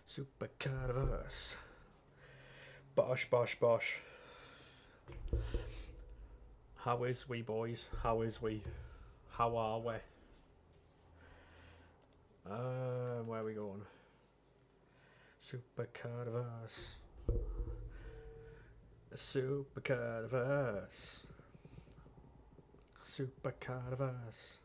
Super Carverse. Bosh, bosh, bosh. How is we, boys? How is we? How are we? Where are we going? Super Carverse. Super Carverse. Super Carverse.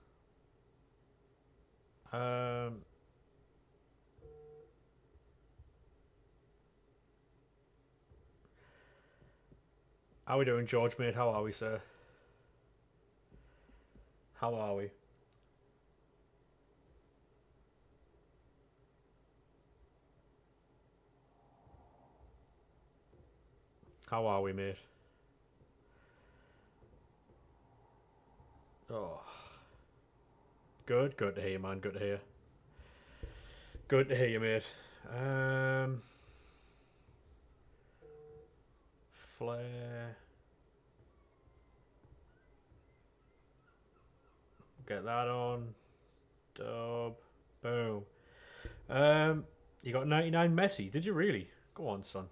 How we doing, George, mate? How are we, sir? How are we? How are we, mate? Oh. Good to hear you, man. Good to hear. Good to hear you, mate. Flare. Get that on. Dub. Boom. You got 99 Messi. Did you really? Go on, son.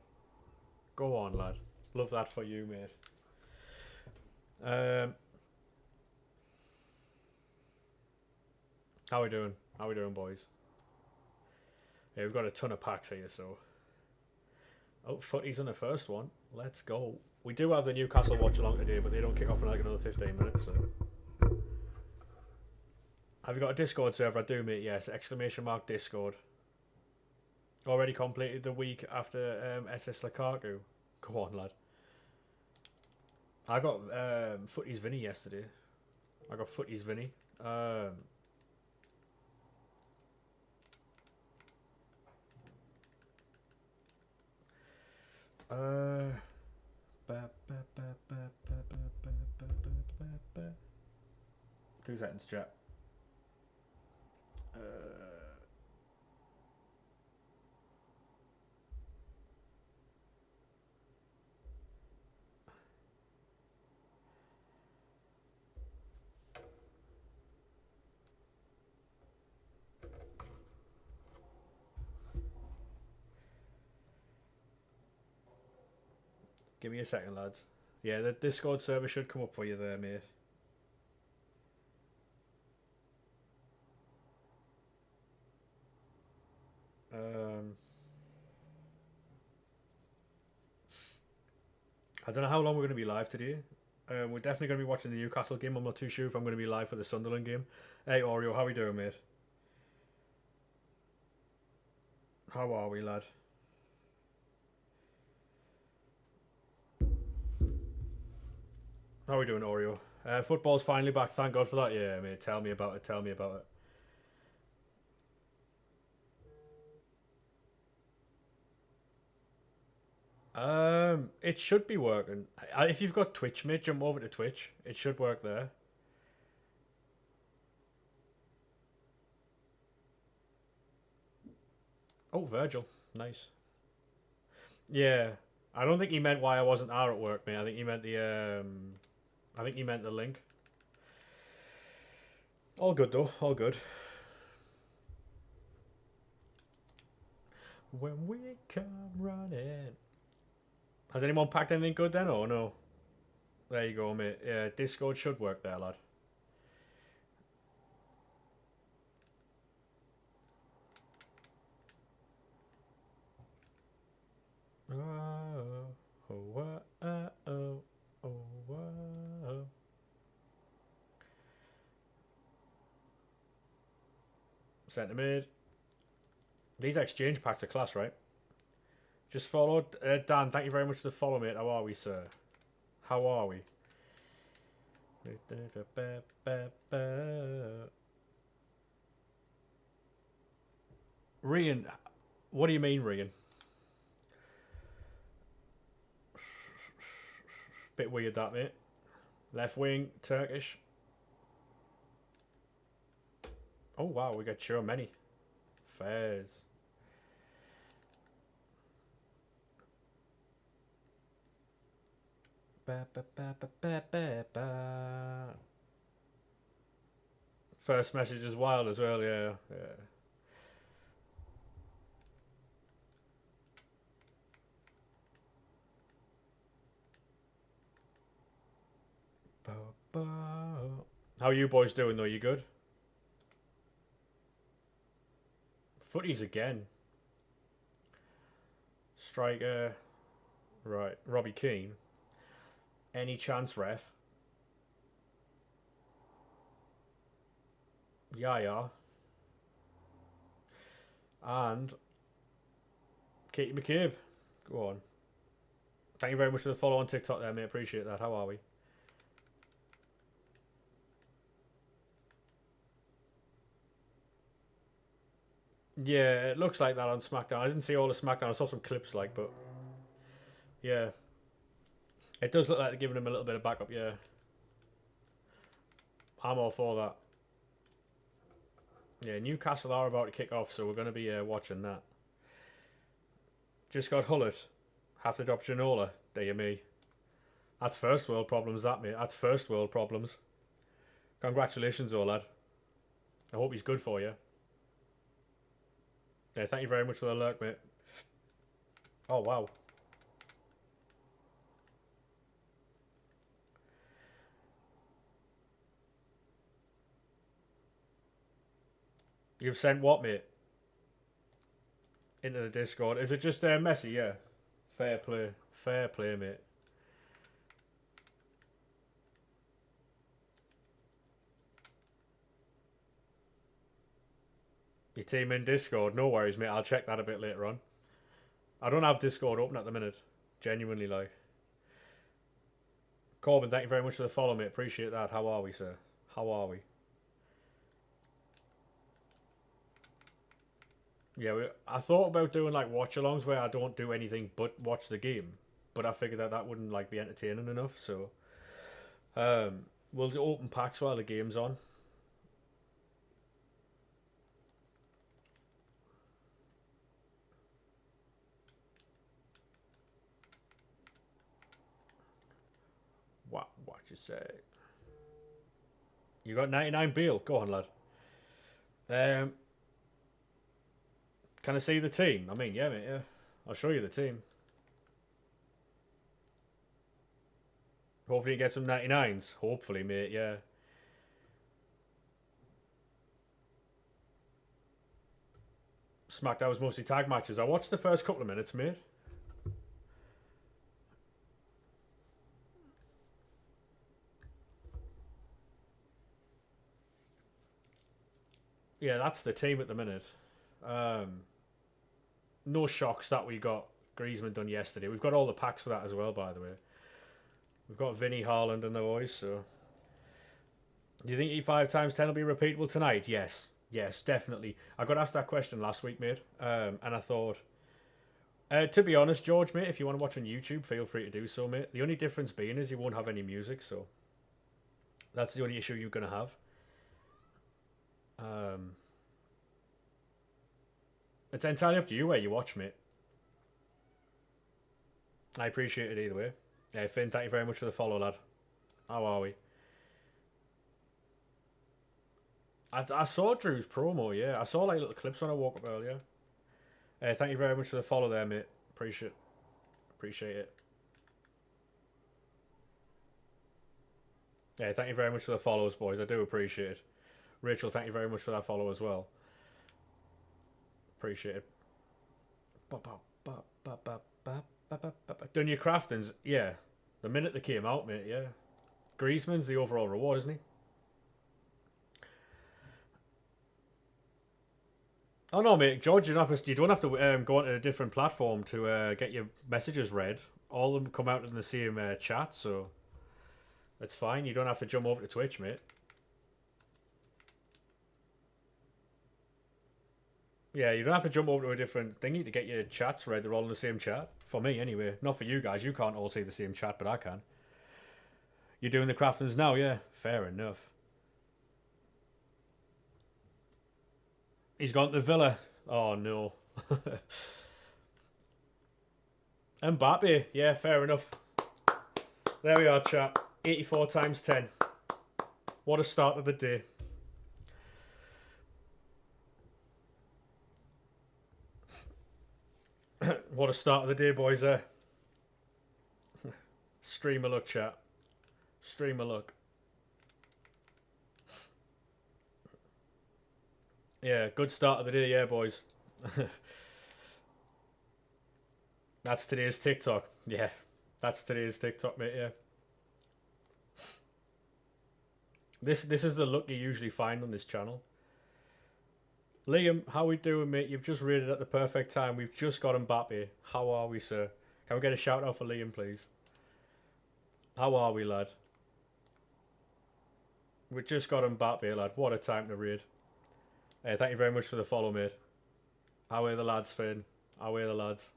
Go on, lad. Love that for you, mate. How we doing? How we doing, boys? Yeah, we've got a ton of packs here, so. Oh, footies in the first one. Let's go. We do have the Newcastle watch along today, but they don't kick off in like another 15 minutes, so. Have you got a Discord server? I do, mate. Yes. Exclamation mark Discord. Already completed the week after SS Lukaku. Go on, lad. I got Footies Vinny yesterday. I got Footies Vinny. Two seconds, chat. Give me a second, lads. Yeah, the Discord server should come up for you there, mate. I don't know how long we're going to be live today. We're definitely going to be watching the Newcastle game. I'm not too sure if I'm going to be live for the Sunderland game. Hey, Oreo, how we doing, mate? How are we, lad? How are we doing, Oreo? Football's finally back. Thank God for that. Yeah, mate. Tell me about it. Tell me about it. It should be working. If you've got Twitch, mate, jump over to Twitch. It should work there. Oh, Virgil. Nice. Yeah. I don't think he meant why I wasn't there at work, mate. I think he meant the I think he meant the link. All good though, all good. When we come running. Has anyone packed anything good then or no? There you go, mate. Yeah, Discord should work there, lad. Centre mid. These exchange packs are class, right? Just followed. Dan, thank you very much for the follow, mate. How are we, sir? How are we? Rian, what do you mean, Rian? Bit weird that, mate. Left wing, Turkish. Oh wow, we got sure many. Fairs. First message is wild as well, yeah. How are you boys doing though? You good? Footies again. Striker. Right. Robbie Keane. Any chance, ref? Yeah. And Katie McCabe. Go on. Thank you very much for the follow on TikTok there, mate. Appreciate that. How are we? Yeah, it looks like that on SmackDown. I didn't see all the SmackDown. I saw some clips, like, but yeah, it does look like they're giving him a little bit of backup. Yeah, I'm all for that. Yeah, Newcastle are about to kick off, so we're going to be watching that. Just got Hullet. Have to drop Ginola. Dear me. That's first world problems, that, mate. That's first world problems. Congratulations, though, lad. I hope he's good for you. Yeah, thank you very much for the lurk, mate. Oh, wow. You've sent what, mate? Into the Discord. Is it just Messi? Yeah. Fair play. Fair play, mate. Your team in Discord? No worries, mate. I'll check that a bit later on. I don't have Discord open at the minute. Genuinely, like. Corbin, thank you very much for the follow, mate. Appreciate that. How are we, sir? How are we? Yeah, I thought about doing like watch-alongs where I don't do anything but watch the game, but I figured that wouldn't like be entertaining enough. So, we'll do open packs while the game's on. What you say? You got 99 Beal. Go on, lad. Can I see the team? I mean, yeah, mate. Yeah, I'll show you the team. Hopefully, you get some 99s. Hopefully, mate. Yeah. SmackDown was mostly tag matches. I watched the first couple of minutes, mate. Yeah, that's the team at the minute. No shocks that we got Griezmann done yesterday. We've got all the packs for that as well, by the way. We've got Vinny, Haaland and the boys, so... Do you think E5 times 10 will be repeatable tonight? Yes. Yes, definitely. I got asked that question last week, mate. And I thought... to be honest, George, mate, if you want to watch on YouTube, feel free to do so, mate. The only difference being is you won't have any music, so... That's the only issue you're going to have. It's entirely up to you where you watch, mate. I appreciate it either way. Yeah, Finn, thank you very much for the follow, lad. How are we? I saw Drew's promo, yeah. I saw like little clips when I woke up earlier. Thank you very much for the follow there, mate. Appreciate it. Yeah, thank you very much for the follows, boys. I do appreciate it. Rachel, thank you very much for that follow as well. Appreciate it. Done your craftings? Yeah. The minute they came out, mate, yeah. Griezmann's the overall reward, isn't he? Oh no, mate, George, you don't have to go onto a different platform to get your messages read. All of them come out in the same chat, so that's fine. You don't have to jump over to Twitch, mate. Yeah, you don't have to jump over to a different thingy to get your chats read. They're all in the same chat. For me, anyway. Not for you guys. You can't all see the same chat, but I can. You're doing the craftings now, yeah? Fair enough. He's gone to the Villa. Oh, no. Mbappe. Yeah, fair enough. There we are, chat. 84 times 10. What a start of the day. What a start of the day, boys, there. Stream a look, chat. Stream a look. Yeah, good start of the day, yeah, boys. That's today's TikTok. Yeah, that's today's TikTok, mate. Yeah. This is the look you usually find on this channel. Liam, how we doing, mate? You've just raided at the perfect time. We've just got Mbappe. How are we, sir? Can we get a shout out for Liam, please? How are we, lad? We just got Mbappe, lad. What a time to raid. Hey, thank you very much for the follow, mate. How are the lads, Finn? How are the lads?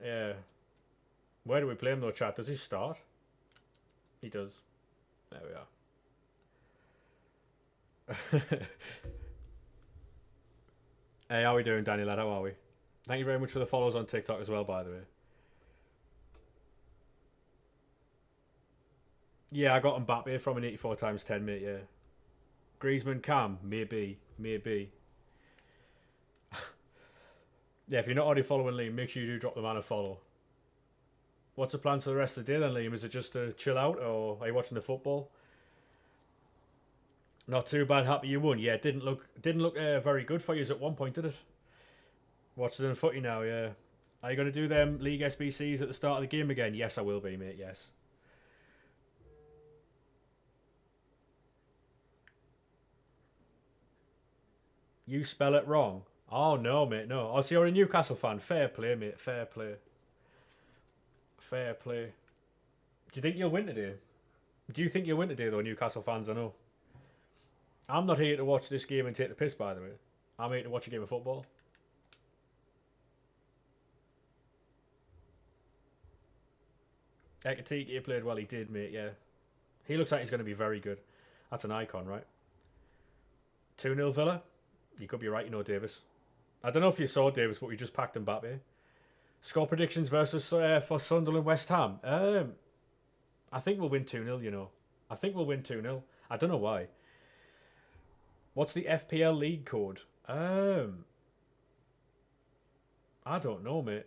Yeah. Where do we play him though, chat? Does he start? He does. There we are. Hey, how are we doing, Danny lad? How are we? Thank you very much for the follows on TikTok as well, by the way. Yeah, I got Mbappe from an 84 times 10, mate, yeah. Griezmann Cam? Maybe. Maybe. Yeah, if you're not already following Liam, make sure you do drop the man a follow. What's the plans for the rest of the day then, Liam? Is it just to chill out, or are you watching the football? Not too bad. Happy you won. Yeah, didn't look very good for you at one point, did it? Watching the footy now. Yeah. Are you going to do them League SBCs at the start of the game again? Yes, I will be, mate. Yes. You spell it wrong. Oh no, mate. No. Oh, so you're a Newcastle fan. Fair play, mate. Fair play. Fair play. Do you think you'll win today? Do you think you'll win today, though, Newcastle fans? I know. I'm not here to watch this game and take the piss, by the way. I'm here to watch a game of football. Ekatike played well, he did, mate, yeah. He looks like he's going to be very good. That's an icon, right? 2-0 Villa? You could be right, you know, Davis. I don't know if you saw, Davis, but we just packed Mbappe. Score predictions versus for Sunderland West Ham. I think we'll win 2-0, you know. I think we'll win 2-0. I don't know why. What's the FPL league code? I don't know, mate.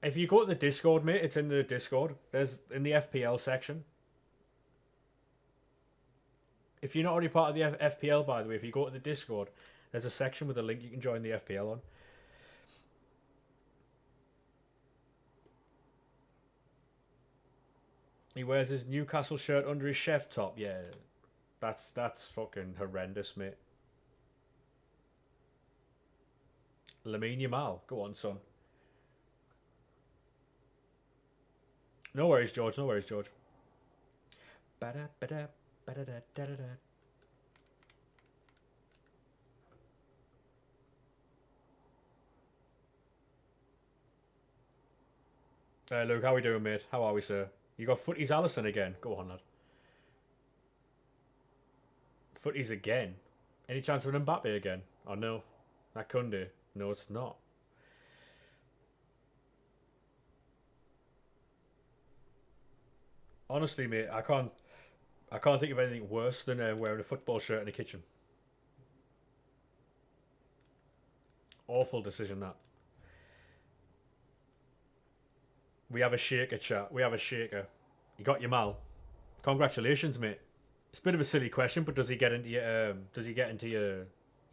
If you go to the Discord, mate, it's in the Discord. There's in the FPL section. If you're not already part of the FPL, by the way, if you go to the Discord, there's a section with a link you can join the FPL on. He wears his Newcastle shirt under his chef top. Yeah, that's fucking horrendous, mate. Lamine Yamal, go on, son. No worries, George. No worries, George. Luke, how we doing, mate? How are we, sir? You got Footies Allison again. Go on, lad. Footies again. Any chance of an Mbappe again? Oh no, that Kunde. No, it's not. Honestly, mate, I can't think of anything worse than wearing a football shirt in the kitchen. Awful decision that. We have a shaker, chat. We have a shaker. You got your mal. Congratulations, mate. It's a bit of a silly question, but does he get into your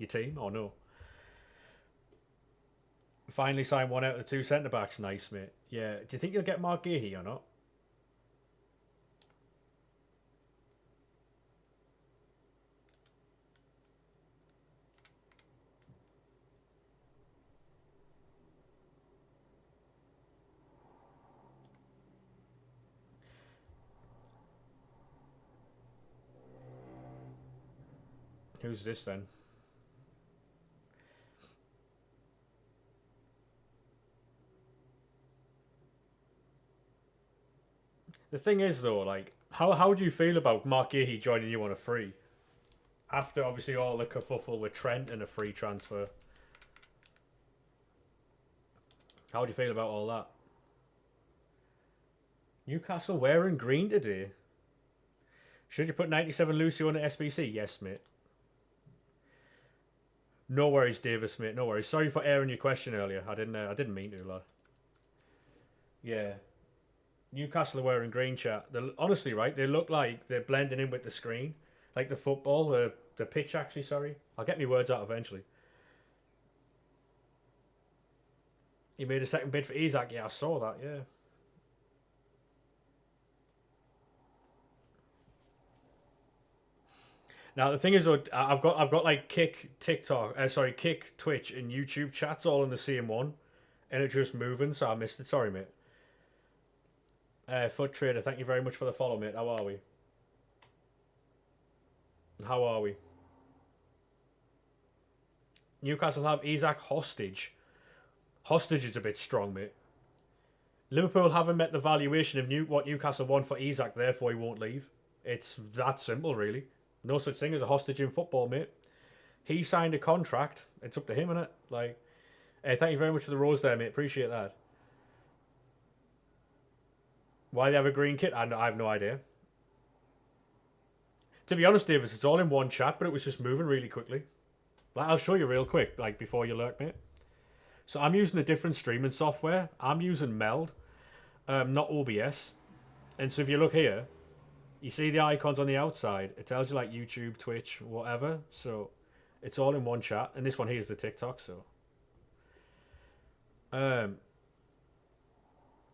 team or no? Finally signed one out of the two centre backs. Nice, mate. Yeah. Do you think you'll get Mark Gahey or not? Who's this then? The thing is, though, like, how do you feel about Mark Gahey joining you on a free? After, obviously, all the kerfuffle with Trent and a free transfer. How do you feel about all that? Newcastle wearing green today. Should you put 97 Lucio on the SBC? Yes, mate. No worries, Davis, mate. No worries. Sorry for airing your question earlier. I didn't mean to, lad. Yeah. Newcastle are wearing green, chat. Honestly, right, they look like they're blending in with the screen. Like the football, the pitch, actually, sorry. I'll get my words out eventually. He made a second bid for Isaac. Yeah, I saw that, yeah. Now the thing is, though, I've got like Kick TikTok, Kick Twitch and YouTube chats all in the same one, and it's just moving, so I missed it. Sorry, mate. Foot Trader, thank you very much for the follow, mate. How are we? How are we? Newcastle have Isaac hostage. Hostage is a bit strong, mate. Liverpool haven't met the valuation of what Newcastle want for Isaac, therefore he won't leave. It's that simple, really. No such thing as a hostage in football, mate. He signed a contract. It's up to him, innit? Like, hey, thank you very much for the rose there, mate. Appreciate that. Why they have a green kit? I have no idea. To be honest, Davis, it's all in one chat, but it was just moving really quickly. Like, I'll show you real quick, like, before you lurk, mate. So I'm using a different streaming software. I'm using Meld, not OBS. And so if you look here, you see the icons on the outside. It tells you like YouTube, Twitch, whatever. So it's all in one chat. And this one here is the TikTok. So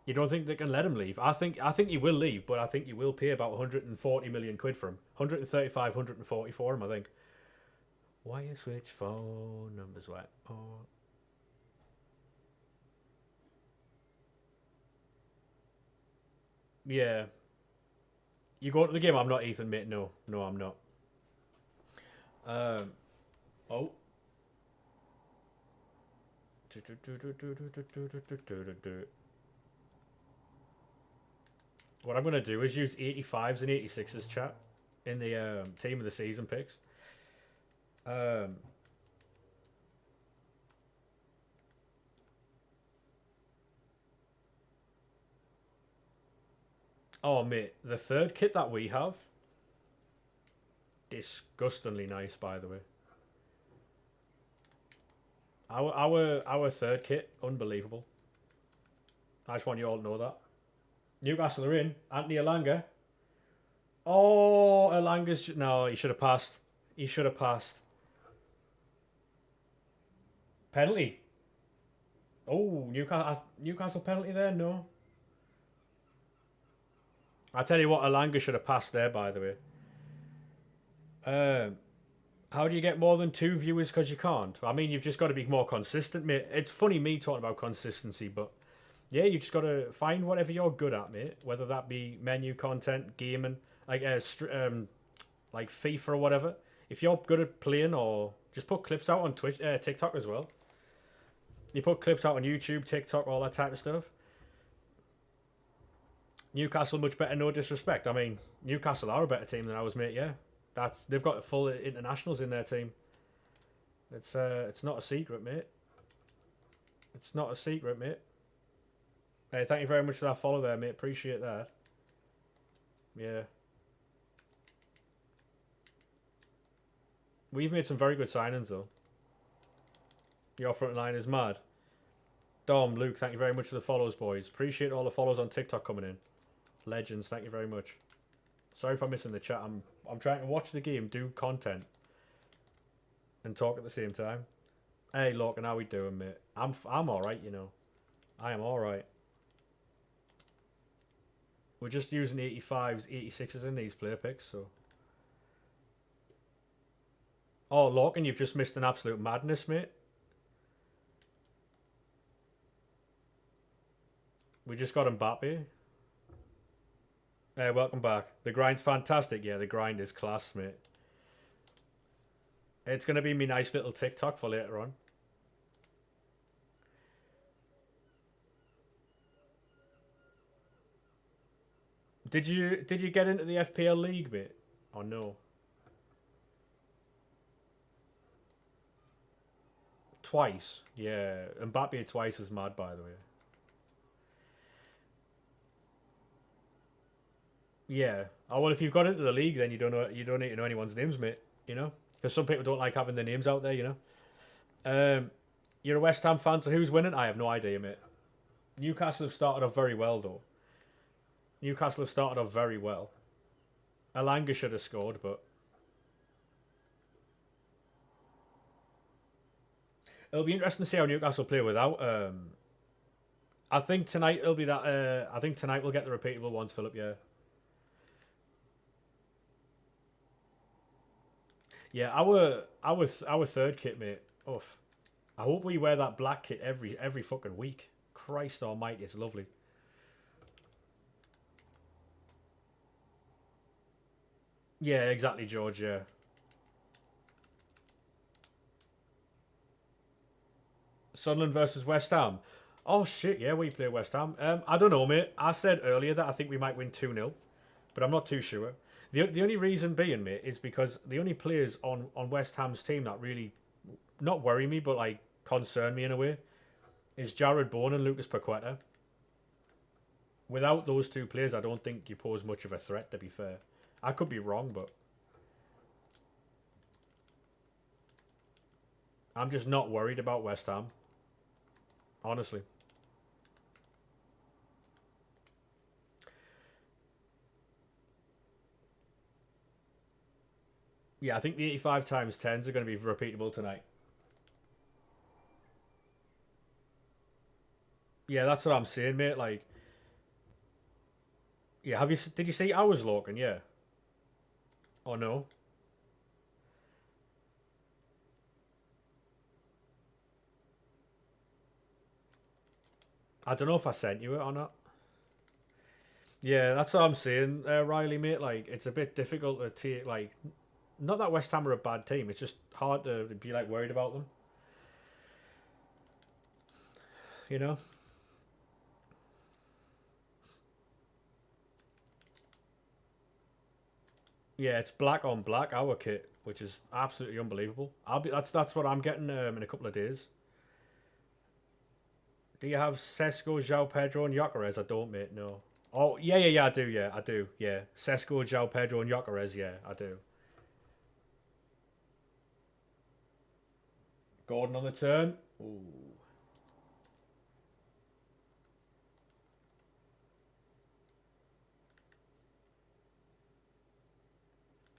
you don't think they can let him leave? I think he will leave, but I think you will pay about 140 million quid for him. 135, 140 for him, I think. Why you switch phone numbers? What? Oh. Yeah. You go to the game? I'm not Ethan, mate. No, I'm not. Oh. What I'm going to do is use 85s and 86s chat in the team of the season picks. Oh, mate, the third kit that we have, disgustingly nice, by the way. Our third kit, unbelievable. I just want you all to know that. Newcastle are in. Anthony Elanga. Oh, Elanga's... No, he should have passed. He should have passed. Penalty. Oh, Newcastle penalty there? No. I tell you what, Elanga should have passed there, by the way. How do you get more than 2 viewers? Because you can't. I mean, you've just got to be more consistent, mate. It's funny me talking about consistency, but yeah, you just got to find whatever you're good at, mate. Whether that be menu content, gaming, like FIFA or whatever. If you're good at playing, or just put clips out on Twitch, TikTok as well. You put clips out on YouTube, TikTok, all that type of stuff. Newcastle much better, no disrespect. I mean, Newcastle are a better team than ours, mate. Yeah, they've got full internationals in their team. It's not a secret, mate. It's not a secret, mate. Hey, thank you very much for that follow there, mate. Appreciate that. Yeah. We've made some very good signings, though. Your front line is mad. Dom, Luke, thank you very much for the follows, boys. Appreciate all the follows on TikTok coming in. Legends, thank you very much. Sorry if I'm missing the chat. I'm trying to watch the game, do content, and talk at the same time. Hey, look, and how we doing, mate? I'm all right, you know. I am all right. We're just using 85s, 86s in these player picks, so. Oh, Larkin, you've just missed an absolute madness, mate. We just got Mbappe. Hey, welcome back. The grind's fantastic. Yeah, the grind is class, mate. It's going to be me nice little TikTok for later on. Did you get into the FPL League, mate? Or no? Twice. Yeah, Mbappe twice is mad, by the way. Yeah. Oh well, if you've got into the league, then you don't need to know anyone's names, mate. You know, because some people don't like having their names out there. You know. You're a West Ham fan, so who's winning? I have no idea, mate. Newcastle have started off very well though. Newcastle have started off very well. Alanga should have scored, but it'll be interesting to see how Newcastle play without. I think tonight it'll be that. I think tonight we'll get the repeatable ones, Philip. Yeah. Yeah, our third kit, mate. Oof. I hope we wear that black kit every fucking week. Christ almighty, it's lovely. Yeah, exactly, George, yeah. Sunderland versus West Ham. Oh shit, yeah, we play West Ham. I don't know, mate. I said earlier that I think we might win 2-0, but I'm not too sure. The only reason being, mate, is because the only players on West Ham's team that really not worry me, but like concern me in a way, is Jared Bourne and Lucas Paqueta. Without those two players, I don't think you pose much of a threat, to be fair. I could be wrong, but I'm just not worried about West Ham. Honestly. Yeah, I think the 85 times 10s are going to be repeatable tonight. Yeah, that's what I'm saying, mate. Like, yeah, did you see ours, Logan? Yeah. Or no? I don't know if I sent you it or not. Yeah, that's what I'm saying, Riley, mate. Like, it's a bit difficult to take, like, not that West Ham are a bad team. It's just hard to be, like, worried about them. You know? Yeah, it's black on black, our kit, which is absolutely unbelievable. That's what I'm getting in a couple of days. Do you have Sesko, João Pedro, and Gyökeres? I don't, mate. No. Oh, yeah. I do. Yeah, I do. Yeah, Sesko, João Pedro, and Gyökeres. Yeah, I do. Gordon on the turn. Ooh.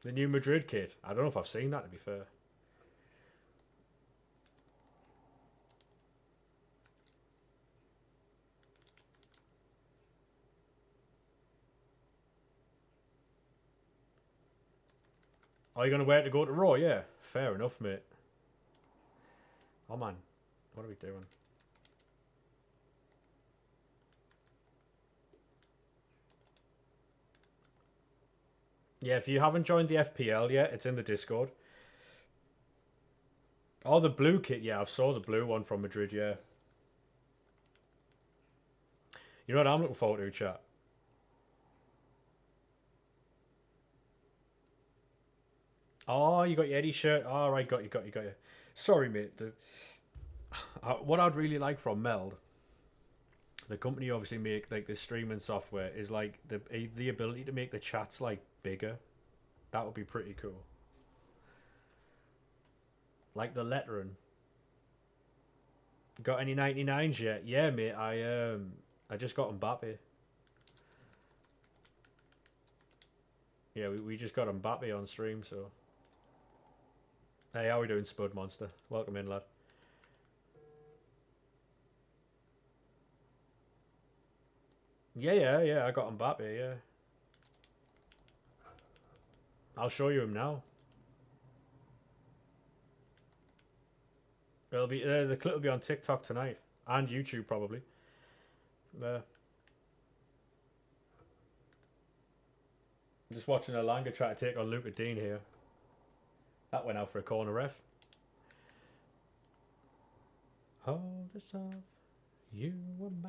The new Madrid kid. I don't know if I've seen that, to be fair. Are you going to wait to go to Raw? Yeah, fair enough, mate. Oh, man. What are we doing? Yeah, if you haven't joined the FPL yet, it's in the Discord. Oh, the blue kit. Yeah, I've saw the blue one from Madrid, yeah. You know what I'm looking forward to, chat? Oh, you got your Eddie shirt. All right, got you. Sorry, mate. What I'd really like from Meld, the company obviously make like this streaming software, is like the ability to make the chats like bigger. That would be pretty cool. Like the lettering. Got any 99s yet? Yeah, mate. I just got Mbappe. Yeah, we just got Mbappe on stream, so. Hey, how we doing, Spud Monster? Welcome in, lad. Yeah. I got Mbappe, yeah. I'll show you him now. It'll be the clip will be on TikTok tonight and YouTube probably. I'm just watching Alanga try to take on Luca Dean here. That went out for a corner, ref. Hold us off, you were my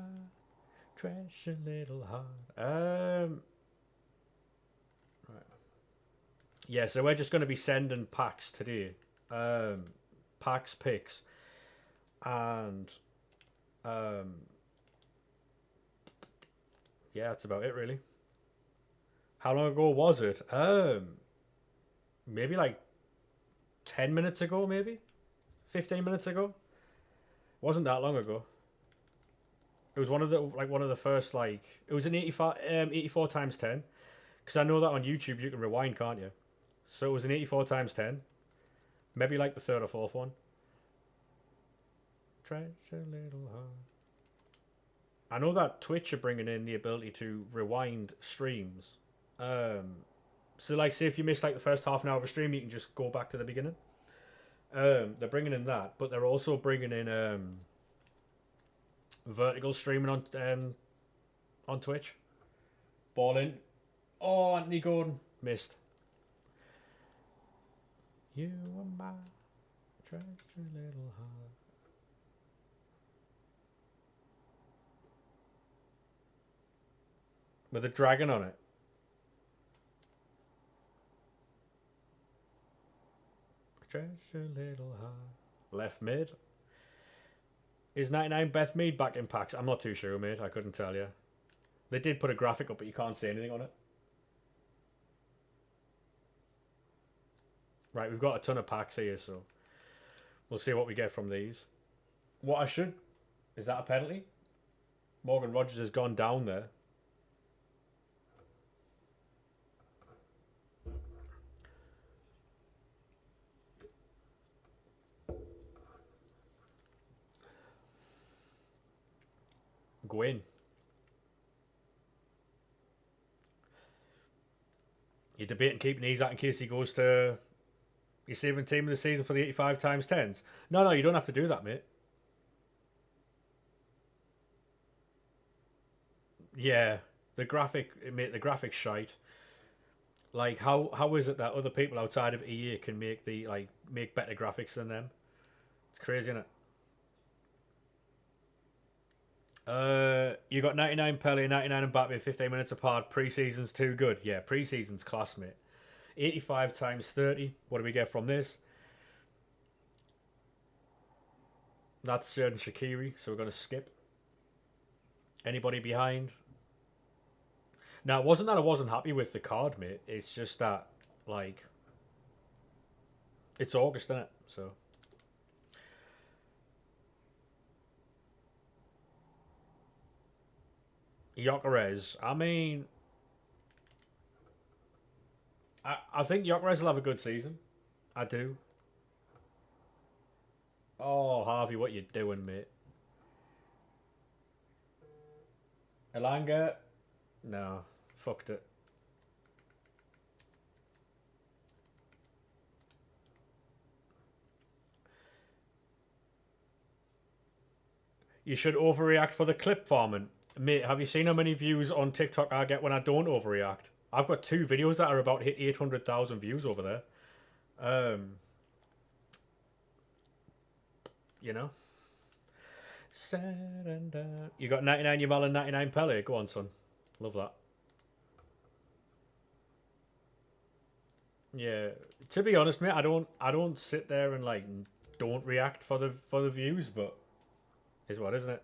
treasure little heart. Right. Yeah, so we're just going to be sending packs today. Packs, picks, and yeah, that's about it really. How long ago was it? Maybe like 10 minutes ago, maybe 15 minutes ago. Wasn't that long ago. It was one of the first it was an 84 times 10 because I know that on YouTube you can rewind, can't you? So it was an 84 times 10, maybe like the third or fourth one. Treasure little heart. I know that Twitch are bringing in the ability to rewind streams. So like, say if you miss like the first half an hour of a stream, you can just go back to the beginning. They're bringing in that, but they're also bringing in vertical streaming on Twitch. Ball in. Oh, Anthony Gordon missed. You are my treasure little heart. With a dragon on it. Treasure little heart. Left mid. Is 99 Beth Mead back in packs? I'm not too sure, mate. I couldn't tell you. They did put a graphic up, but you can't see anything on it. Right, we've got a ton of packs here, so we'll see what we get from these. What I should... Is that a penalty? Morgan Rogers has gone down there. Gwyn. You're debating keeping these out in case he goes to your 7th team of the season for the 85 times 10s. No, you don't have to do that, mate. Yeah, the graphic, mate, the graphics shite. Like, how is it that other people outside of EA can make make better graphics than them? It's crazy, isn't it? You got 99 Pele, 99 Mbappe, 15 minutes apart. Pre-season's too good. Yeah, pre-season's class, mate. 85 times 30. What do we get from this? That's Xherdan Shaqiri, so we're going to skip. Anybody behind? Now, it wasn't that I wasn't happy with the card, mate. It's just that, like, it's August, isn't it? So... Gyökeres. I mean, I think Gyökeres will have a good season. I do. Oh, Harvey, what you doing, mate? Elanga? No, fucked it. You should overreact for the clip farming. Mate, have you seen how many views on TikTok I get when I don't overreact? I've got 2 videos that are about to hit 800,000 views over there. You know? You got 99 Yamal and 99 Pele. Go on, son. Love that. Yeah. To be honest, mate, I don't sit there and like don't react for the views, but is what, isn't it?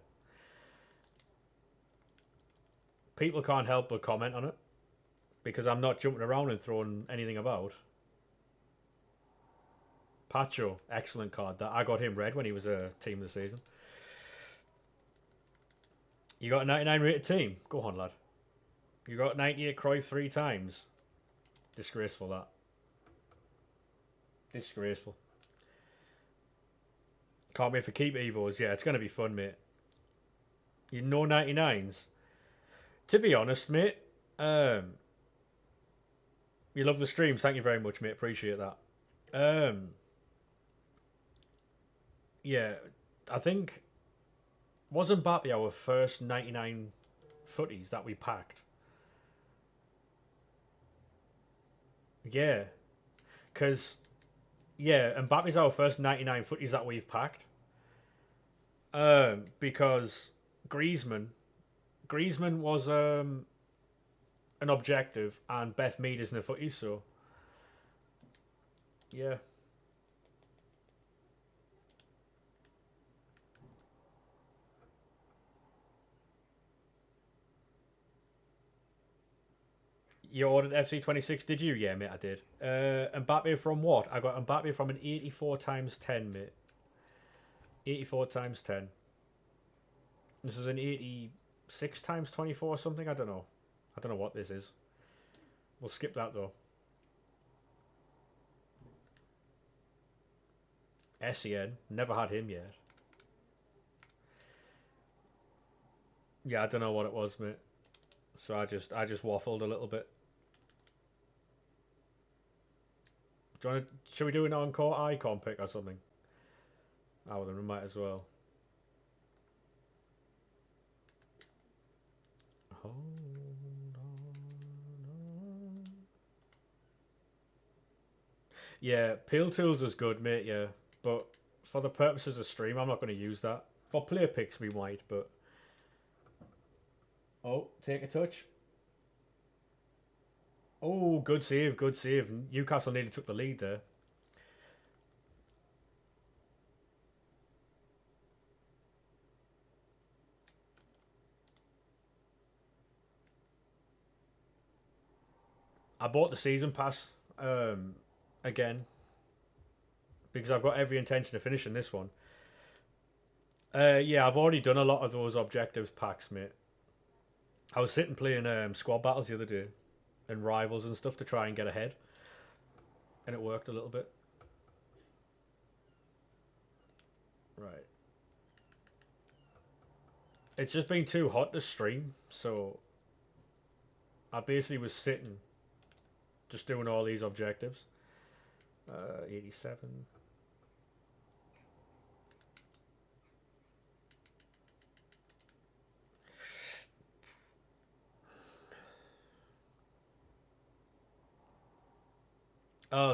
People can't help but comment on it because I'm not jumping around and throwing anything about. Pacho, excellent card. That I got him red when he was a team of the season. You got a 99 rated team. Go on, lad. You got 98 Cruyff 3 times. Disgraceful, that. Disgraceful. Can't wait for keep evos. Yeah, it's going to be fun, mate. You know 99s. To be honest, mate, you love the streams. Thank you very much, mate. Appreciate that. Yeah, I think... Wasn't Mbappe our first 99 footies that we packed? Yeah. Because, yeah, Mbappe's our first 99 footies that we've packed. Because Griezmann was an objective and Beth Mead isn't a footy, so yeah. You ordered FC26, did you? Yeah, mate, I did. Mbappe from what? I got Mbappe from an 84 times 10, mate. 84 times 10. This is an 86 times 24 or something. I don't know. I don't know what this is. We'll skip that though. SEN. Never had him yet. Yeah, I don't know what it was, mate. So I just waffled a little bit. Do you want to, should we do an encore icon pick or something? Oh, well, then we might as well. Hold on. Yeah, Peel Tools is good, mate, yeah. But for the purposes of stream, I'm not going to use that. For player picks, we might, but... Oh, take a touch. Oh, good save, good save. Newcastle nearly took the lead there. I bought the season pass again because I've got every intention of finishing this one. Yeah, I've already done a lot of those objectives packs, mate. I was sitting playing squad battles the other day and rivals and stuff to try and get ahead, and it worked a little bit. Right. It's just been too hot to stream, so I basically was sitting just doing all these objectives. 87.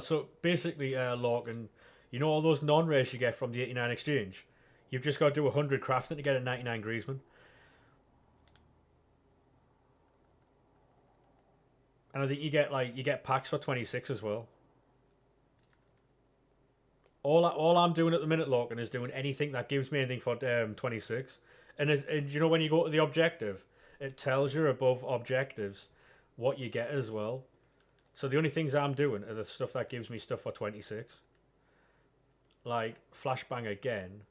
So basically, Lorcan, you know all those non-rares you get from the 89 exchange? You've just got to do 100 crafting to get a 99 Griezmann. And I think you get packs for 26 as well. All I'm doing at the minute, Lorcan, is doing anything that gives me anything for 26. And you know when you go to the objective, it tells you above objectives what you get as well. So the only things I'm doing are the stuff that gives me stuff for 26. Like flashbang again.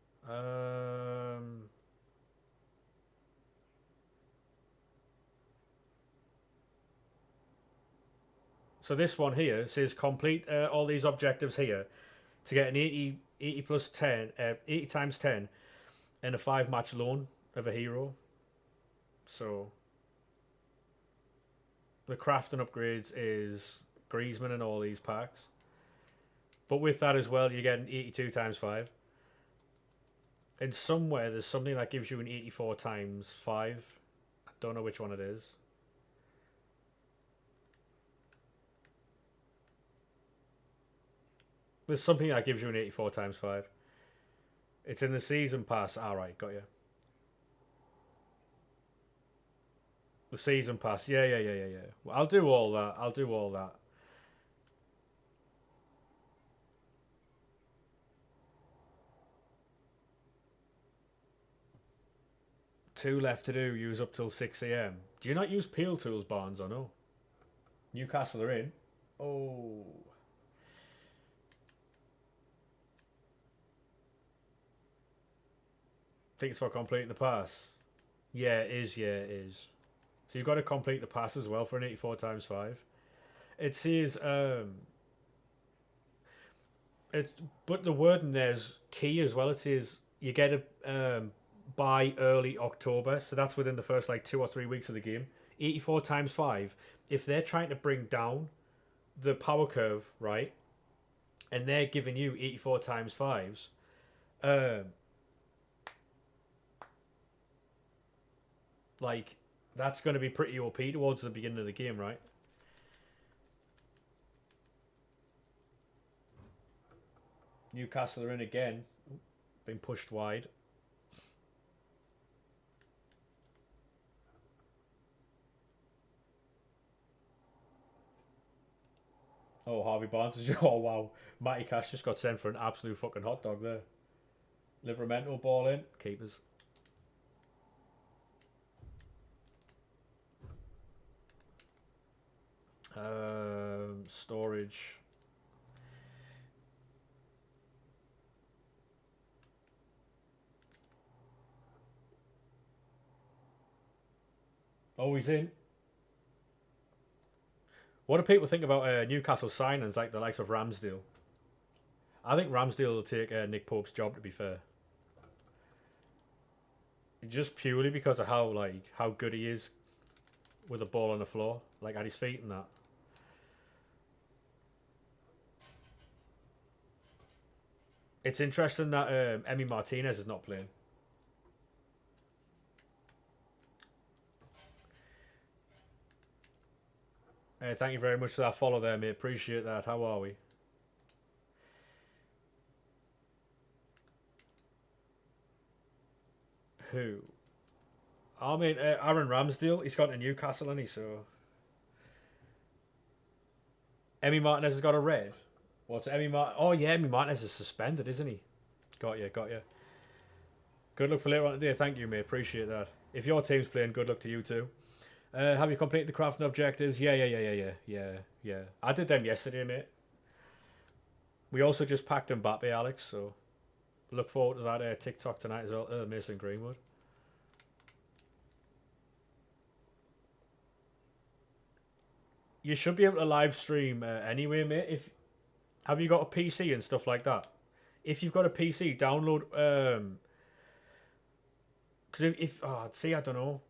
So this one here says complete all these objectives here to get an 80 plus 10, 80 times 10 and a 5 match loan of a hero. So the crafting upgrades is Griezmann and all these packs. But with that as well, you get an 82 times 5. And somewhere there's something that gives you an 84 times 5. I don't know which one it is. There's something that gives you an 84 times 5. It's in the season pass. Alright, got you. The season pass. Yeah. Well, I'll do all that. 2 left to do. Use up till 6 a.m. Do you not use Peel Tools, Barnes, or no? Newcastle are in. Oh. Think it's for completing the pass. Yeah, it is. Yeah, it is. So you've got to complete the pass as well for an 84 times 5. It says but the word in there's key as well. It says you get a by early October, so that's within the first like 2 or 3 weeks of the game. 84 times 5. If they're trying to bring down the power curve, right, and they're giving you 84 times 5s, like that's going to be pretty OP towards the beginning of the game, right? Newcastle are in again. Been pushed wide. Oh, Harvey Barnes is... Oh, wow. Matty Cash just got sent for an absolute fucking hot dog there. Livramento ball in. Keepers. Storage. Always in. What do people think about Newcastle signings like the likes of Ramsdale? I think Ramsdale will take Nick Pope's job, to be fair. Just purely because of how good he is with the ball on the floor, like at his feet and that. It's interesting that Emi Martinez is not playing. Thank you very much for that follow there, mate. Appreciate that. How are we? Who? I mean, Aaron Ramsdale. He's gone to Newcastle, hasn't he? So Emi Martinez has got a red. What's Emi Martinez? Oh yeah, Emi Martinez is suspended, isn't he? Got you, got you. Good luck for later on today. Thank you, mate. Appreciate that. If your team's playing, good luck to you too. Have you completed the crafting objectives? Yeah. I did them yesterday, mate. We also just packed Mbappe, Alex, so look forward to that TikTok tonight as well. Mason Greenwood. You should be able to live stream anyway, mate. Have you got a PC and stuff like that? If you've got a PC, download. Because I don't know.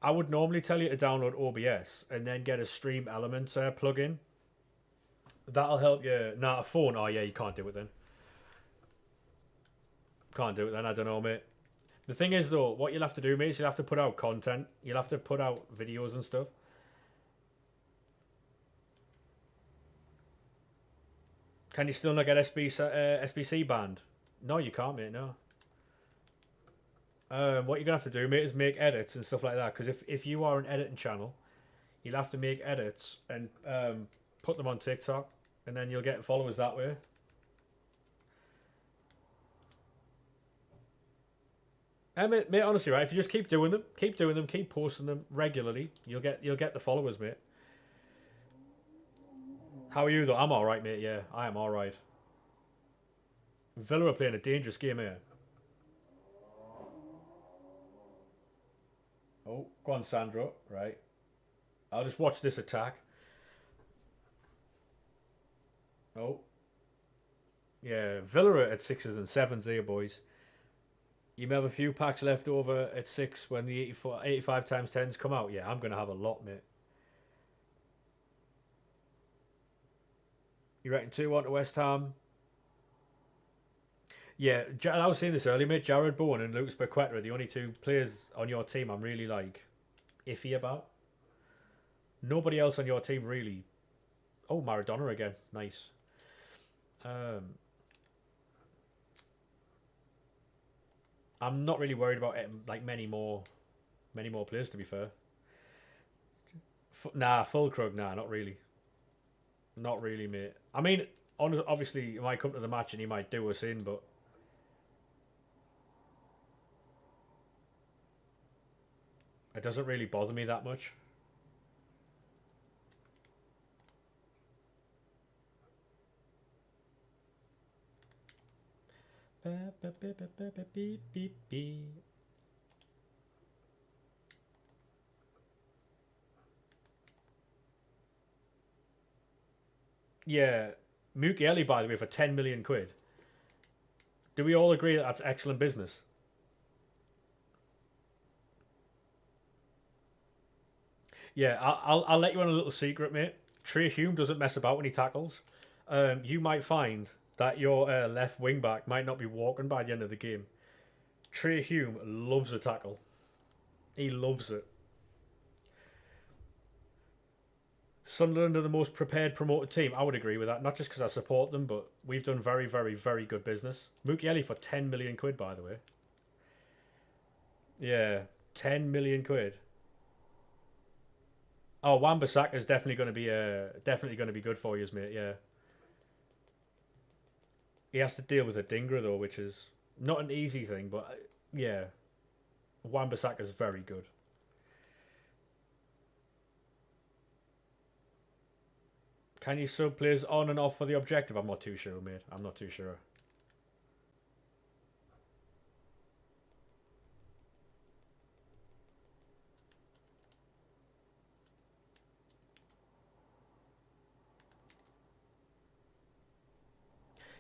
I would normally tell you to download OBS and then get a Stream Elements plugin. That'll help you. Nah, a phone. Oh yeah, you can't do it then. Can't do it then. I don't know, mate. The thing is though, what you'll have to do, mate, is you'll have to put out content. You'll have to put out videos and stuff. Can you still not get SBC banned? No, you can't, mate. No. What you're gonna have to do, mate, is make edits and stuff like that. Because if you are an editing channel, you'll have to make edits and put them on TikTok, and then you'll get followers that way. Mate, honestly, right? If you just keep doing them, keep posting them regularly, you'll get the followers, mate. How are you though? I'm all right, mate. Yeah, I am all right. Villa are playing a dangerous game here. Oh, go on, Sandro. Right. I'll just watch this attack. Oh. Yeah, Villa are at 6s and 7s here, boys. You may have a few packs left over at 6 when the 85 times 10s come out. Yeah, I'm going to have a lot, mate. You reckon 2-1 to West Ham? Yeah, I was saying this earlier, mate. Jared Bowen and Lucas Paqueta are the only two players on your team I'm really, iffy about. Nobody else on your team really... Oh, Maradona again. Nice. I'm not really worried about many more players, to be fair. Fulkrug, nah, not really. Not really, mate. I mean, obviously, he might come to the match and he might do us in, but... It doesn't really bother me that much. Yeah, Mukiele, by the way, for 10 million quid. Do we all agree that that's excellent business? Yeah, I'll let you on a little secret, mate. Trey Hume doesn't mess about when he tackles. You might find that your left wing back might not be walking by the end of the game. Trey Hume loves a tackle. He loves it. Sunderland are the most prepared promoted team. I would agree with that. Not just because I support them, but we've done very, very, very good business. Mukiele for 10 million quid, by the way. Yeah, 10 million quid. Oh, Wan-Bissaka is definitely going to be good for you, mate. Yeah. He has to deal with a Dingra though, which is not an easy thing, but yeah, Wan-Bissaka is very good. Can you sub players on and off for the objective? I'm not too sure, mate. I'm not too sure.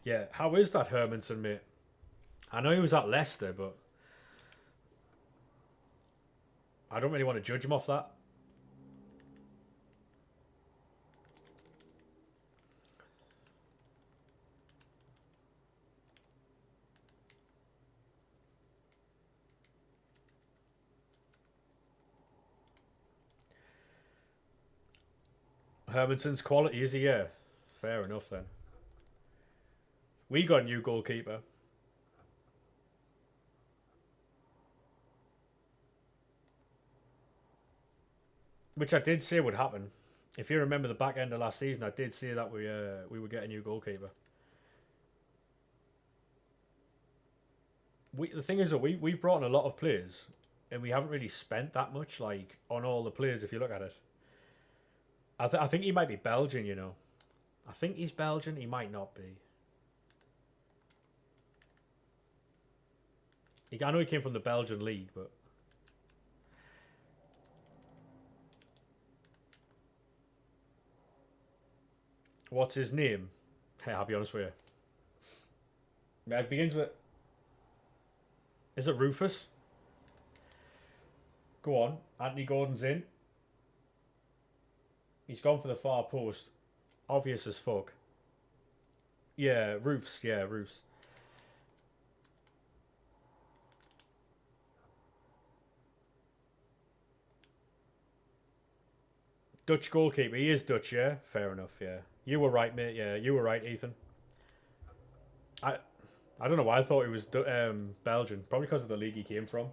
Yeah, how is that Hermanson, mate? I know he was at Leicester, but I don't really want to judge him off that. Hermanson's quality, is he? Yeah. Fair enough then. We got a new goalkeeper. Which I did say would happen. If you remember the back end of last season, I did say that we would get a new goalkeeper. The thing is that we've brought in a lot of players, and we haven't really spent that much like on all the players. If you look at it, I think he might be Belgian. You know, I think he's Belgian. He might not be. I know he came from the Belgian league, but what's his name? Hey, I'll be honest with you. It begins with. Is it Rufus? Go on. Anthony Gordon's in. He's gone for the far post. Obvious as fuck. Yeah, Roofs. Yeah, Roofs. Dutch goalkeeper. He is Dutch, yeah? Fair enough, yeah. You were right, mate. Yeah, you were right, Ethan. I I don't know why I thought he was Belgian. Probably because of the league he came from.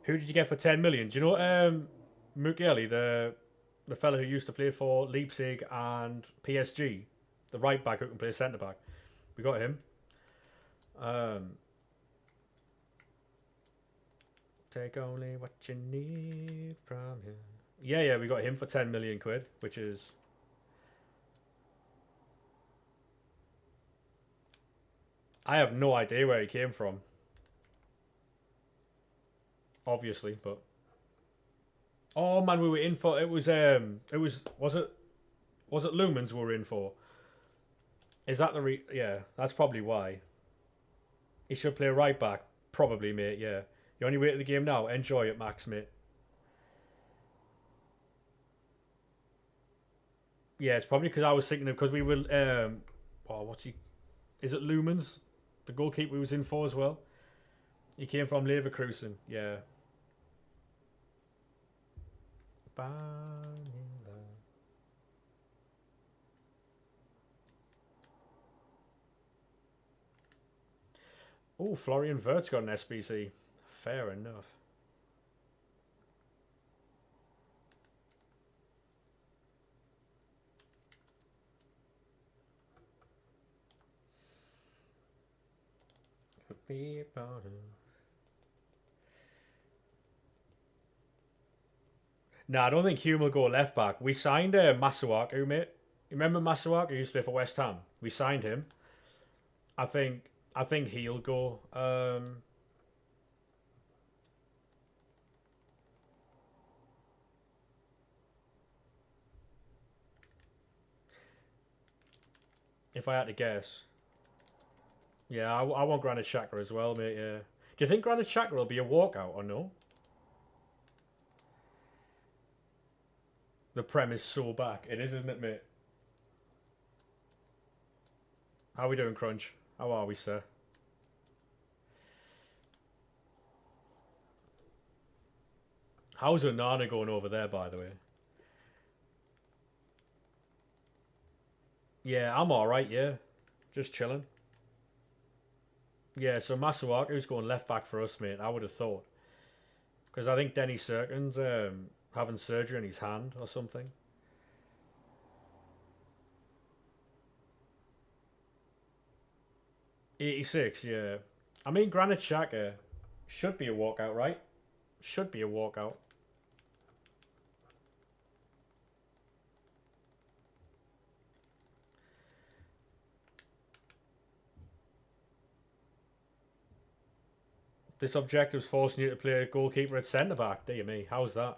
Who did you get for 10 million? Do you know Mukiele, the fella who used to play for Leipzig and PSG, the right back who can play centre back? We got him. Take only what you need from him. Yeah, we got him for 10 million quid, which is. I have no idea where he came from. Obviously, but. Oh man, we were in for was it was it Lumens we were in for? Is that yeah, that's probably why. He should play right back, probably, mate, yeah. You only wait at the game now. Enjoy it, Max, mate. Yeah, it's probably because I was thinking of because we were what's he? Is it Lumens? The goalkeeper we was in for as well. He came from Leverkusen, yeah. Oh, Florian Wirtz got an SBC. Fair enough. No, I don't think Hume will go left back. We signed Masuaku, mate. You remember Masuaku who used to play for West Ham? We signed him. I think he'll go. If I had to guess. Yeah, I want Granit Xhaka as well, mate, yeah. Do you think Granit Xhaka will be a walkout or no? The Prem is so back. It is, isn't it, mate? How are we doing, Crunch? How are we, sir? How's Onana going over there, by the way? Yeah, I'm alright, yeah. Just chilling. Yeah, so Masuaku's going left back for us, mate. I would have thought. Because I think Denny Serkin's having surgery on his hand or something. 86, yeah. I mean, Granit Xhaka should be a walkout, right? Should be a walkout. This objective's forcing you to play goalkeeper at centre back. Dear me, how's that?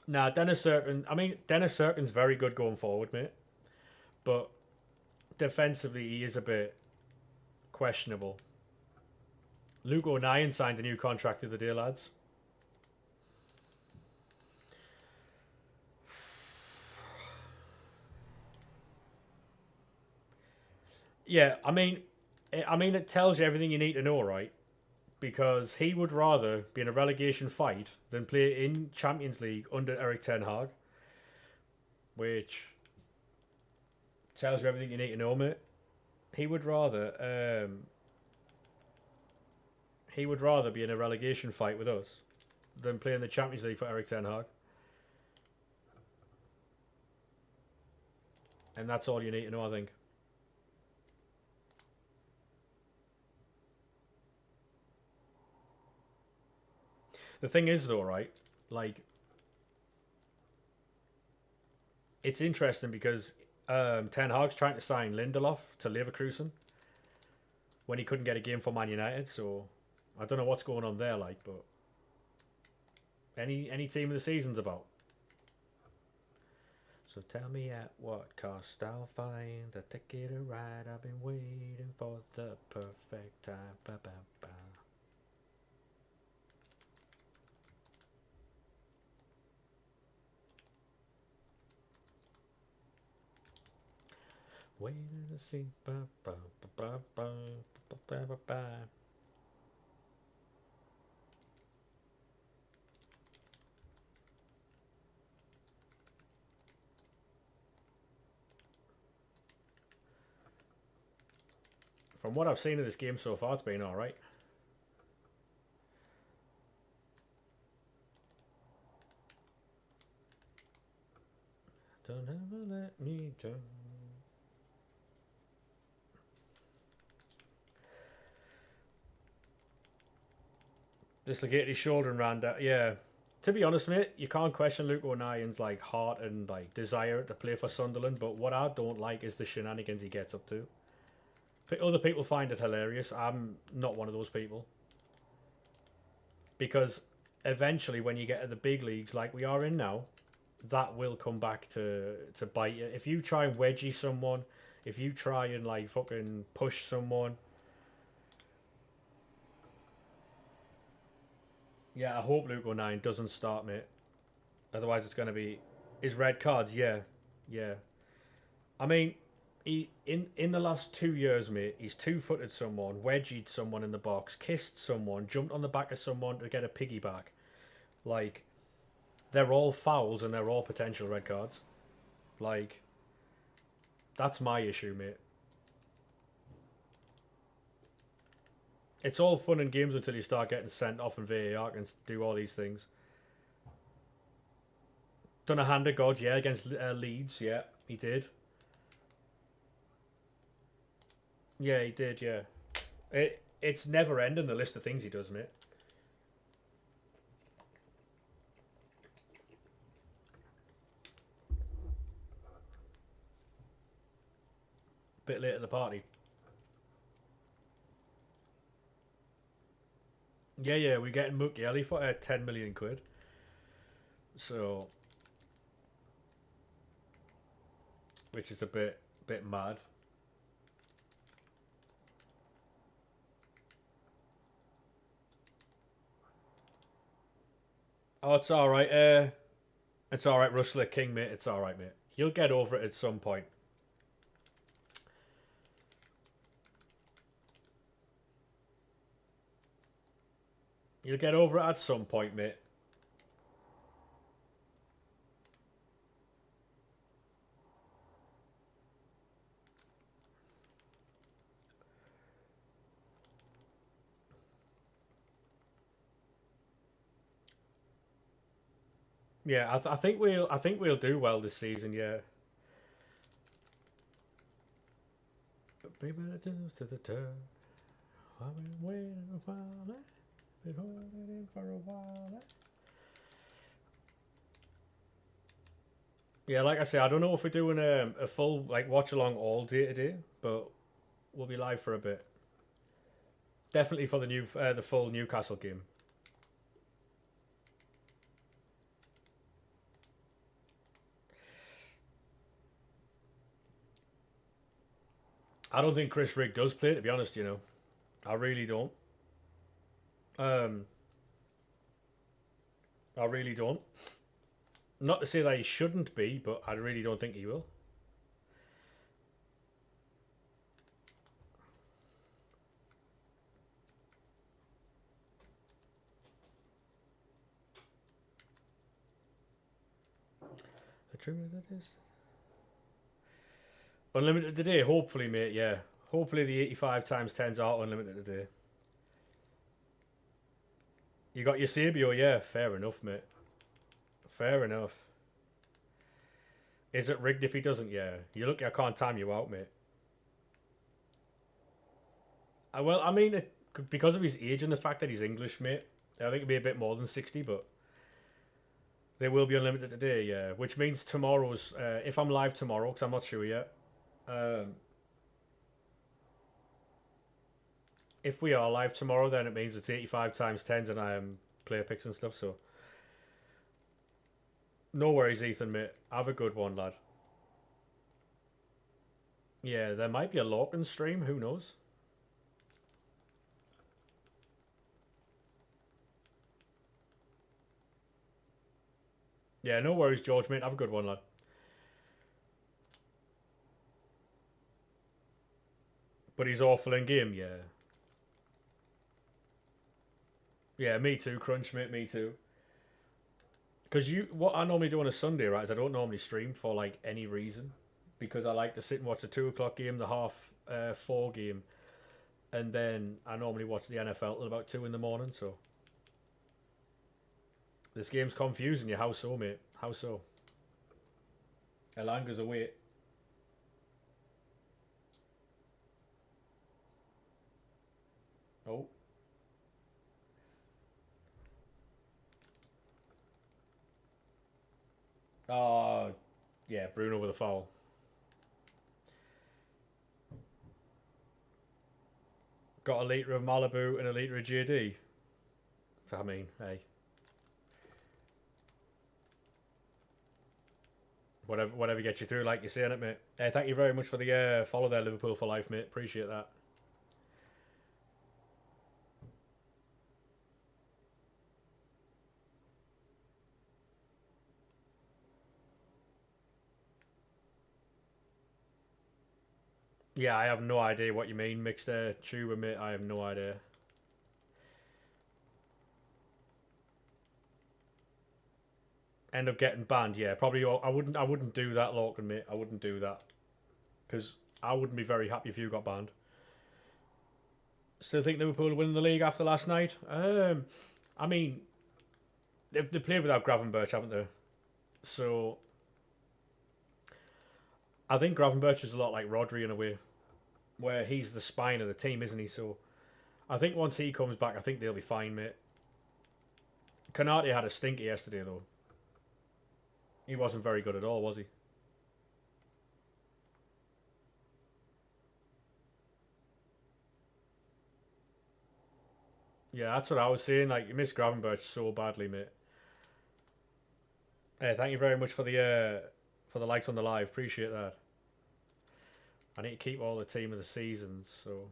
Nah, Dennis Serkin. I mean, Dennis Serkin's very good going forward, mate. But defensively, he is a bit questionable. Luke O'Nien signed a new contract the other day, lads. Yeah, I mean, it tells you everything you need to know, right? Because he would rather be in a relegation fight than play in Champions League under Eric Ten Hag, which tells you everything you need to know, mate. He would rather be in a relegation fight with us than play in the Champions League for Eric Ten Hag. And that's all you need to know, I think. The thing is, though, right? Like, it's interesting because Ten Hag's trying to sign Lindelof to Leverkusen when he couldn't get a game for Man United. So I don't know what's going on there, like, but any team of the season's about. So tell me at what cost I'll find a ticket to ride. I've been waiting for the perfect time. Ba, ba, ba. Waiting to see. Ba, ba, ba, ba, ba, ba, ba, ba, ba. From what I've seen of this game so far, it's been alright. Don't ever let me down. Dislocated his shoulder and ran down. Yeah. To be honest, mate, you can't question Luke O'Nien's like heart and like desire to play for Sunderland, but what I don't like is the shenanigans he gets up to. Other people find it hilarious. I'm not one of those people. Because eventually when you get to the big leagues like we are in now, that will come back to bite you. If you try and wedgie someone, if you try and like fucking push someone. Yeah, I hope Luke O'Nien doesn't start, mate. Otherwise it's gonna be his red cards, yeah. Yeah. I mean, he in the last 2 years, mate, he's two-footed someone, wedgied someone in the box, kissed someone, jumped on the back of someone to get a piggyback. Like, they're all fouls and they're all potential red cards. Like, that's my issue, mate. It's all fun and games until you start getting sent off and VAR can do all these things. Done a hand of God, yeah, against Leeds, yeah, he did. Yeah, he did, yeah. It's never ending, the list of things he does, mate. Bit late at the party. Yeah, we're getting Mukiele for 10 million quid. So, which is a bit mad. Oh, it's all right. It's all right, Russell King, mate. It's all right, mate. You'll get over it at some point. You'll get over it at some point, mate. Yeah, I think we'll do well this season. Yeah. Baby, to the turn. I've been waiting a while. Been holding for a while. Yeah, like I say, I don't know if we're doing a full like watch along all day today, but we'll be live for a bit. Definitely for the full Newcastle game. I don't think Chris Rigg does play, to be honest. I really don't. Um, I really don't. Not to say that he shouldn't be, but I really don't think he will. The true that is unlimited today. Hopefully, mate. Yeah, hopefully the 85 times 10s are unlimited today. You got your Sabio, yeah. Fair enough, mate. Fair enough. Is it rigged if he doesn't? Yeah. You look, I can't time you out, mate. Well, I mean, because of his age and the fact that he's English, mate, I think it'd be a bit more than 60, but they will be unlimited today, yeah. Which means tomorrow's, if I'm live tomorrow, because I'm not sure yet. If we are live tomorrow, then it means it's 85 times 10s and I am player picks and stuff, so. No worries, Ethan, mate. Have a good one, lad. Yeah, there might be a Lorcan stream, who knows? Yeah, no worries, George, mate. Have a good one, lad. But he's awful in game, yeah. Yeah, me too, Crunch, mate, me too. Because what I normally do on a Sunday, right, is I don't normally stream for, like, any reason. Because I like to sit and watch the 2 o'clock game, the half 4 game. And then I normally watch the NFL till about 2 in the morning, so. This game's confusing you. How so, mate? How so? Elanga's away. Oh. Oh, yeah, Bruno with a foul. Got a litre of Malibu and a litre of JD. I mean, hey. Whatever gets you through, like you're saying it, mate. Thank you very much for the follow there, Liverpool for life, mate. Appreciate that. Yeah, I have no idea what you mean, mixed tuba, mate. I have no idea. End up getting banned, yeah. Probably. I wouldn't do that, Lorcan, mate. I wouldn't do that because I wouldn't be very happy if you got banned. Still think Liverpool will win the league after last night? I mean, they played without Gravenberch, haven't they? So I think Gravenberch is a lot like Rodri in a way, where he's the spine of the team, isn't he? So I think once he comes back, I think they'll be fine, mate. Canate had a stinker yesterday, though. He wasn't very good at all, was he? Yeah, that's what I was saying. Like, you missed Gravenberch so badly, mate. Thank you very much for the likes on the live. Appreciate that. I need to keep all the team of the seasons, so.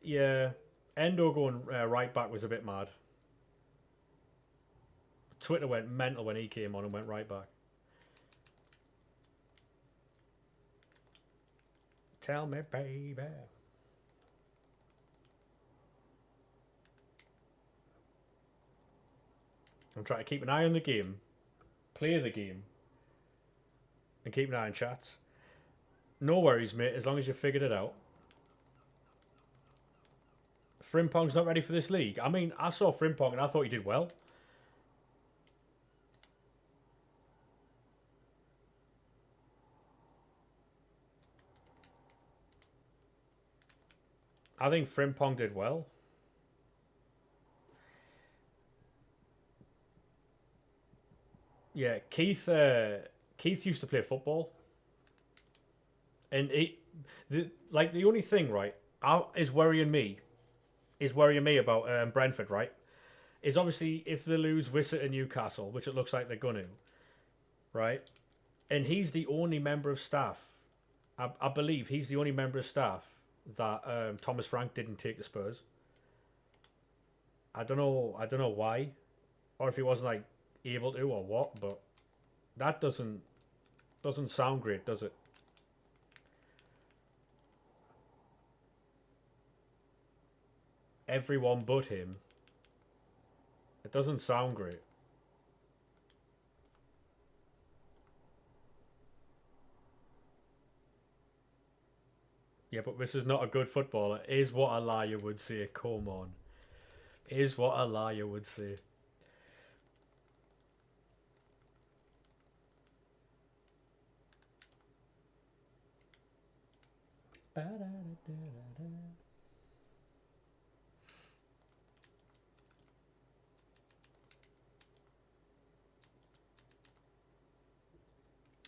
Yeah, Endo going right back was a bit mad. Twitter went mental when he came on and went right back. Tell me, baby. I'm trying to keep an eye on the game, play the game, and keep an eye on chats. No worries, mate, as long as you figured it out. Frimpong's not ready for this league. I mean, I saw Frimpong and I thought he did well. I think Frimpong did well. Yeah, Keith used to play football, and the only thing right is worrying me about Brentford, right? Is obviously if they lose Wissa and Newcastle, which it looks like they're gonna, right? And he's the only member of staff. I believe he's the only member of staff that Thomas Frank didn't take the Spurs. I don't know. I don't know why, or if he wasn't like able to or what. But that doesn't sound great, does it? Everyone but him. It doesn't sound great. Yeah, but this is not a good footballer. Is what a liar would say. Come on. Is what a liar would say.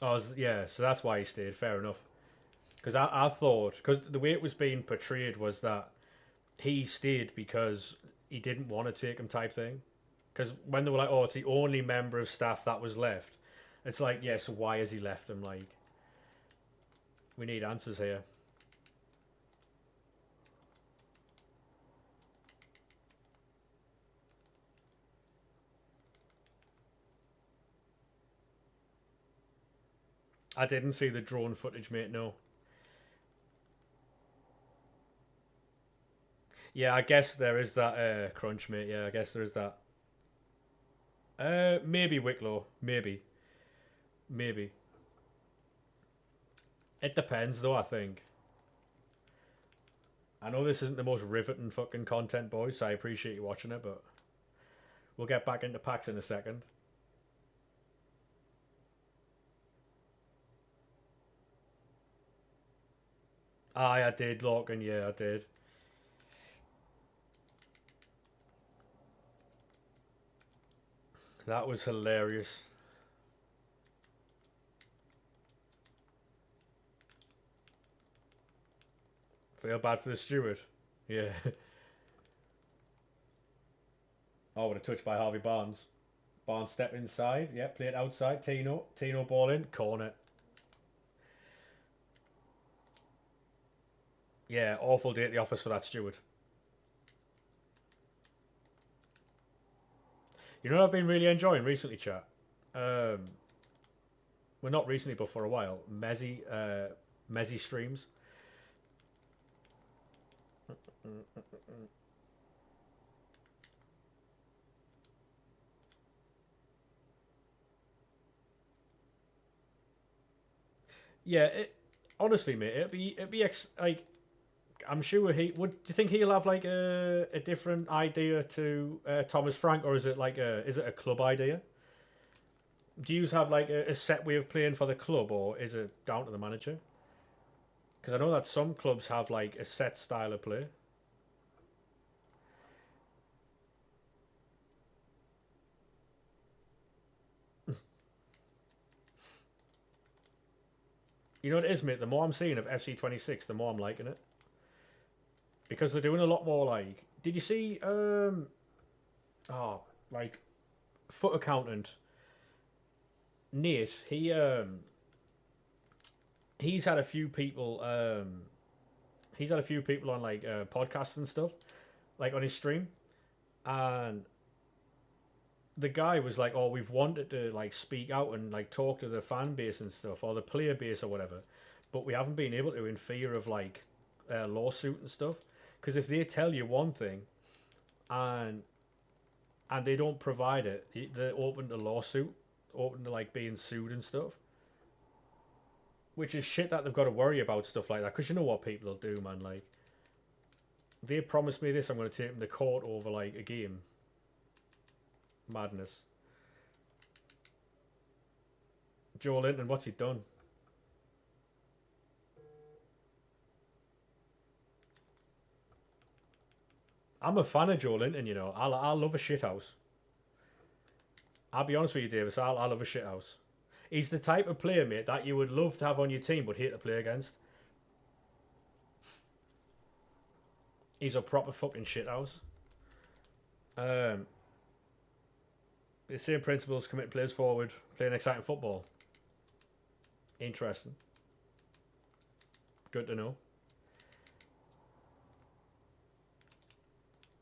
Oh, yeah, so that's why he stayed. Fair enough. Because I thought, because the way it was being portrayed was that he stayed because he didn't want to take him type thing. Because when they were like, oh, it's the only member of staff that was left, it's like, yeah, so why has he left him? Like, we need answers here. I didn't see the drone footage, mate, no. Yeah, I guess there is that crunch, mate. Yeah, I guess there is that. Maybe Wicklow. Maybe. Maybe. It depends, though, I think. I know this isn't the most riveting fucking content, boys, so I appreciate you watching it, but we'll get back into packs in a second. Aye, I did, Lorcan, yeah, I did. That was hilarious. Feel bad for the steward. Yeah. Oh, what a touch by Harvey Barnes. Barnes step inside. Yeah, play it outside. Tino. Tino ball in. Corner. Yeah, awful day at the office for that steward. You know what I've been really enjoying recently, chat? Um, well, not recently, but for a while. Mezzy streams. Yeah, honestly, mate, like I'm sure he would. Do you think he'll have like a different idea to Thomas Frank, or is it a club idea? Do you have like a set way of playing for the club, or is it down to the manager? Because I know that some clubs have like a set style of play. You know what it is, mate? The more I'm seeing of FC26, the more I'm liking it because they're doing a lot more. Like, did you see? Oh, like foot accountant Nate. He's had a few people. He's had a few people on like podcasts and stuff, like on his stream, and the guy was like, "Oh, we've wanted to like speak out and like talk to the fan base and stuff, or the player base or whatever, but we haven't been able to in fear of like lawsuit and stuff. Because if they tell you one thing and they don't provide it, they're open to lawsuit, open to like being sued and stuff. Which is shit that they've got to worry about stuff like that. Because you know what people will do, man. Like they promised me this, I'm going to take them to court over like a game. Madness. Joe Linton, what's he done? I'm a fan of Joe Linton, you know. I love a shithouse. I'll be honest with you, Davis. I love a shithouse. He's the type of player, mate, that you would love to have on your team but hate to play against. He's a proper fucking shithouse. The same principles commit players forward, playing exciting football. Interesting. Good to know.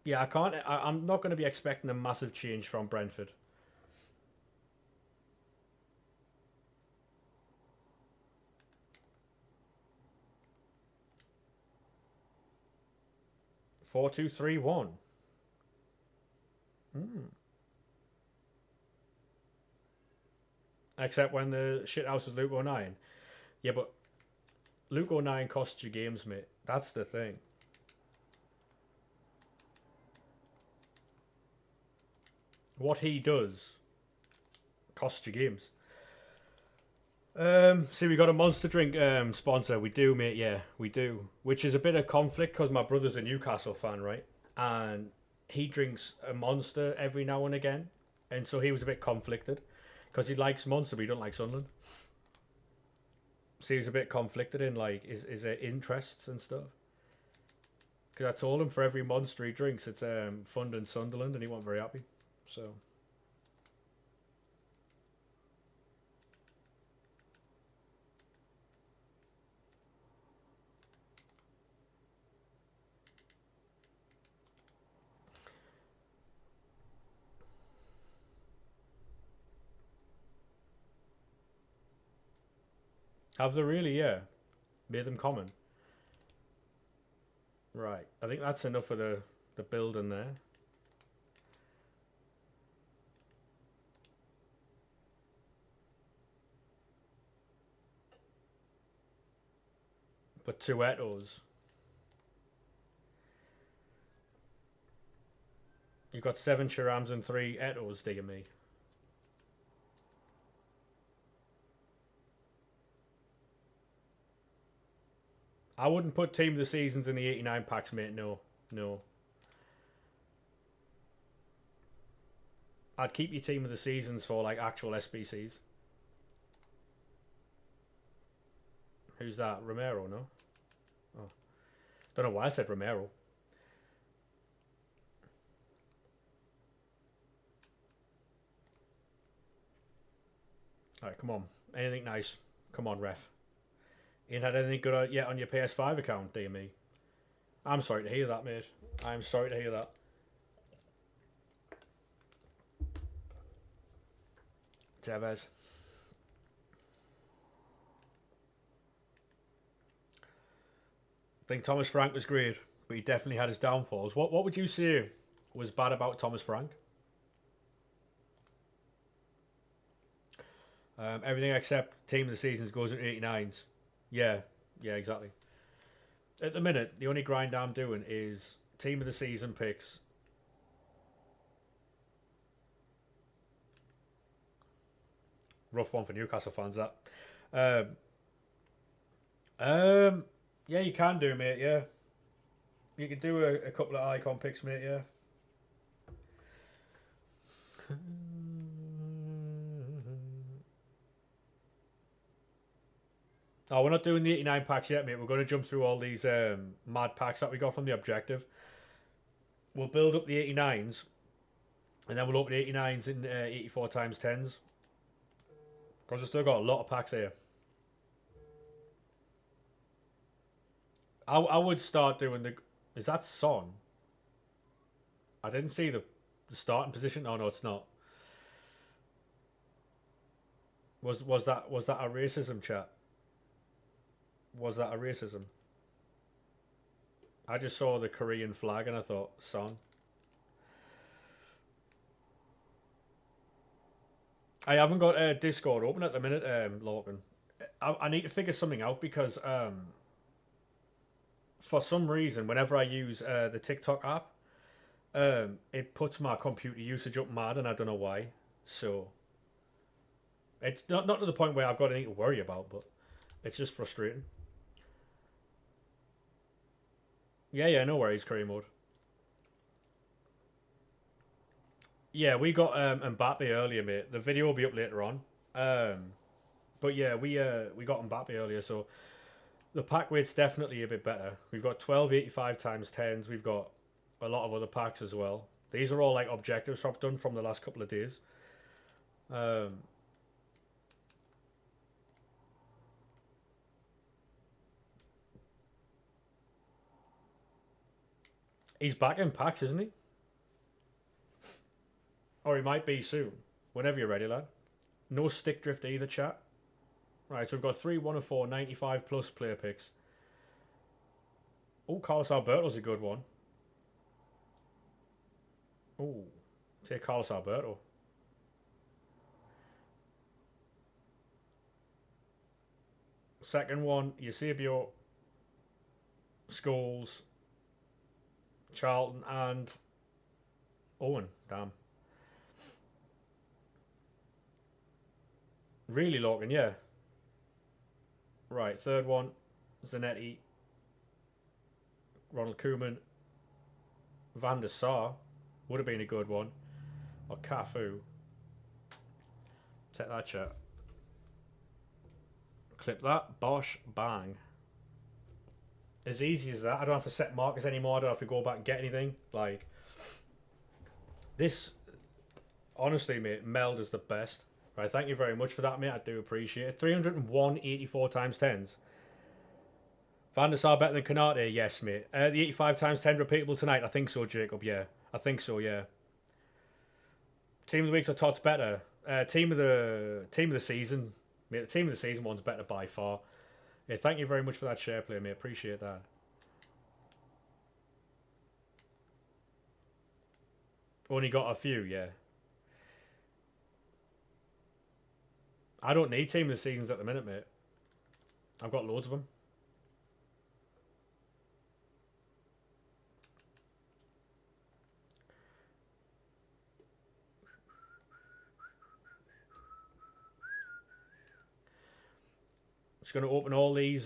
Yeah, I'm not going to be expecting a massive change from Brentford. Four, two, three, one. Except when the shithouse is Luke O'Nien. Yeah, but Luke O'Nien costs you games, mate. That's the thing. What he does costs you games. See, we got a Monster drink sponsor. We do, mate. Yeah, we do. Which is a bit of conflict because my brother's a Newcastle fan, right? And he drinks a Monster every now and again, and so he was a bit conflicted because he likes Monster, but he don't like Sunderland. So he was a bit conflicted in like his interests and stuff. Because I told him for every Monster he drinks, it's funding Sunderland, and he wasn't very happy. So. Have they really? Yeah. Made them common. Right. I think that's enough for the building there. But 2 Etos. You've got 7 Shirams and 3 Etos, dear me. I wouldn't put Team of the Seasons in the 89 packs, mate. No. No. I'd keep your Team of the Seasons for, like, actual SBCs. Who's that? Romero, no? Oh. Don't know why I said Romero. Alright, come on. Anything nice. Come on, ref. You ain't had anything good yet on your PS5 account, dear me. I'm sorry to hear that, mate. I'm sorry to hear that. Tevez. I think Thomas Frank was great, but he definitely had his downfalls. What would you say was bad about Thomas Frank? Everything except Team of the Seasons goes into 89s. Yeah, exactly. At the minute, the only grind I'm doing is Team of the Season picks. Rough one for Newcastle fans, that. Yeah, you can do, mate, yeah. You can do a couple of icon picks, mate, yeah. Oh, we're not doing the 89 packs yet, mate. We're going to jump through all these mad packs that we got from the objective. We'll build up the 89s, and then we'll open 89s in 84 times 10s. Because we've still got a lot of packs here. I would start doing the... Is that Son? I didn't see the starting position. Oh, no, it's not. Was that a racism, chat? Was that a racism? I just saw the Korean flag and I thought, Son. I haven't got a Discord open at the minute, Lorcan. I need to figure something out because for some reason, whenever I use the TikTok app, it puts my computer usage up mad, and I don't know why. So it's not to the point where I've got anything to worry about, but it's just frustrating. Yeah, no worries, career mode. Yeah, we got Mbappe earlier, mate. The video will be up later on. But yeah, we got Mbappe earlier, so the pack weight's definitely a bit better. We've got 1285 times 10s. We've got a lot of other packs as well. These are all like objectives I've done from the last couple of days. He's back in packs, isn't he? Or he might be soon. Whenever you're ready, lad. No stick drift either, chat. Right, so we've got 3, 1 of 4, 95 plus player picks. Oh, Carlos Alberto's a good one. Oh, say Carlos Alberto. Second one, Eusebio, Scholes, Charlton, and Owen. Damn. Really looking, yeah. Right, third one, Zanetti, Ronald Koeman, Van der Sar. Would have been a good one. Or Cafu. Take that, chat. Clip that. Bosh. Bang. As easy as that. I don't have to set markers anymore. I don't have to go back and get anything. Like, this, honestly, mate, Meld is the best. Right, thank you very much for that, mate. I do appreciate it. 301 84 times 10s. Van der Sar better than Canate? Yes, mate. The 85 times 10 repeatable tonight? I think so, Jacob. Yeah. I think so, yeah. Team of the week or Todd's better. Team of the season. Mate, the team of the season one's better by far. Yeah, thank you very much for that share play, mate. Appreciate that. Only got a few, yeah. I don't need team of the seasons at the minute, mate. I've got loads of them. Just going to open all these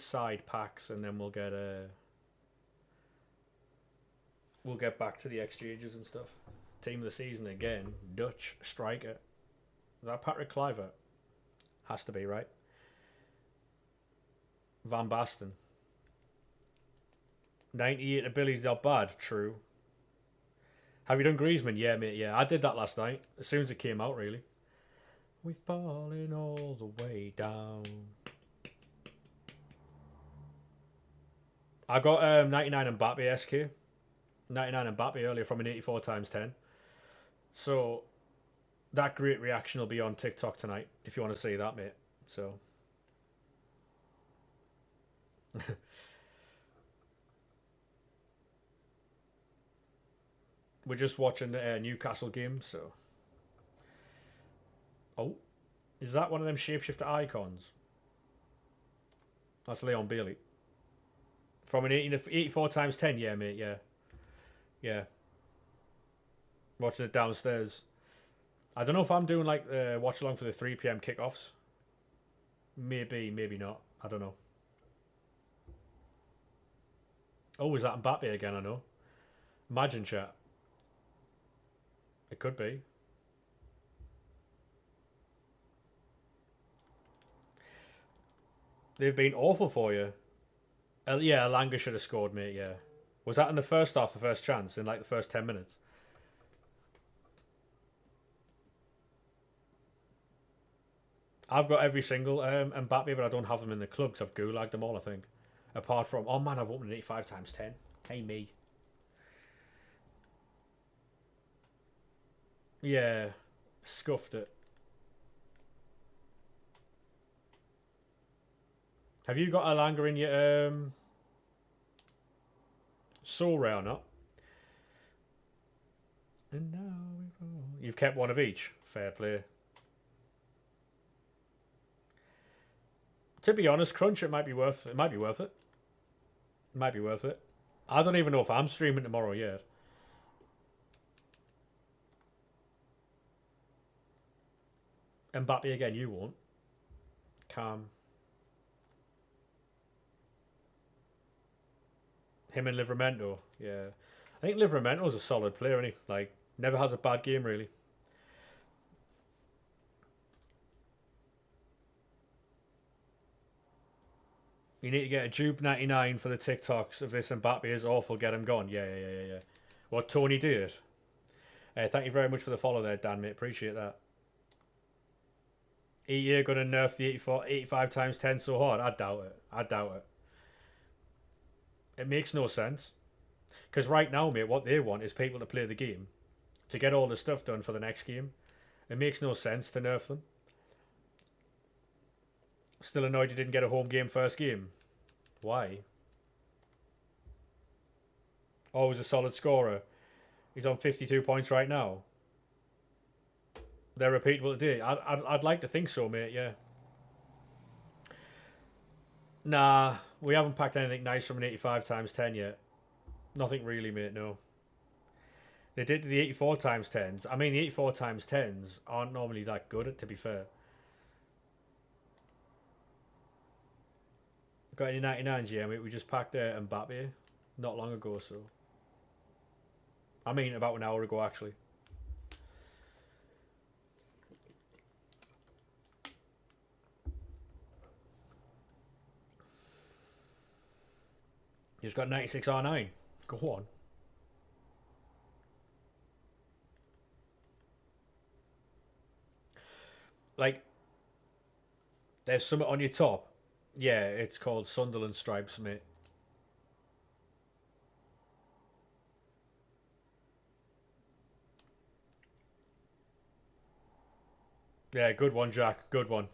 side packs, and then we'll get back to the exchanges and stuff. Team of the season again, Dutch striker. Is that Patrick Kluivert? Has to be, right? Van Basten. 98 abilities not bad, true. Have you done Griezmann? Yeah, mate, yeah. I did that last night, as soon as it came out, really. We're falling all the way down. I got 99 Mbappe SK. 99 Mbappe earlier from an 84 times 10. So that great reaction will be on TikTok tonight if you want to see that, mate. So we're just watching the Newcastle game, so. Oh, is that one of them shapeshifter icons? That's Leon Bailey. From an 84 times 10, yeah, mate, yeah. Yeah. Watching it downstairs. I don't know if I'm doing like watch along for the 3 p.m. kickoffs. Maybe, maybe not. I don't know. Oh, is that Mbappe again? I know. Imagine, chat. It could be. They've been awful for you. Yeah, Alanga should have scored, mate, yeah. Was that in the first half, the first chance, in like the first 10 minutes? I've got every single Mbappe, but I don't have them in the club because I've gulagged them all, I think. Apart from, oh man, I've opened an 85 times 10. Hey, me. Yeah, scuffed it. Have you got Alanga in your soul ray or not? And now you've kept one of each. Fair play. To be honest, Crunch, it might be worth it. It might be worth it. It might be worth it. I don't even know if I'm streaming tomorrow yet. Mbappe again, you won't. Calm. Him and Livramento, yeah. I think Liveramento's a solid player, isn't he? Like, never has a bad game, really. You need to get a Jupe 99 for the TikToks of this Mbappe is awful, get him gone. Yeah. What Tony did. Thank you very much for the follow there, Dan, mate. Appreciate that. EA going to nerf the 85 times 10 so hard? I doubt it. It makes no sense. Because right now, mate, what they want is people to play the game. To get all the stuff done for the next game. It makes no sense to nerf them. Still annoyed you didn't get a home game first game. Why? Always a solid scorer. He's on 52 points right now. They're repeatable today. I'd like to think so, mate, yeah. Nah, we haven't packed anything nice from an 85 times 10 yet. Nothing really, mate, no. They did the 84 times 10s. I mean, the 84 times 10s aren't normally that good, to be fair. Got any 99s? Yeah, mate, we just packed Mbappe not long ago, so. I mean, about an hour ago, actually. You've got 96 R9. Go on. Like, there's something on your top. Yeah, it's called Sunderland Stripes, mate. Yeah, good one, Jack. Good one.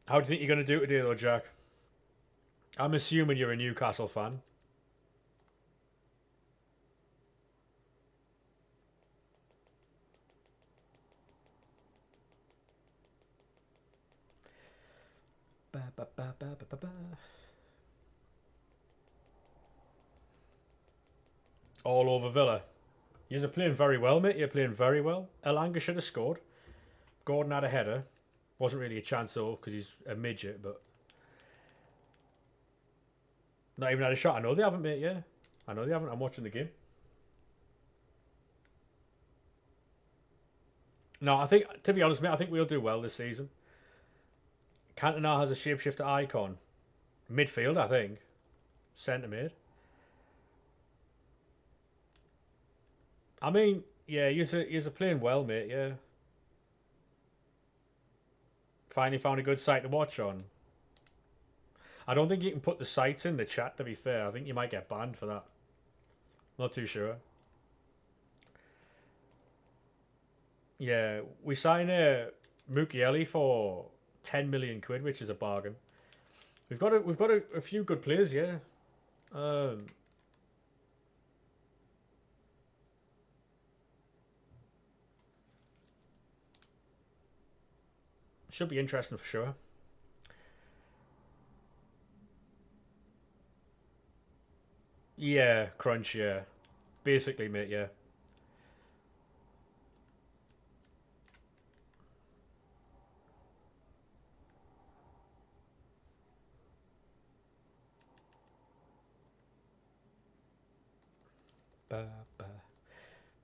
How do you think you're going to do today, though, Jack? I'm assuming you're a Newcastle fan. All over Villa. You're playing very well, mate. You're playing very well. Elanga should have scored. Gordon had a header. Wasn't really a chance, though, because he's a midget, but... Not even had a shot. I know they haven't, mate, yeah. I know they haven't. I'm watching the game. No, I think, to be honest, mate, I think we'll do well this season. Cantona has a shapeshifter icon. Midfield, I think. Centre mid. I mean, yeah, you're playing well, mate, yeah. Finally found a good site to watch on. I don't think you can put the sites in the chat, to be fair. I think you might get banned for that. Not too sure. Yeah, we signed Mukiele for 10 million quid, which is a bargain. We've got a few good players, yeah. Should be interesting for sure. Yeah, crunch, yeah. Basically, mate, yeah.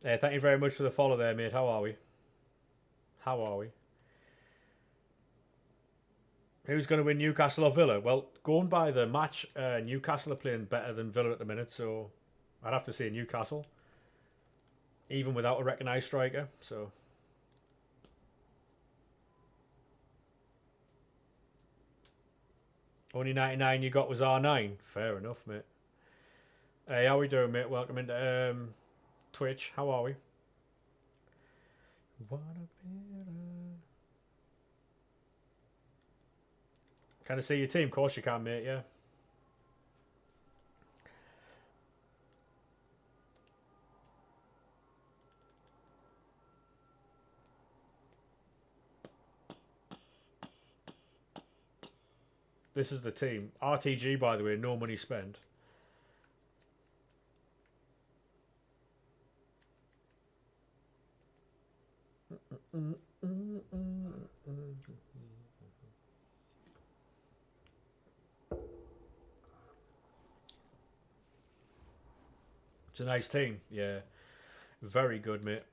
Thank you very much for the follow there, mate. How are we? How are we? Who's going to win, Newcastle or Villa? Well, going by the match, Newcastle are playing better than Villa at the minute, so I'd have to say Newcastle. Even without a recognised striker, so... Only 99 you got was R9. Fair enough, mate. Hey, how we doing, mate? Welcome into Twitch. How are we? Can I see your team? Of course you can, mate, yeah. This is the team. RTG, by the way, no money spent. It's a nice team. Yeah. Very good, mate.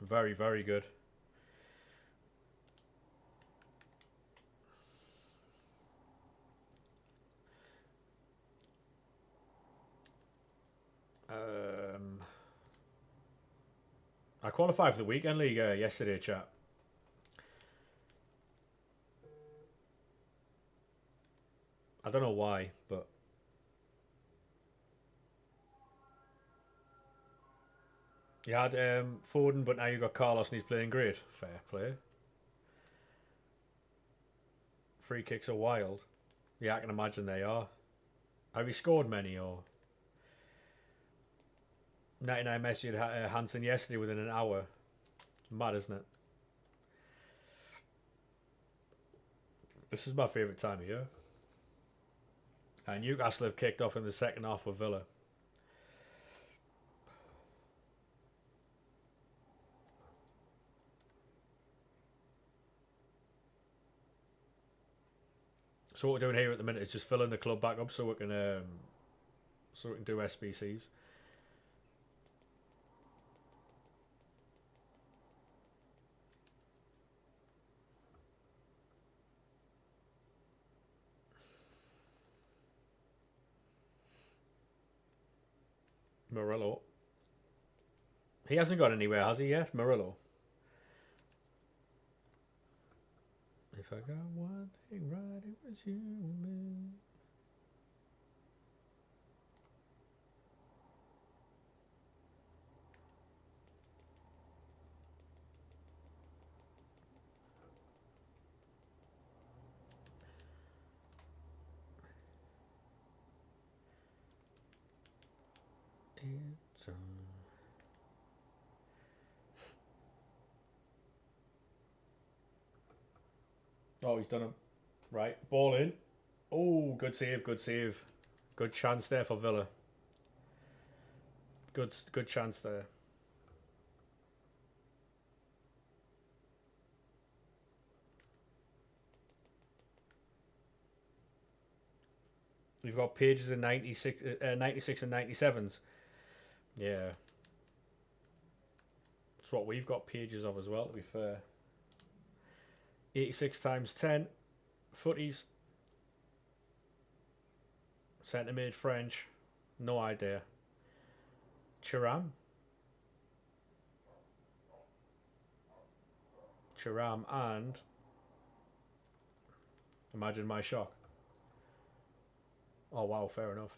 Very, very good. I qualified for the weekend league yesterday, chat. I don't know why, but you had Foden, but now you got Carlos and he's playing great. Fair play. Free kicks are wild. Yeah, I can imagine they are. Have you scored many or? 99 messaged Hansen yesterday within an hour. It's mad, isn't it? This is my favourite time of year. And Newcastle have kicked off in the second half with Villa. So what we're doing here at the minute is just filling the club back up so we can do SBCs. Murillo. He hasn't got anywhere, has he yet? Murillo. If I got one thing right, it was you and me. It's on. Oh, he's done him. Right, ball in. Oh, good save, good save. Good chance there for Villa. Good chance there. We've got pages in 96 and 97s. Yeah. That's what we've got pages of as well, to be fair. 86 times 10. Footies. Centre mid French. No idea. Thuram and imagine my shock. Oh wow, fair enough.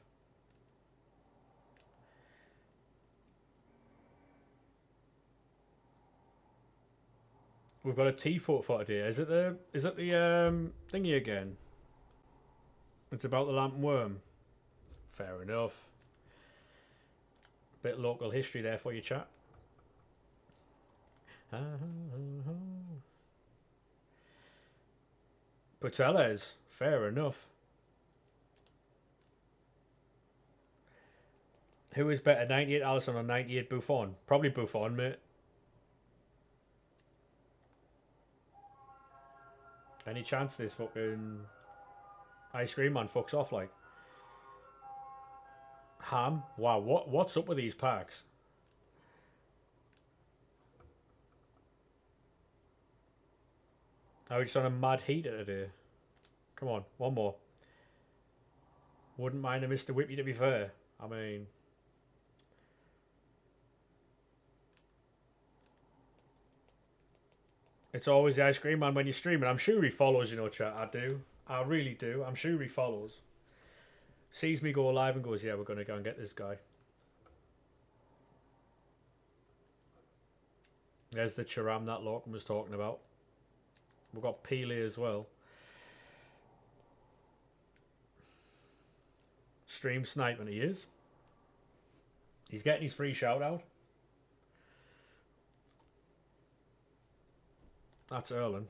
We've got a T-foot for today. Is it the thingy again? It's about the lamp and worm. Fair enough. Bit of local history there for you, chat. Pateles. Fair enough. Who is better, 98 Alisson or 98 Buffon? Probably Buffon, mate. Any chance this fucking ice cream man fucks off like? Ham? Wow, what's up with these packs? Are we just on a mad heater today? Come on, one more. Wouldn't mind a Mr. Whippy, to be fair. I mean, it's always the ice cream man when you're streaming. I'm sure he follows, you know, chat. I do. I really do. I'm sure he follows. Sees me go live and goes, yeah, we're going to go and get this guy. There's the Thuram that Lorcan was talking about. We've got Peely as well. Stream sniping he is. He's getting his free shout out. That's Erlen.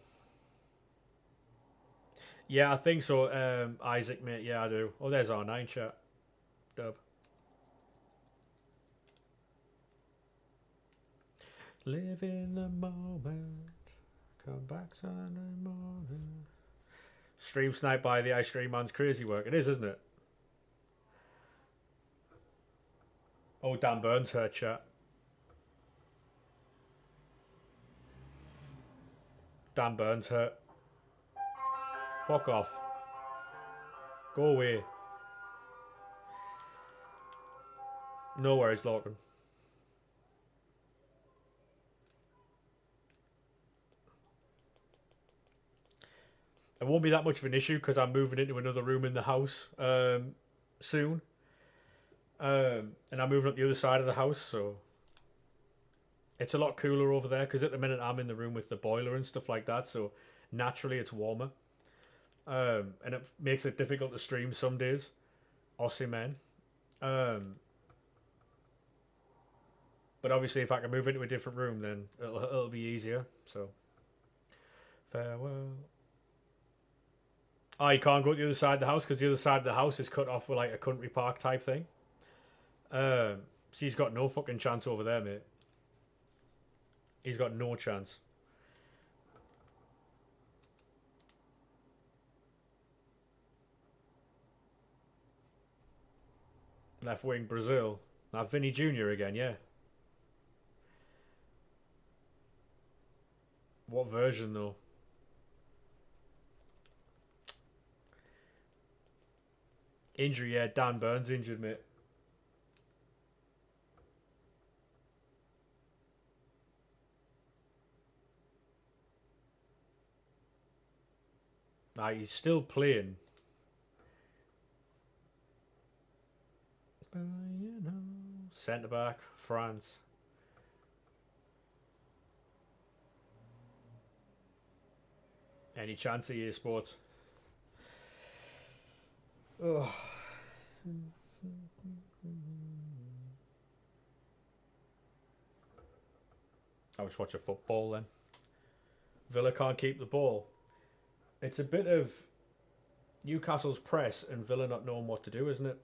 Yeah, I think so. Isaac, mate. Yeah, I do. Oh, there's R9 chat. Dub. Live in the moment. Come back Sunday morning. Stream snipe by the ice cream man's crazy work. It is, isn't it? Oh, Dan Burns hurt, chat. Dan Burns hurt. Fuck off. Go away. No worries, Lorcan. It won't be that much of an issue because I'm moving into another room in the house soon. And I'm moving up the other side of the house, so it's a lot cooler over there because at the minute I'm in the room with the boiler and stuff like that, so naturally it's warmer. And it makes it difficult to stream some days. Aussie man. But obviously if I can move into a different room then it'll be easier. So farewell. Oh, you can't go to the other side of the house because the other side of the house is cut off with like a country park type thing. So he's got no fucking chance over there, mate. He's got no chance. Left wing Brazil. Now Vinny Jr. again, yeah. What version though? Injury, yeah. Dan Burns injured, mate. Nah, he's still playing. Centre back, France. Any chance of EA Sports? Ugh. I'll just watch a football then. Villa can't keep the ball. It's a bit of Newcastle's press and Villa not knowing what to do, isn't it?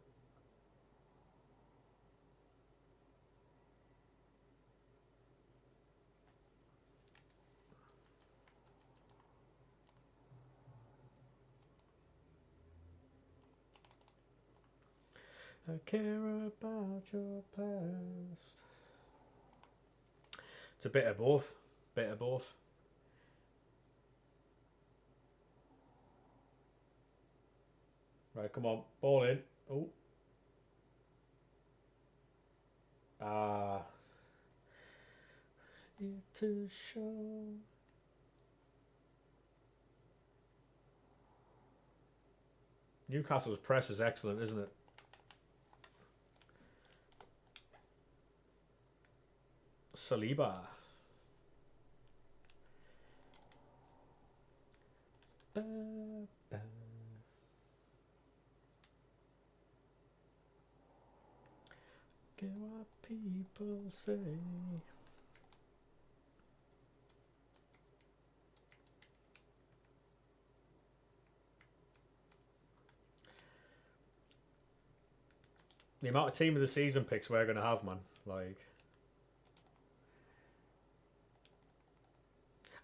I care about your past. It's a bit of both. Bit of both. Right, come on. Ball in. Oh. Ah. To show. Newcastle's press is excellent, isn't it? Saliba. Ba, ba. Get what people say. The amount of team of the season picks we're going to have, man. Like,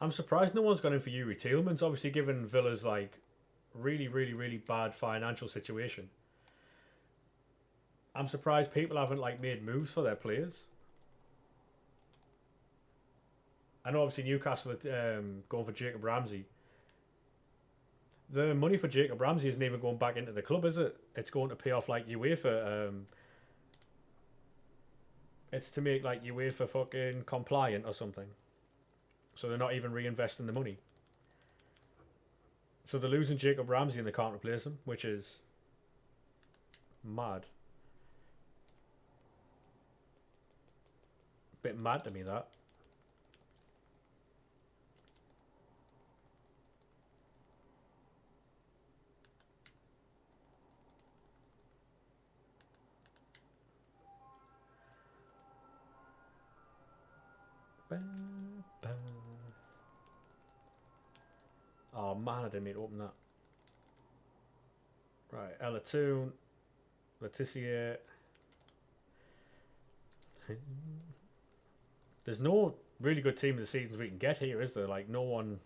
I'm surprised no one's gone in for Yuri Tielemans, obviously given Villa's, like, really, really, really bad financial situation. I'm surprised people haven't, like, made moves for their players. I know, obviously, Newcastle are going for Jacob Ramsey. The money for Jacob Ramsey isn't even going back into the club, is it? It's going to pay off, like, UEFA. It's to make, like, UEFA fucking compliant or something. So they're not even reinvesting the money. So they're losing Jacob Ramsey and they can't replace him, which is mad. Bit mad to me, that. Oh man, I didn't mean to open that. Right, Elatoon, Letitia. There's no really good team of the seasons we can get here, is there? Like, no one.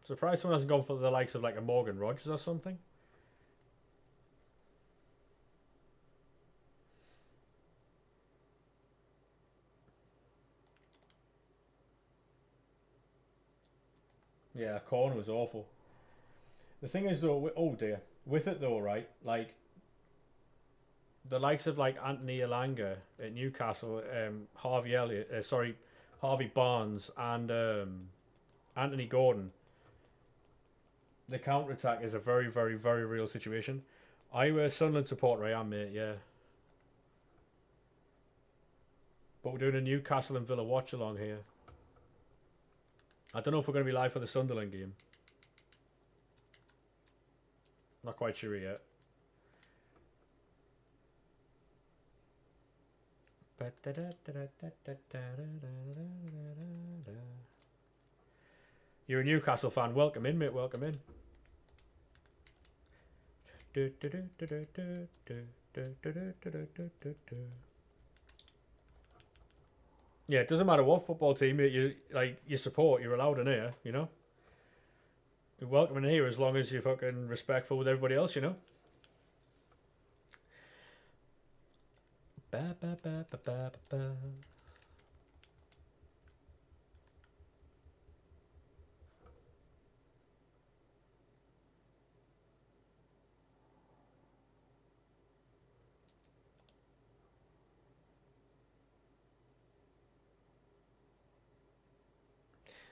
Surprised someone hasn't gone for the likes of like a Morgan Rogers or something. Yeah, corner was awful. The thing is though, oh dear, with it though, right? Like the likes of like Anthony Elanga at Newcastle, Harvey Elliott, Harvey Barnes, and Anthony Gordon. The counter attack is a very, very, very real situation. I a Sunderland supporter, I am, mate. Yeah, but we're doing a Newcastle and Villa watch along here. I don't know if we're going to be live for the Sunderland game. Not quite sure yet. You're a Newcastle fan. Welcome in, mate. Welcome in. Yeah, it doesn't matter what football team you support. You're allowed in here, you know. You're welcome in here as long as you're fucking respectful with everybody else, you know. Ba, ba, ba, ba, ba, ba.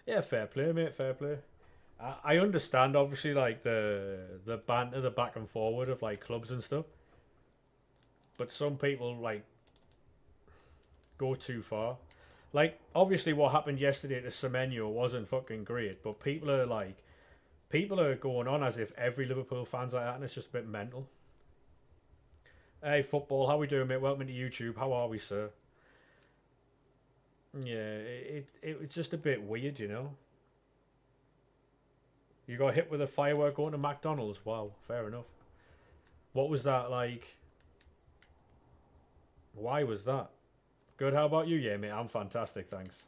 Yeah, fair play, mate. Fair play. I understand, obviously, like the banter, the back and forward of like clubs and stuff, but some people like go too far. Like, obviously, what happened yesterday to Semenyo wasn't fucking great, but people are going on as if every Liverpool fan's like that, and it's just a bit mental. Hey, football, how we doing, mate? Welcome to YouTube. How are we, sir? Yeah, it was just a bit weird, you know. You got hit with a firework going to McDonald's. Wow, fair enough. What was that like? Why was that? Good. How about you? Yeah, mate. I'm fantastic. Thanks.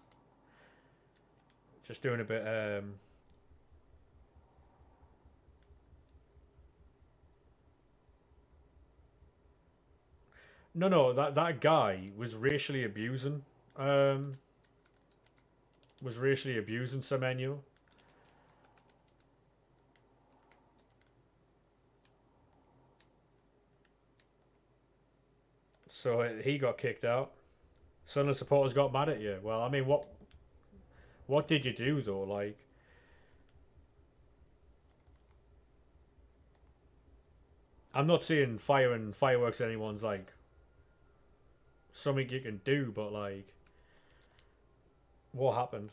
Just doing a bit. No. That guy was racially abusing. Um, was racially abusing Semenyo. So he got kicked out. Sunderland supporters got mad at you. Well, I mean, what did you do though? Like, I'm not saying firing fireworks at anyone's like something you can do, but like, what happened?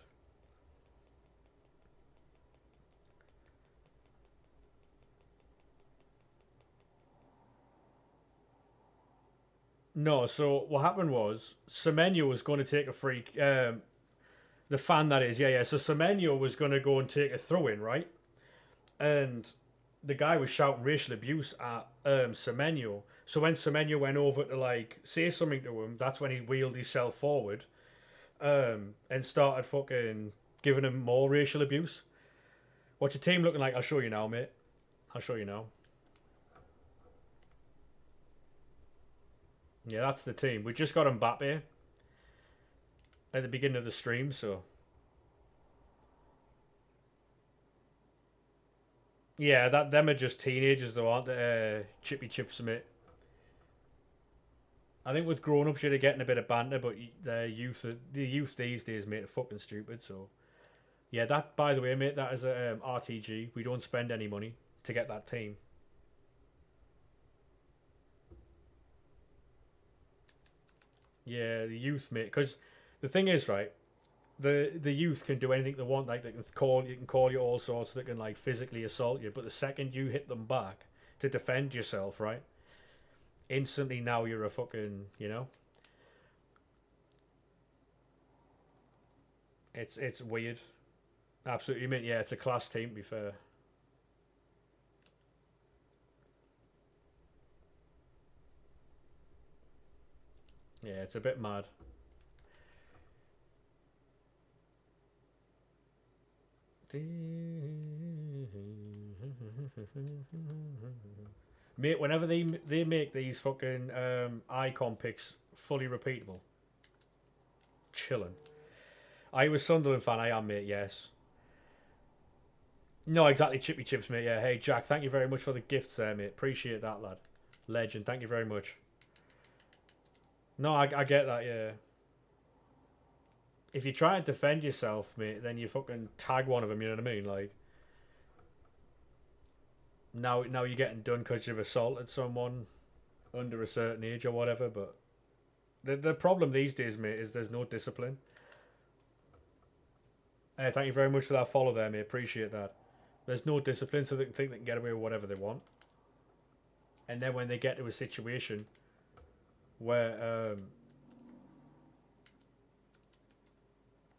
No, so what happened was Semenyo was going to take a free. The fan that is, yeah. So Semenyo was going to go and take a throw in, right? And the guy was shouting racial abuse at Semenyo. So when Semenyo went over to like say something to him, that's when he wheeled himself forward and started fucking giving him more racial abuse. What's your team looking like? I'll show you now, mate. I'll show you now. Yeah, that's the team. We just got Mbappe at the beginning of the stream, so yeah, that them are just teenagers though, aren't they? Chippy chips, mate. I think with grown ups you're getting a bit of banter, but the youth these days, mate, are fucking stupid. So yeah, that by the way, mate, that is a RTG. We don't spend any money to get that team. Yeah, the youth, mate. Because the thing is, right, the youth can do anything they want. Like you can call you all sorts. They can like physically assault you. But the second you hit them back to defend yourself, right, instantly now you're a fucking, you know. It's weird. Absolutely, mate. Yeah, it's a class team. To be fair. Yeah, it's a bit mad. Mate, whenever they make these fucking icon picks fully repeatable, chilling. Are you a Sunderland fan? I am, mate, yes. No, exactly, Chippy Chips, mate, yeah. Hey, Jack, thank you very much for the gifts there, mate. Appreciate that, lad. Legend, thank you very much. No, I get that, yeah. If you try and defend yourself, mate, then you fucking tag one of them, you know what I mean? Like, now you're getting done because you've assaulted someone under a certain age or whatever, but the problem these days, mate, is there's no discipline. Hey, thank you very much for that follow there, mate. Appreciate that. There's no discipline, so they think they can get away with whatever they want. And then when they get to a situation where,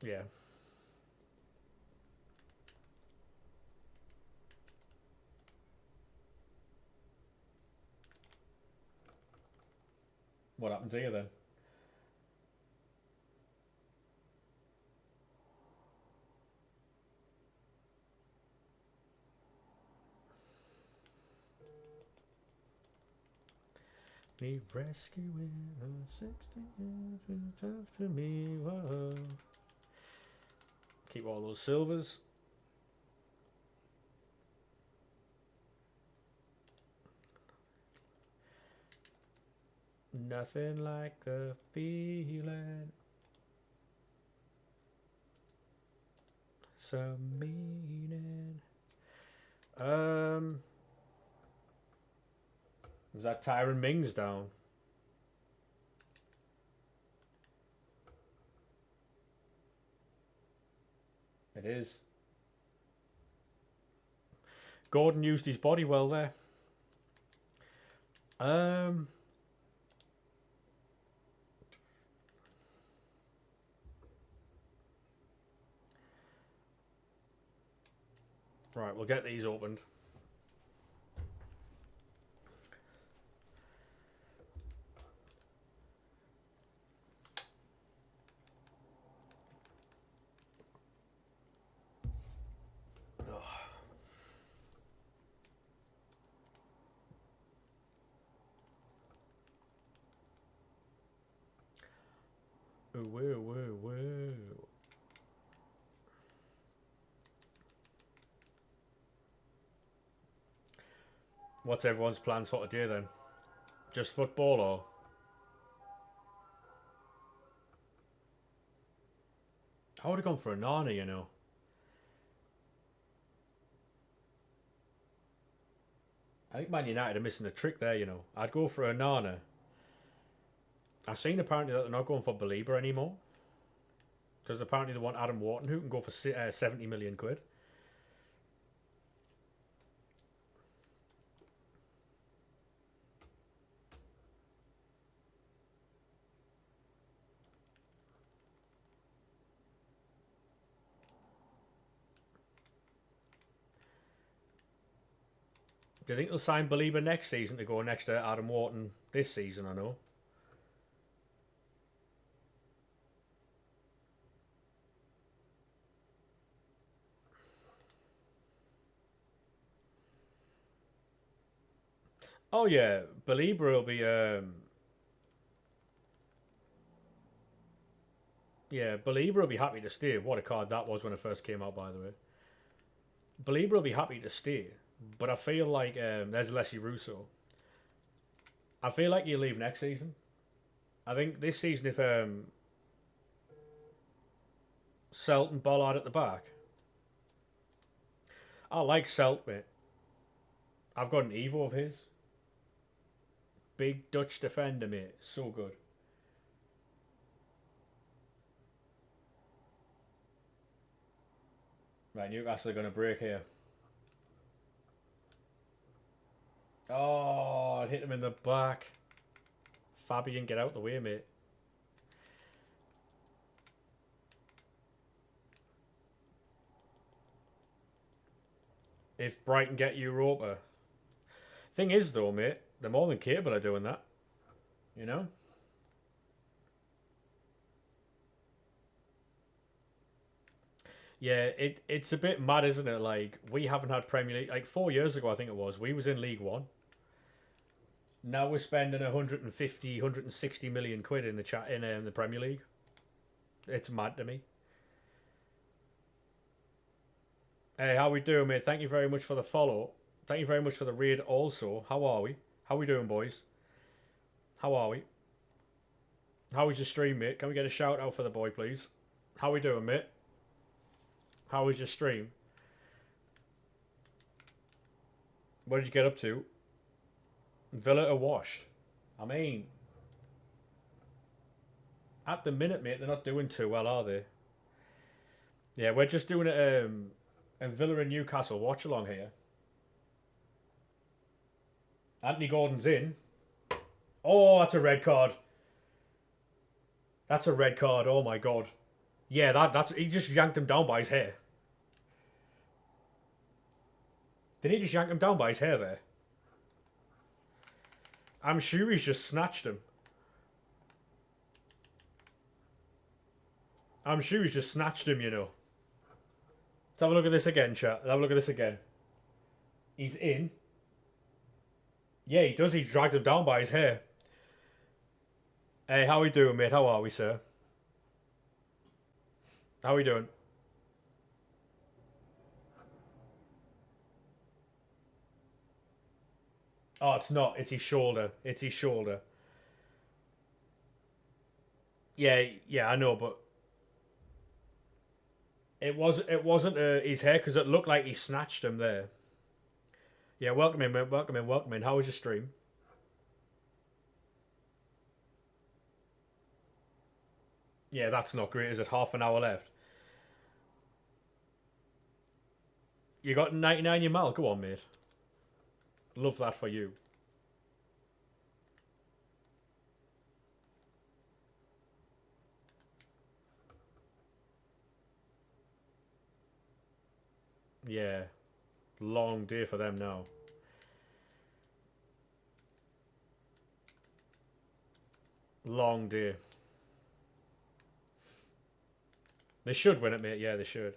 yeah. What happens here then? Need rescuing 60 years after me. Whoa. Keep all those silvers. Nothing like the feeling. Some meaning. Was that Tyron Mings down? It is. Gordon used his body well there. Right, we'll get these opened. Whoa. What's everyone's plans for today then? Just football or? I would have gone for a Nana, you know. I think Man United are missing a trick there, you know. I'd go for a Nana. I've seen apparently that they're not going for Belieber anymore. Because apparently they want Adam Wharton, who can go for 70 million quid. Do you think they'll sign Belieber next season to go next to Adam Wharton this season, I know? Oh yeah, Belieber will be yeah, Belieber will be happy to stay. What a card that was when it first came out, by the way. Belieber will be happy to stay, but I feel like there's Leslie Russo. I feel like he'll leave next season. I think this season, if Selt and Bollard at the back, I like Selt, mate. I've got an Evo of his. Big Dutch defender, mate. So good. Right, Newcastle are going to break here. Oh, it hit him in the back. Fabian, get out the way, mate. If Brighton get Europa. Thing is, though, mate, they're more than capable of doing that. You know? Yeah, it's a bit mad, isn't it? Like, we haven't had Premier League. Like, 4 years ago, I think it was, we was in League One. Now we're spending 150, 160 million quid in the Premier League. It's mad to me. Hey, how we doing, mate? Thank you very much for the follow. Thank you very much for the raid also. How are we? How we doing, boys? How are we? How was your stream, mate? Can we get a shout out for the boy, please? How we doing, mate? How was your stream? What did you get up to? Villa are washed. I mean, at the minute, mate, they're not doing too well, are they? Yeah, we're just doing a Villa and Newcastle watch along here. Anthony Gordon's in. Oh, that's a red card. That's a red card. Oh my god. Yeah, that's he just yanked him down by his hair. Did he just yank him down by his hair there? I'm sure he's just snatched him. I'm sure he's just snatched him, you know. Let's have a look at this again, chat. Let's have a look at this again. He's in. Yeah, he does. He's dragged him down by his hair. Hey, how we doing, mate? How are we, sir? How we doing? Oh, it's not. It's his shoulder. It's his shoulder. Yeah, yeah, I know, but it wasn't his hair because it looked like he snatched him there. Yeah, welcome in, mate. Welcome in, welcome in. How was your stream? Yeah, that's not great, is it? Half an hour left. You got 99 your mal. Go on, mate. Love that for you. Yeah. Long day for them now. Long day. They should win it, mate. Yeah, they should.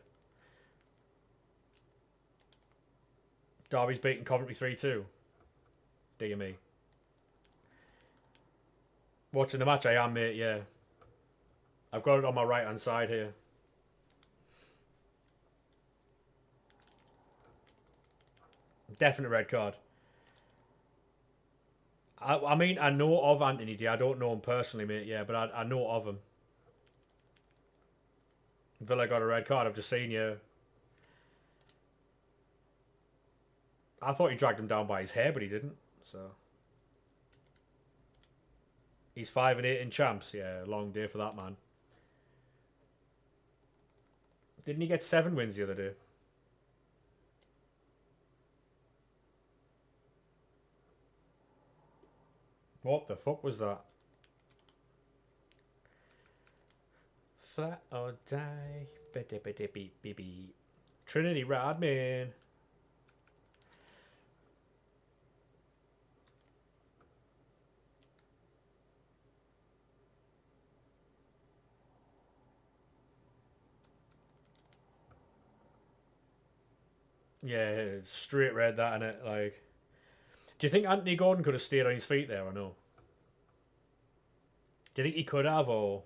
Derby's beating Coventry 3-2. Dear me. Watching the match, I am, mate, yeah. I've got it on my right-hand side here. Definite red card. I mean, I know of Anthony D. I don't know him personally, mate, yeah, but I know of him. Villa got a red card, I've just seen you. I thought he dragged him down by his hair, but he didn't, so. He's 5-8 in champs, yeah, long day for that man. Didn't he get 7 wins the other day? What the fuck was that? Flat or die. Trinity Rodman. Yeah, straight red that in it. Like, do you think Anthony Gordon could have stayed on his feet there or no? Do you think he could have, or?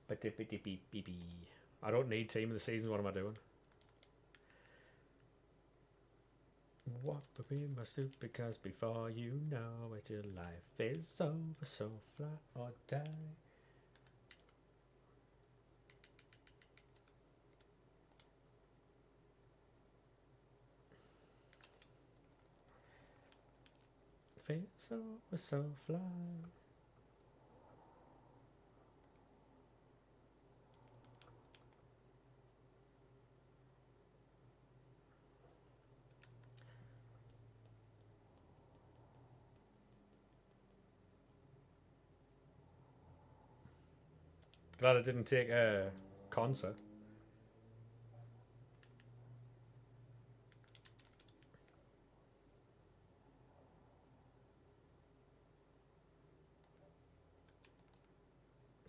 I don't need team of the season. What am I doing? What we must do, because before you know it, your life is over. So fly or die. It's over, so fly. Glad I didn't take Concert.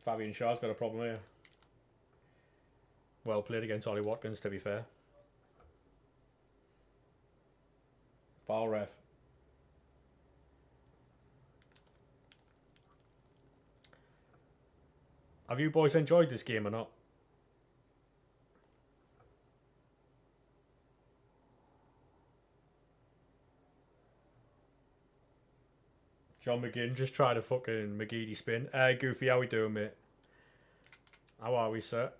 Fabian Shaw's got a problem here. Well played against Ollie Watkins, to be fair. Foul ref. Have you boys enjoyed this game or not? John McGinn just tried a fucking McGeady spin. Goofy, how we doing, mate? How are we, sir?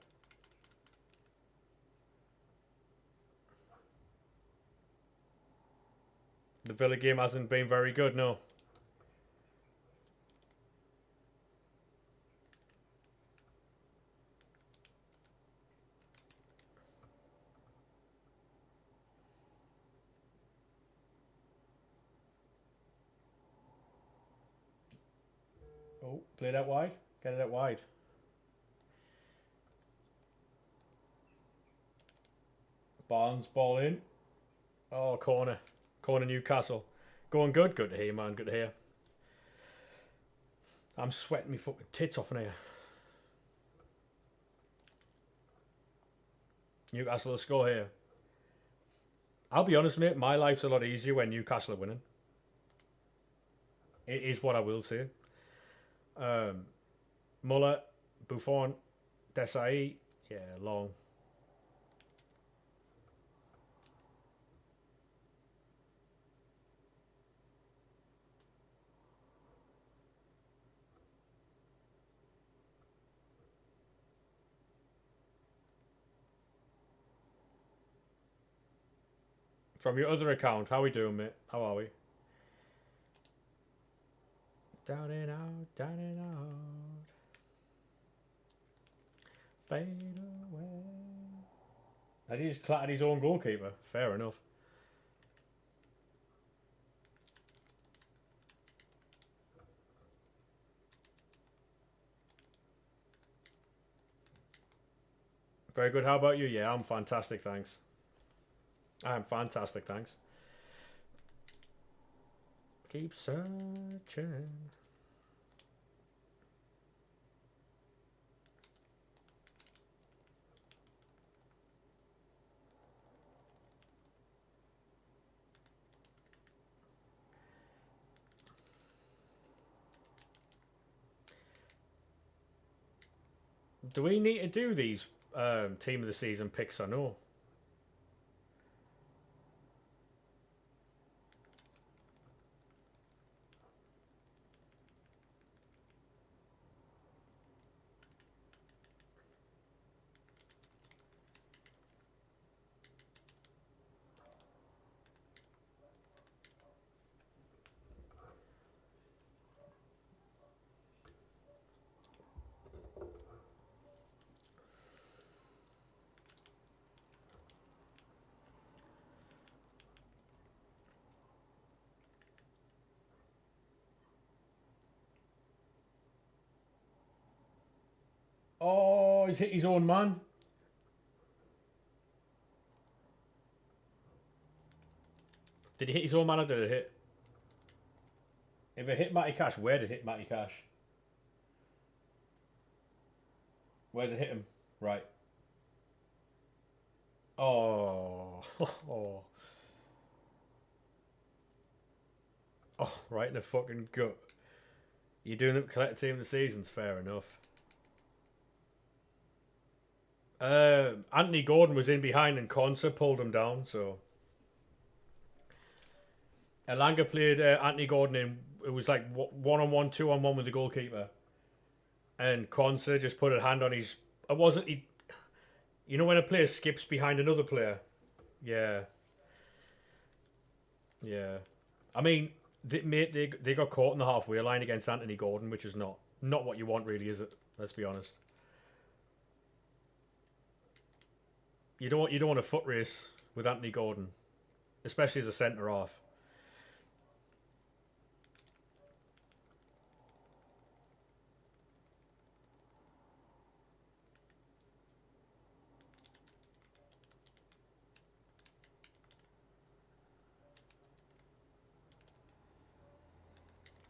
The Villa game hasn't been very good, no. Oh, play that wide. Get it out wide. Barnes, ball in. Oh, corner. Corner Newcastle. Going good. Good to hear, man. Good to hear. I'm sweating me fucking tits off in here. Newcastle will score here. I'll be honest, mate. My life's a lot easier when Newcastle are winning. It is what I will say. Muller, Buffon, Desai. Yeah, long. From your other account, how we doing, mate? How are we? Down and out, down and out. Fade away. And he just clattered his own goalkeeper. Fair enough. Very good. How about you? Yeah, I'm fantastic, thanks. I'm fantastic, thanks. Keep searching. Do we need to do these team of the season picks or no? Oh, he's hit his own man. Did he hit his own man or did it hit? If it hit Matty Cash, where did it hit Matty Cash? Where's it hit him? Right. Oh. Oh. Oh, right in the fucking gut. You're doing it collect team of the seasons, fair enough. Anthony Gordon was in behind and Conser pulled him down, so Elanga played Anthony Gordon in. It was like 1-on-1, 2-on-1 with the goalkeeper, and Conser just put a hand on his. It wasn't he. You know when a player skips behind another player. Yeah. Yeah. I mean, they got caught in the halfway line against Anthony Gordon, which is not what you want, really, is it? Let's be honest. You don't want a foot race with Anthony Gordon, especially as a centre half.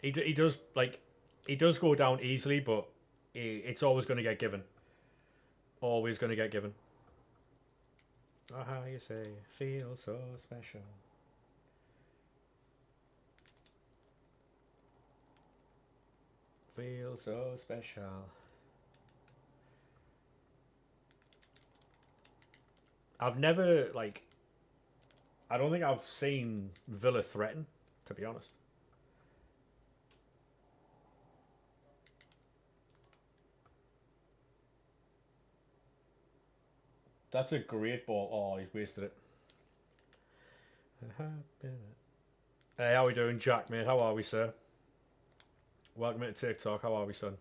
He does like he does go down easily, but it's always going to get given. Always going to get given. Oh, how you say, feel so special. Feel so special. I've never, like, I don't think I've seen Villa threaten, to be honest. That's a great ball. Oh, he's wasted it. Hey, how we doing, Jack, mate? How are we, sir? Welcome to TikTok. How are we, son?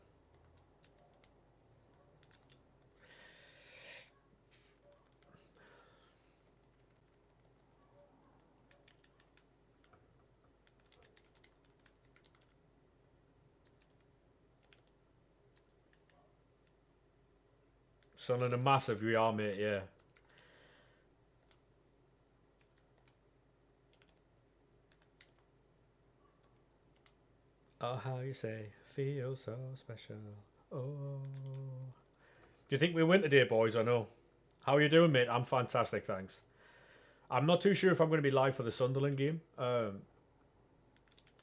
Son and a massive we are, mate, yeah. Oh, how you say, feel so special. Oh. Do you think we win today, boys, or no? How are you doing, mate? I'm fantastic, thanks. I'm not too sure if I'm going to be live for the Sunderland game. Because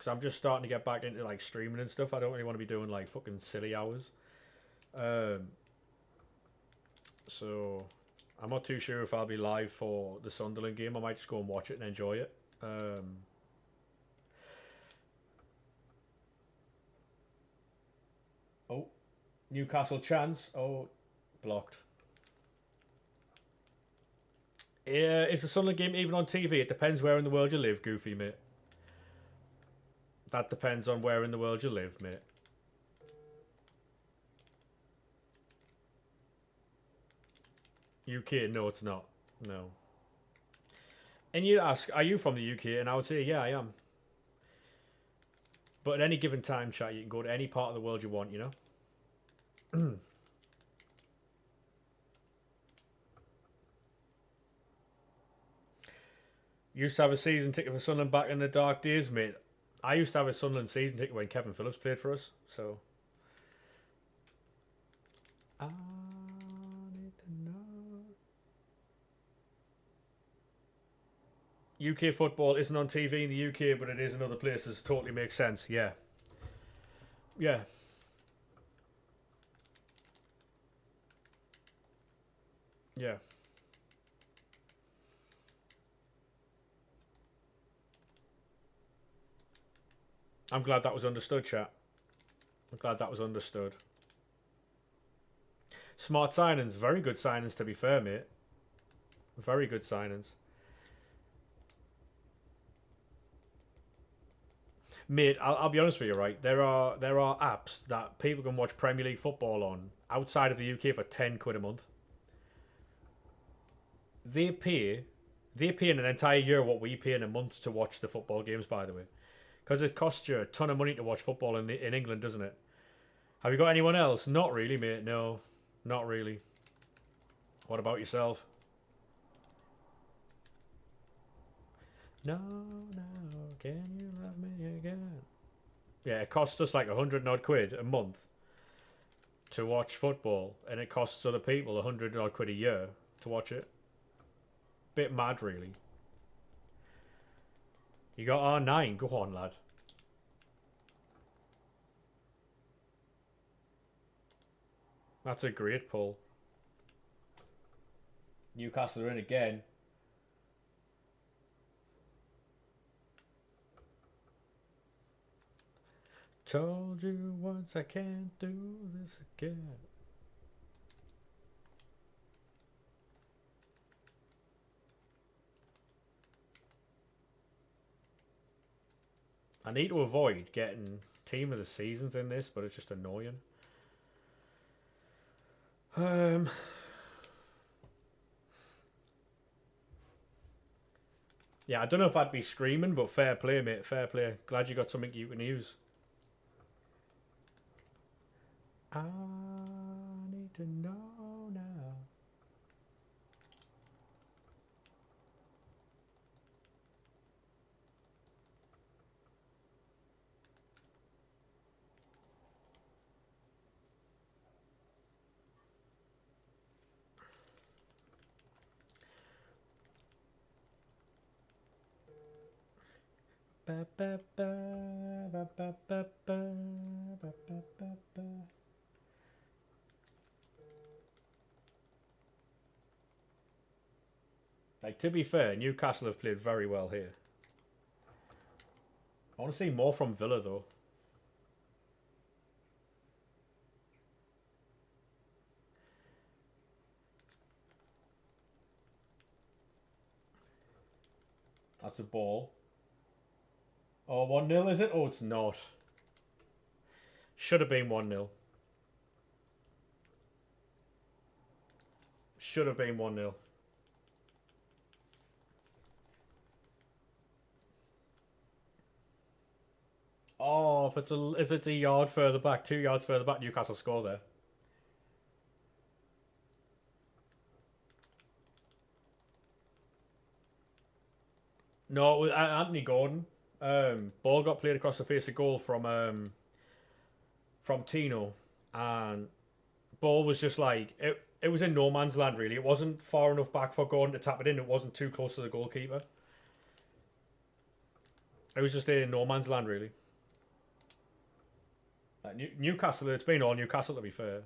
I'm just starting to get back into, like, streaming and stuff. I don't really want to be doing, like, fucking silly hours. So I'm not too sure if I'll be live for the Sunderland game. I might just go and watch it and enjoy it. Oh, Newcastle chance. Oh, blocked. Is the Sunderland game even on TV? It depends where in the world you live, Goofy, mate. That depends on where in the world you live, mate. UK? No, it's not. No. And you ask, are you from the UK? And I would say, yeah, I am. But at any given time, chat, you can go to any part of the world you want, you know? Used to have a season ticket for Sunderland back in the dark days, mate. I used to have a Sunderland season ticket when Kevin Phillips played for us, so. I need to know. UK football isn't on TV in the UK, but it is in other places. Totally makes sense, yeah. Yeah. Yeah. I'm glad that was understood, chat. I'm glad that was understood. Smart signings. Very good signings, to be fair, mate. Very good signings. Mate, I'll be honest with you, right? There are apps that people can watch Premier League football on outside of the UK for 10 quid a month. They pay in an entire year what we pay in a month to watch the football games, by the way. Because it costs you a ton of money to watch football in England, doesn't it? Have you got anyone else? Not really, mate. No, not really. What about yourself? No, no, can you love me again? Yeah, it costs us like 100 odd quid a month to watch football, and it costs other people 100 odd quid a year to watch it. Bit mad, really. You got R9, go on, lad. That's a great pull. Newcastle are in again. Told you once I can't do this again. I need to avoid getting team of the seasons in this, but it's just annoying. Yeah, I don't know if I'd be screaming, but fair play, mate. Fair play. Glad you got something you can use. I need to know now. Like, to be fair, Newcastle have played very well here. I want to see more from Villa, though. That's a ball. Oh, 1-0, is it? Oh, it's not. Should have been 1-0. Should have been 1-0. Oh, if it's a yard further back, 2 yards further back, Newcastle score there. No, it was Anthony Gordon. Ball got played across the face of goal from Tino, and ball was just like it was in no man's land really. It wasn't far enough back for Gordon to tap it in. It wasn't too close to the goalkeeper. It was just in no man's land really. Like Newcastle, it's been all Newcastle to be fair.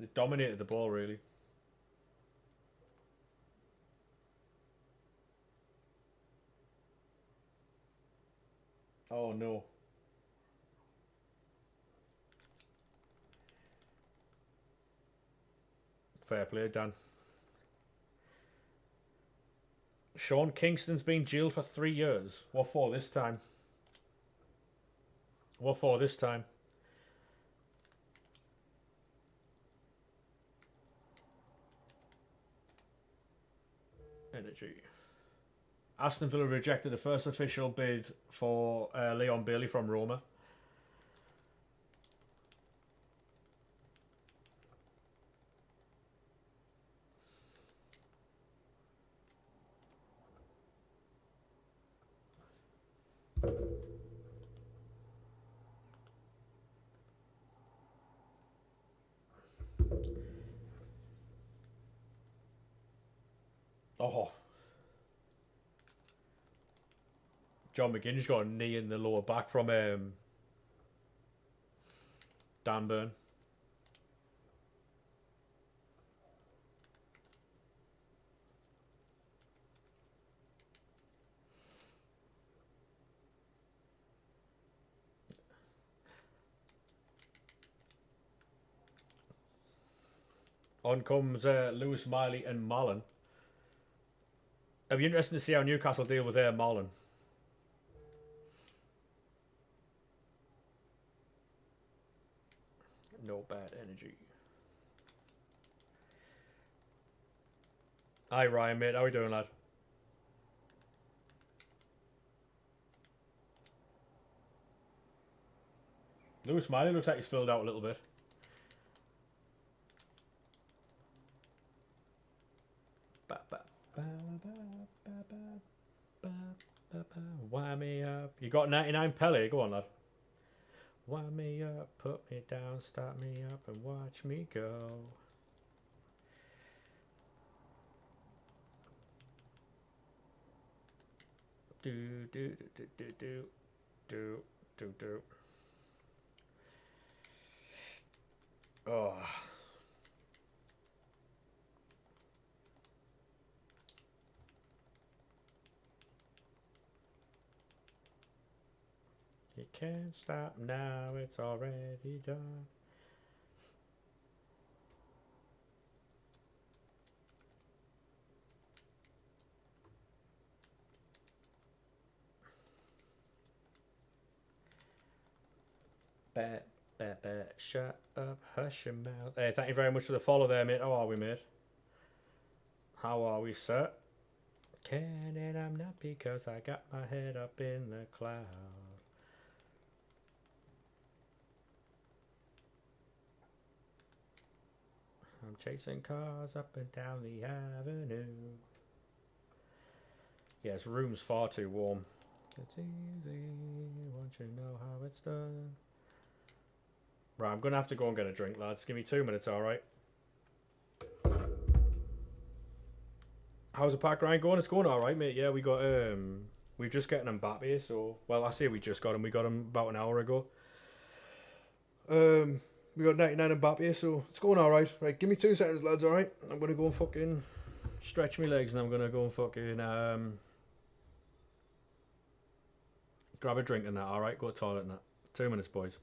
They dominated the ball really. Oh no. Fair play, Dan. Sean Kingston's been jailed for 3 years. What for this time? What for this time? Energy. Aston Villa rejected the first official bid for Leon Bailey from Roma. Oh. John McGinn's got a knee in the lower back from Dan Burn. On comes Lewis, Miley and Marlon. It'll be interesting to see how Newcastle deal with Marlon. No bad energy. Hi Ryan, mate. How are we doing, lad? Lewis Miley looks like he's filled out a little bit. Wind me up. You got 99 Pele. Go on, lad. Wind me up, put me down, start me up, and watch me go. Do do do do do do do do. Oh. You can't stop now, it's already done. Shut up, hush your mouth. Hey, thank you very much for the follow there, mate. How are we, mate? How are we, sir? Can and I'm not because I got my head up in the cloud. I'm chasing cars up and down the avenue. Yes, room's far too warm. It's easy once you know how it's done. Right, I'm gonna have to go and get a drink, lads. Give me 2 minutes, alright? How's the pack grind going? It's going alright, mate. Yeah, we got we've just gotten Mbappe, so well I say we just got him, we got him about an hour ago. We got 99 Mbappe, so it's going alright. Right, give me 2 seconds, lads, alright? I'm gonna go and fucking stretch my legs and I'm gonna go and fucking grab a drink and that, alright? Go to the toilet and that. 2 minutes, boys.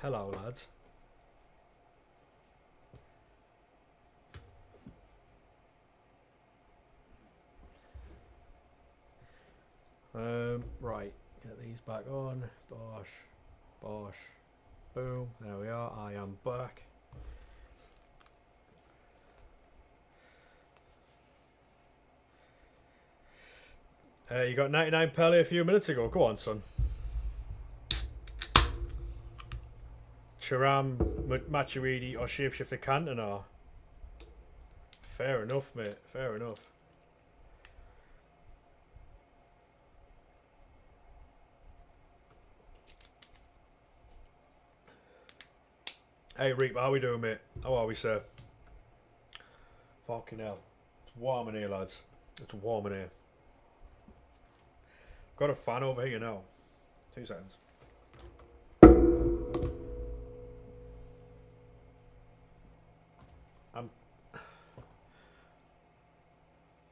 Hello, lads. Right, get these back on. Bosh, bosh, boom. There we are. I am back. You got 99 Pele a few minutes ago. Go on, son. Thuram, Matuidi, or Shapeshifter Cantona. Fair enough, mate. Fair enough. Hey, Reap, how we doing, mate? How are we, sir? Fucking hell. It's warm in here, lads. It's warm in here. Got a fan over here now. 2 seconds.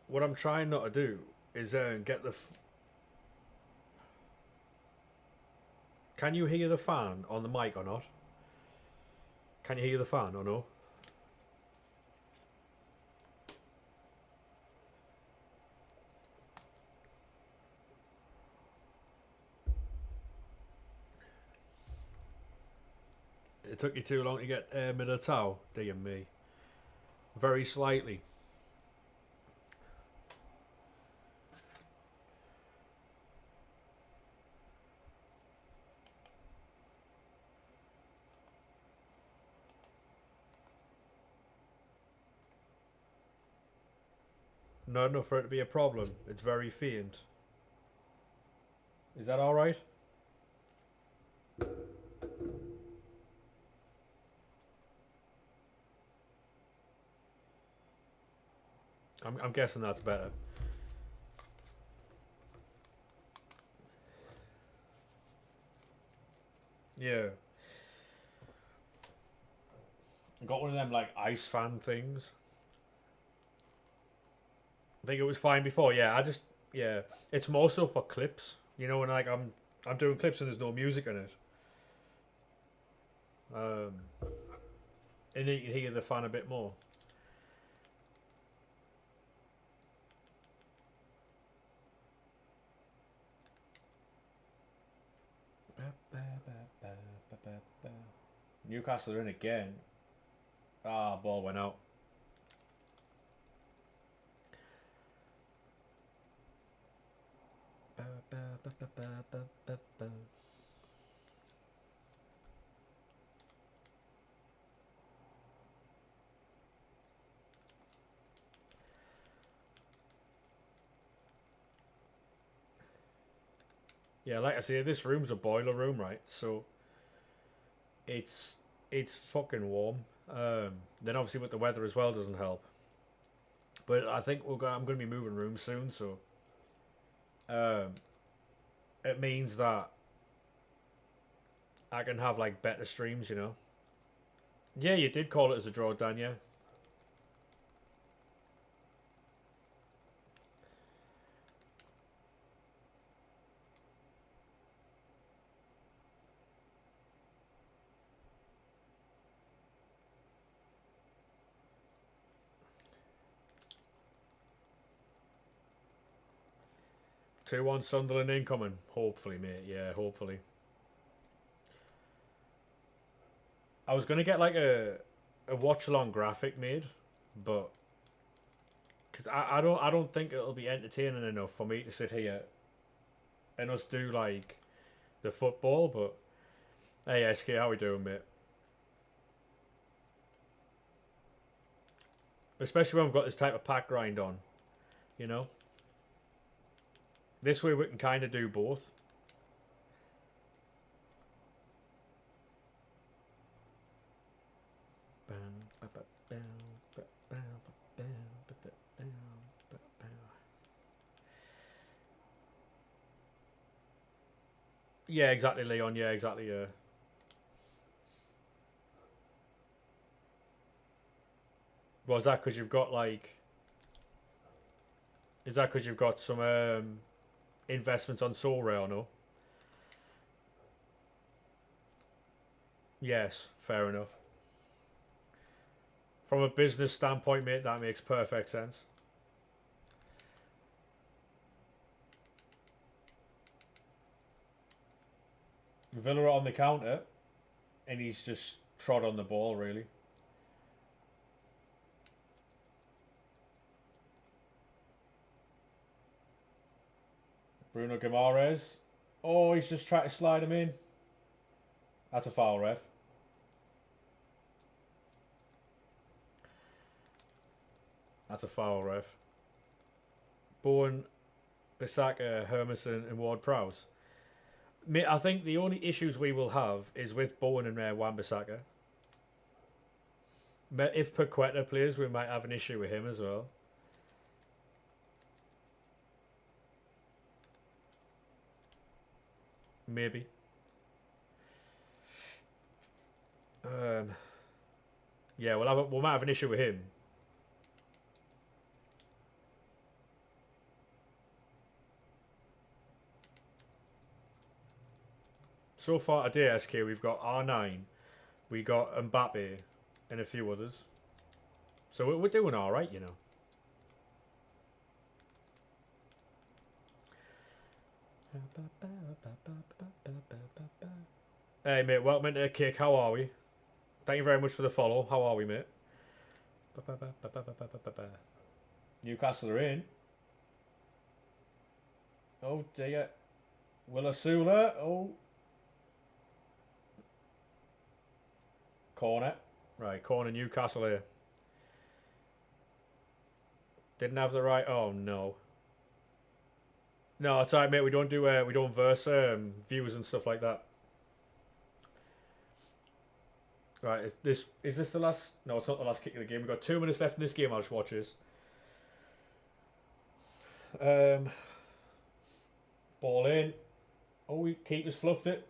What I'm trying not to do is get the... Can you hear the fan on the mic or not? Can you hear the fan or no? It took you too long to get Militao, dear me. Very slightly. Not enough for it to be a problem. It's very faint. Is that alright? I'm guessing that's better. Yeah. I got one of them like ice fan things. I think it was fine before. Yeah, yeah. It's more so for clips. You know, when like I'm doing clips and there's no music in it. And you can hear the fan a bit more. Newcastle are in again. Ah, ball went out. Yeah, like I say, this room's a boiler room, right? So it's fucking warm. Then obviously with the weather as well doesn't help. But I think I'm going to be moving rooms soon, so it means that I can have like better streams, you know. Yeah, you did call it as a draw, Dan. Yeah. Two one Sunderland incoming. Hopefully, mate. Yeah, hopefully. I was gonna get like a watch along graphic made, but because I don't think it'll be entertaining enough for me to sit here and us do like the football. But hey, SK, how we doing, mate? Especially when we've got this type of pack grind on, you know. This way we can kind of do both. Yeah, exactly, Leon. Yeah, exactly. Yeah. Was that because you've got like? Is that because you've got some investments on Soul Rail? No. Yes, fair enough. From a business standpoint, mate, that makes perfect sense. Villa on the counter, and he's just trod on the ball, really. Bruno Guimaraes. Oh, he's just trying to slide him in. That's a foul, ref. That's a foul, ref. Bowen, Bissaka, Hermanson, and Ward-Prowse. Mate, I think the only issues we will have is with Bowen and Wan-Bissaka. If Paqueta plays, we might have an issue with him as well. Maybe. Yeah, we might have an issue with him. So far today, SK, we've got R9, we got Mbappe, and a few others. So we're doing all right, you know. Hey, mate, welcome into the kick. How are we? Thank you very much for the follow. How are we, mate? Newcastle are in. Oh, dear. Willasula. Oh. Corner. Right, corner Newcastle here. Didn't have the right... Oh, no. No, it's alright, mate. We don't verse viewers and stuff like that. Right, is this the last... No, it's not the last kick of the game. We've got 2 minutes left in this game. I'll just watch this. Ball in. Oh, keeper's fluffed it.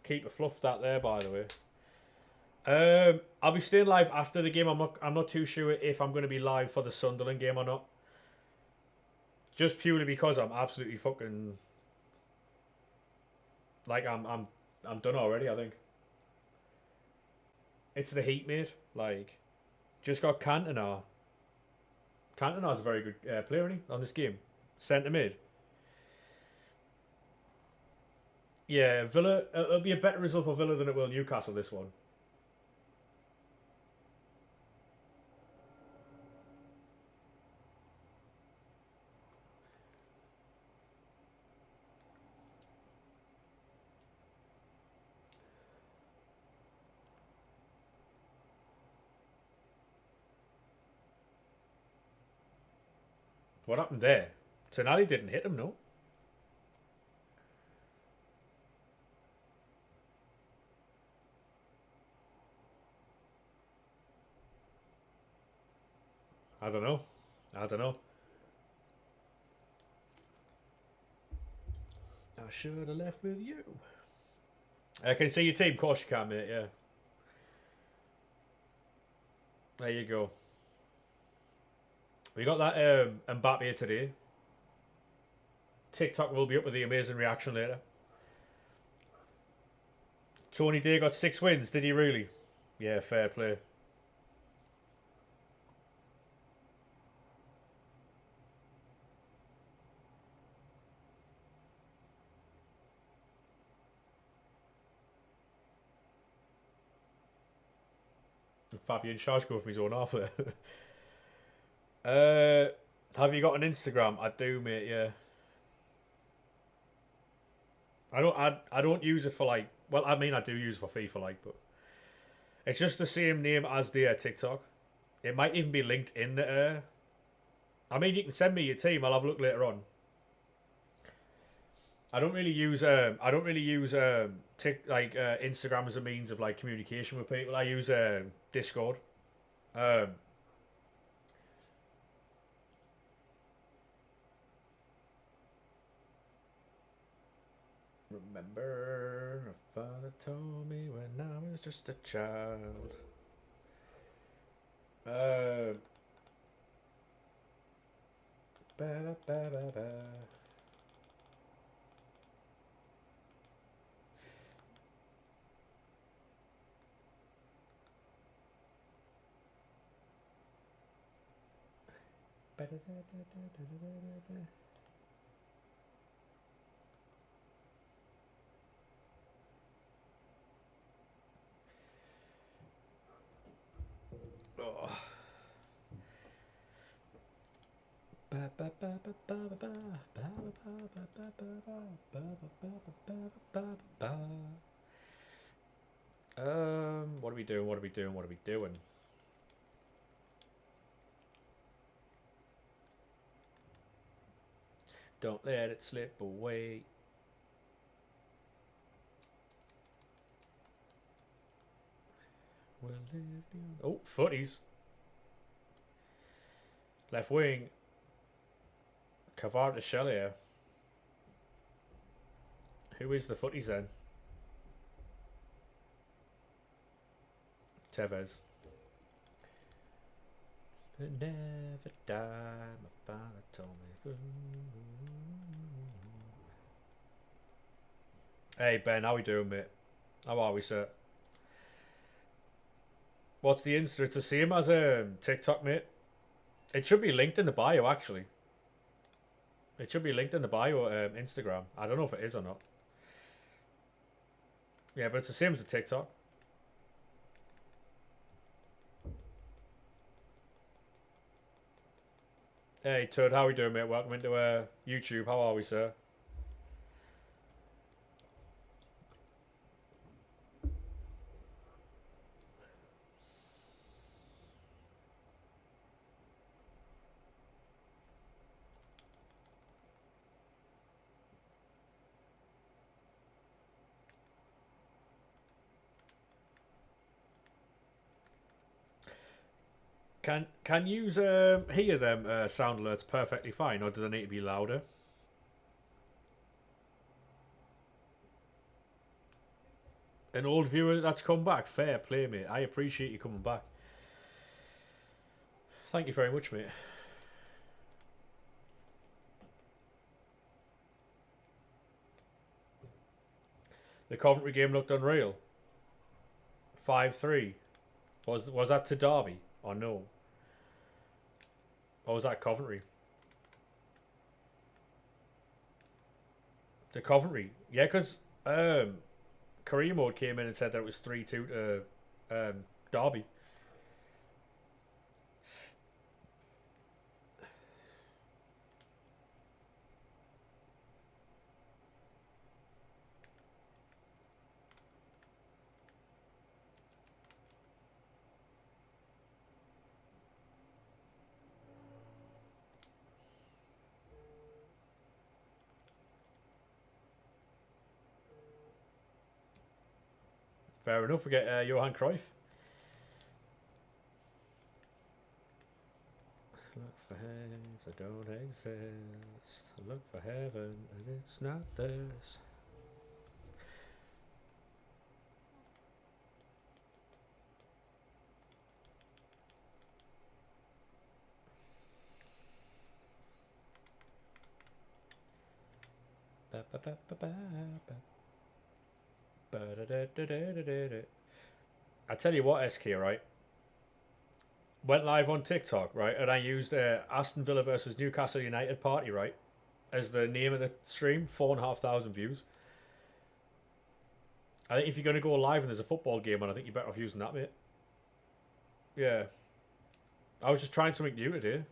Keeper fluffed that there, by the way. I'll be staying live after the game. I'm not too sure if I'm going to be live for the Sunderland game or not. Just purely because I'm absolutely fucking like I'm done already. I think it's the heat, mate. Like just got Cantona. Cantona's a very good player, isn't he, on this game? Centre mid. Yeah, Villa. It'll be a better result for Villa than it will Newcastle. This one. What happened there? Tonali didn't hit him, no. I don't know. I don't know. I should have left with you. Can you see your team? Of course you can, mate. Yeah. There you go. We got that Mbappe today. TikTok will be up with the amazing reaction later. Tony Day got 6 wins. Did he really? Yeah, fair play. Fabian Charge go from his own half there. Have you got an Instagram? I do, mate. Yeah. I don't use it for like. Well, I mean, I do use it for FIFA, like, but it's just the same name as the TikTok. It might even be linked in the. I mean, you can send me your team. I'll have a look later on. I don't really use Instagram as a means of like communication with people. I use Discord. Um, Remember, my father told me when I was just a child. Ba, ba, ba, ba. Ba, da, da, da, da, da, da, da. Oh. What are we doing? What are we doing? What are we doing? Don't let it slip away. We'll live beyond. Oh, footies. Left wing. Kvaratskhelia. Who is the footies then? Tevez. Never die, my father told me. Hey Ben, how we doing, mate? How are we, sir? What's the Insta? It's the same as TikTok, mate. It should be linked in the bio, actually. It should be linked in the bio, Instagram. I don't know if it is or not. Yeah, but it's the same as the TikTok. Hey, Toad, how we doing, mate? Welcome into YouTube. How are we, sir? Can you hear them sound alerts perfectly fine, or do they need to be louder? An old viewer that's come back, fair play, mate. I appreciate you coming back. Thank you very much, mate. Coventry game looked unreal. 5-3. Was that to Derby or no? Or was that Coventry? To Coventry, yeah, because Career Mode came in and said that it was 3-2 to Derby. Fair enough. We get Johan Cruyff. Look for hands that don't exist. Look for heaven and it's not theirs. Ba, ba, ba, ba, ba, ba. I tell you what, SK, right? Went live on TikTok, right? And I used Aston Villa versus Newcastle United party, right? As the name of the stream. 4,500 views. I think if you're going to go live and there's a football game on, I think you're better off using that, mate. Yeah. I was just trying something new today.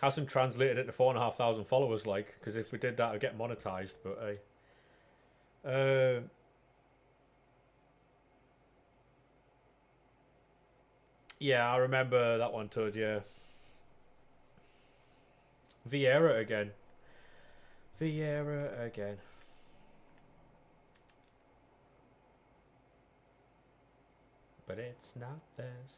Hasn't translated it to 4,500 followers, like, because if we did that, I'd get monetized. But hey, yeah, I remember that one, Toad. Yeah, Vieira again. Vieira again. But it's not theirs.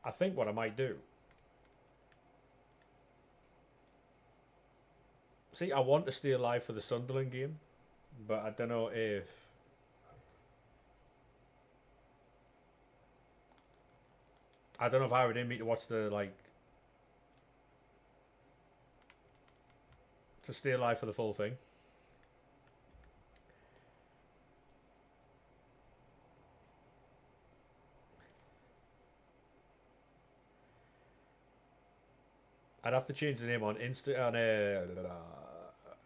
I think what I might do. See, I want to stay alive for the Sunderland game, but I don't know if. I don't know if I would in me to watch the to stay alive for the full thing. I'd have to change the name on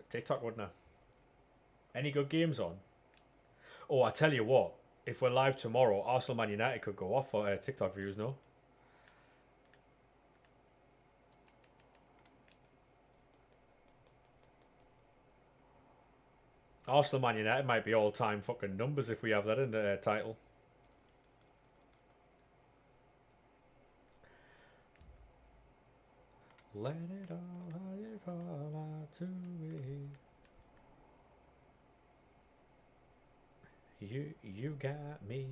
TikTok, wouldn't I? Any good games on? Oh, I tell you what. If we're live tomorrow, Arsenal Man United could go off for TikTok views, no? Arsenal Man United might be all-time fucking numbers if we have that in the title. Let it all out to me. You got me.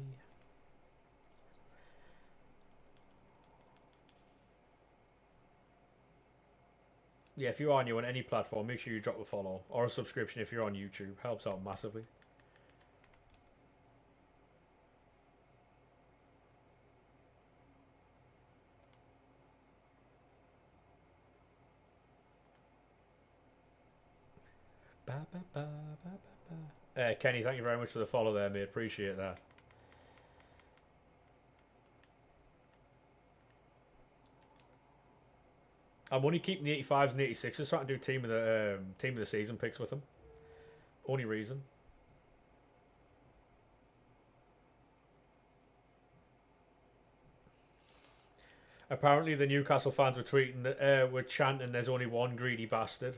Yeah, if you are new on any platform, make sure you drop a follow or a subscription if you're on YouTube. Helps out massively. Kenny, thank you very much for the follow there, mate. Appreciate that. I'm only keeping the 85s and 86s so I can do team of the season picks with them. Only reason. Apparently the Newcastle fans were tweeting that were chanting there's only one greedy bastard.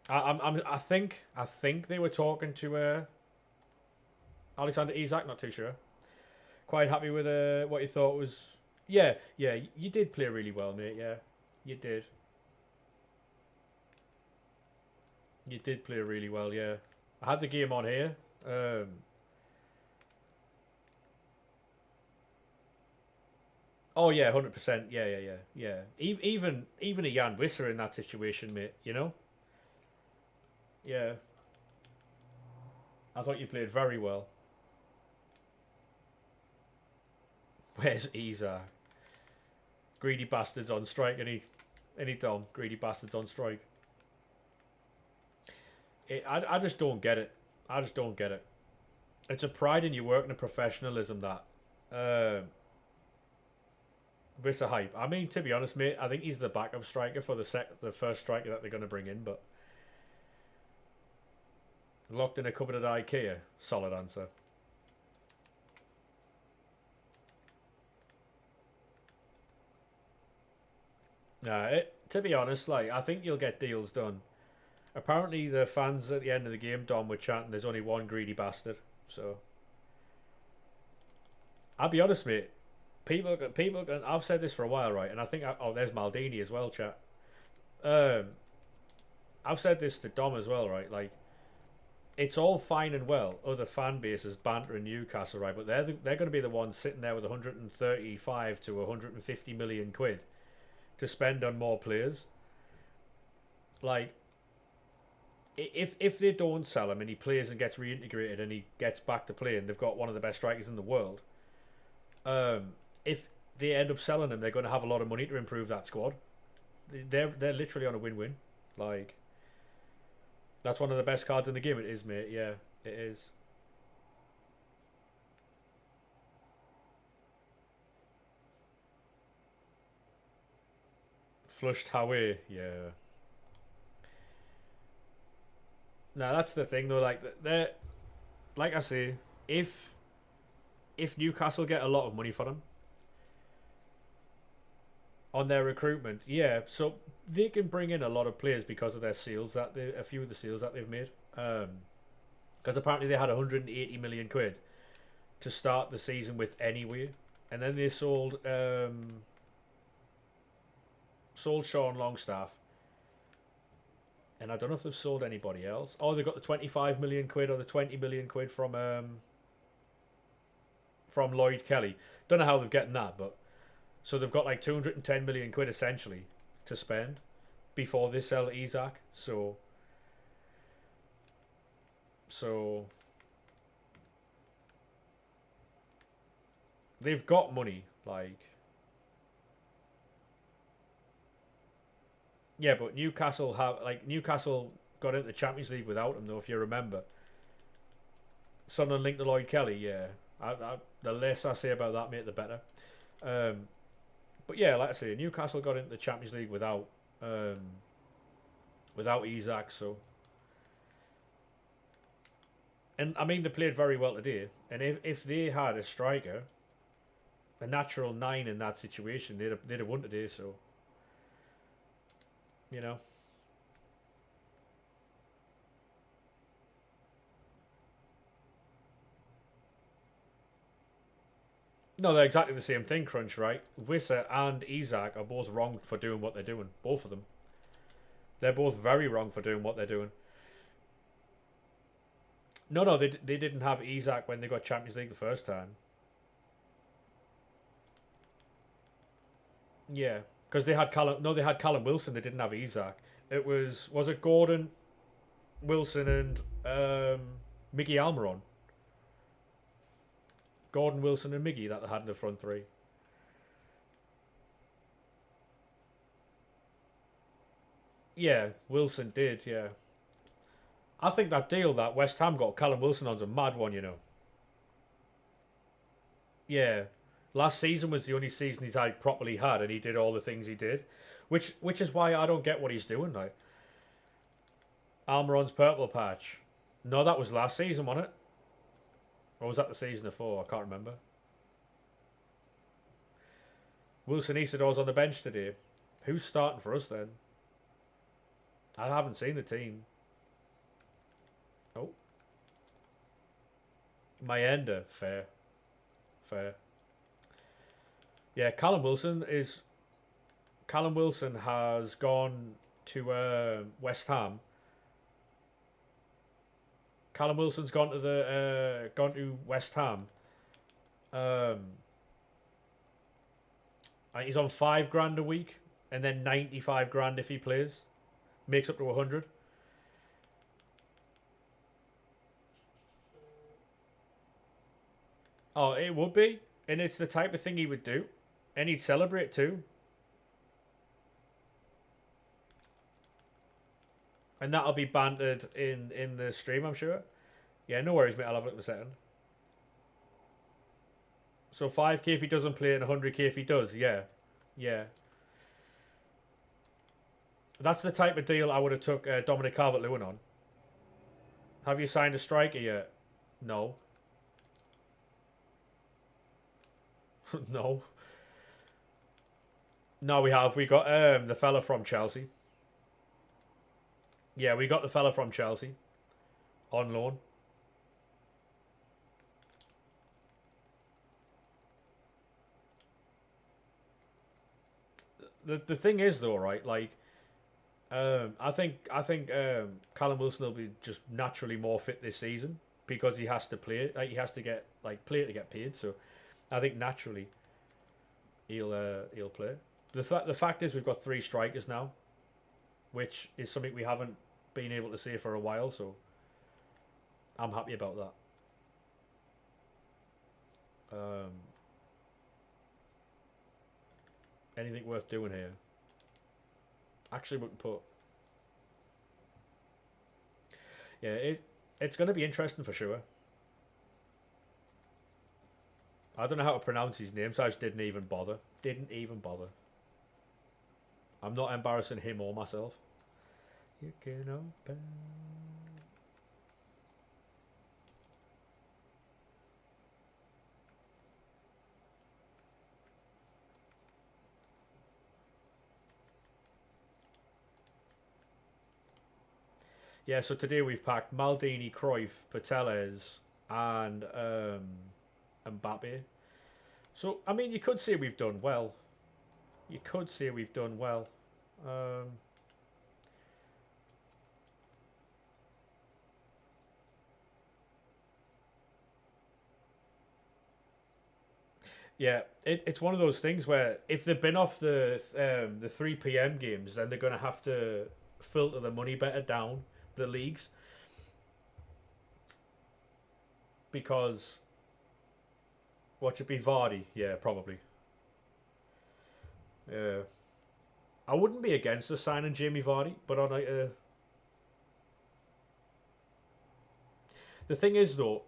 I think they were talking to Alexander Isak, not too sure. Quite happy with what you thought was. Yeah, you did play really well, mate. Yeah, you did. You did play really well, yeah. I had the game on here. Oh yeah, 100%. Yeah, yeah, yeah, yeah. Even a Jan Wisser in that situation, mate. You know. Yeah, I thought you played very well. Where's Isa? Greedy bastards on strike. Any Dom. Greedy bastards on strike. I just don't get it. I just don't get it. It's a pride in your work and a professionalism that. With the hype. I mean, to be honest, mate, I think he's the backup striker for the first striker that they're going to bring in. But locked in a cupboard at IKEA. Solid answer. Nah, to be honest, like I think you'll get deals done. Apparently, the fans at the end of the game, Dom, were chanting, "There's only one greedy bastard." So I'll be honest, mate. People. I've said this for a while, right? And I think, oh, there's Maldini as well, chat. Um, I've said this to Dom as well, right? Like, it's all fine and well, other fan bases bantering Newcastle, right? But they're going to be the ones sitting there with 135 to 150 million quid to spend on more players. Like, if they don't sell him and he plays and gets reintegrated and he gets back to playing, they've got one of the best strikers in the world. If they end up selling him, they're going to have a lot of money to improve that squad. They're literally on a win-win. Like, that's one of the best cards in the game. It is, mate. Yeah, it is. Flushed Howie. Yeah. Now that's the thing though. Like they're like I say, if Newcastle get a lot of money for them on their recruitment, yeah, so they can bring in a lot of players because of their sales a few of the sales that they've made. Because apparently they had 180 million quid to start the season with anyway, and then they sold Sean Longstaff, and I don't know if they've sold anybody else. Oh, they got the 25 million quid or the 20 million quid from Lloyd Kelly. Don't know how they've gotten that, but so they've got like 210 million quid essentially to spend before they sell Isaac. So they've got money, like yeah, but Newcastle got into the Champions League without him though, if you remember. Sunderland linked to Lloyd Kelly, yeah. The less I say about that, mate, the better. Um, but yeah, like I say, Newcastle got into the Champions League without Isaac, so and I mean they played very well today. And if they had a striker, a natural nine in that situation, they'd have won today. So you know, no, they're exactly the same thing. Crunch, right? Wissa and Isaac are both wrong for doing what they're doing. Both of them, they're both very wrong for doing what they're doing. No, they didn't have Isaac when they got Champions League the first time. Yeah, because they had Callum. No, they had Callum Wilson. They didn't have Isaac. Was it Gordon, Wilson, and Miggy Almiron? Gordon, Wilson, and Miggy that they had in the front three. Yeah, Wilson did. Yeah, I think that deal that West Ham got Callum Wilson on's a mad one. You know. Yeah, last season was the only season he's had properly had, and he did all the things he did, which is why I don't get what he's doing. Like Almiron's purple patch. No, that was last season, wasn't it? Or was that the season before? I can't remember. Wilson Isidor's on the bench today. Who's starting for us then? I haven't seen the team. Oh, Mayenda. Fair. Fair. Yeah, Callum Wilson has gone to West Ham Callum Wilson's gone to West Ham. He's on £5 a week, and then 95 grand if he plays, makes up to 100. Oh, it would be, and it's the type of thing he would do, and he'd celebrate too, and that'll be bantered in the stream, I'm sure. Yeah, no worries, mate. I'll have a look in a second. So 5k if he doesn't play, and 100k if he does. Yeah, yeah. That's the type of deal I would have took Dominic Calvert-Lewin on. Have you signed a striker yet? No. No. No, we have. We got the fella from Chelsea. Yeah, we got the fella from Chelsea on loan. The thing is though, right? Like, I think Callum Wilson will be just naturally more fit this season because he has to play. Like, he has to get play to get paid. So, I think naturally he'll play. The fact is we've got 3 strikers now, which is something we haven't been able to say for a while. So, I'm happy about that. Anything worth doing here? Actually, wouldn't put. Yeah, it's going to be interesting for sure. I don't know how to pronounce his name, so I just didn't even bother. Didn't even bother. I'm not embarrassing him or myself. You can open. Yeah, so today we've packed Maldini, Cruyff, Pateles, and Mbappe. So, I mean, you could say we've done well. You could say we've done well. Yeah, it's one of those things where if they've been off the 3 p.m. games, then they're going to have to filter the money better down the leagues, because what should be Vardy? Yeah, probably. Yeah, I wouldn't be against us signing Jamie Vardy, but on the thing is though,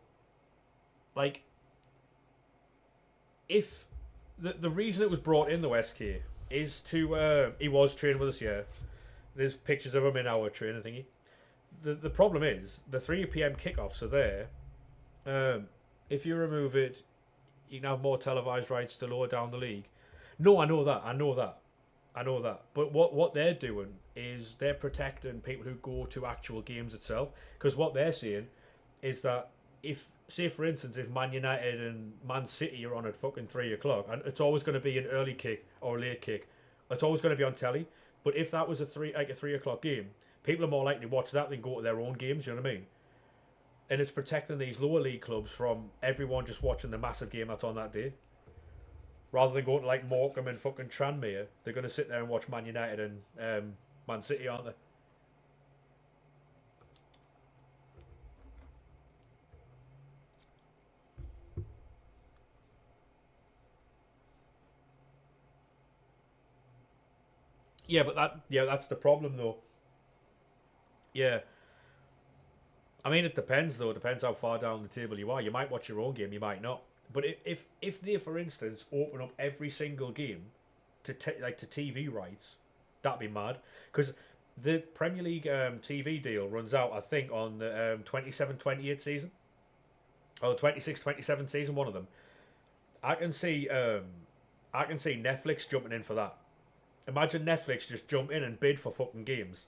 like, if the reason it was brought in the SK is to he was training with us. Yeah, there's pictures of him in our training thingy. The problem is the 3 p.m. kickoffs are there. If you remove it, you can have more televised rights to lower down the league. No, I know that. I know that. I know that. But what they're doing is they're protecting people who go to actual games itself. Because what they're saying is that if, say for instance, if Man United and Man City are on at fucking 3 o'clock, and it's always going to be an early kick or a late kick, it's always going to be on telly. But if that was a 3 o'clock game, people are more likely to watch that than go to their own games. You know what I mean? And it's protecting these lower league clubs from everyone just watching the massive game that's on that day. Rather than going to like Morecambe and fucking Tranmere, they're going to sit there and watch Man United and Man City, aren't they? Yeah, but that's the problem though. Yeah, I mean it depends though. It depends how far down the table you are. You might watch your own game, you might not. But if they, for instance, open up every single game to to TV rights, that'd be mad. Because the Premier League TV deal runs out, I think, on the 27-28 season, or the 26-27 season. One of them. I can see Netflix jumping in for that. Imagine Netflix just jump in and bid for fucking games.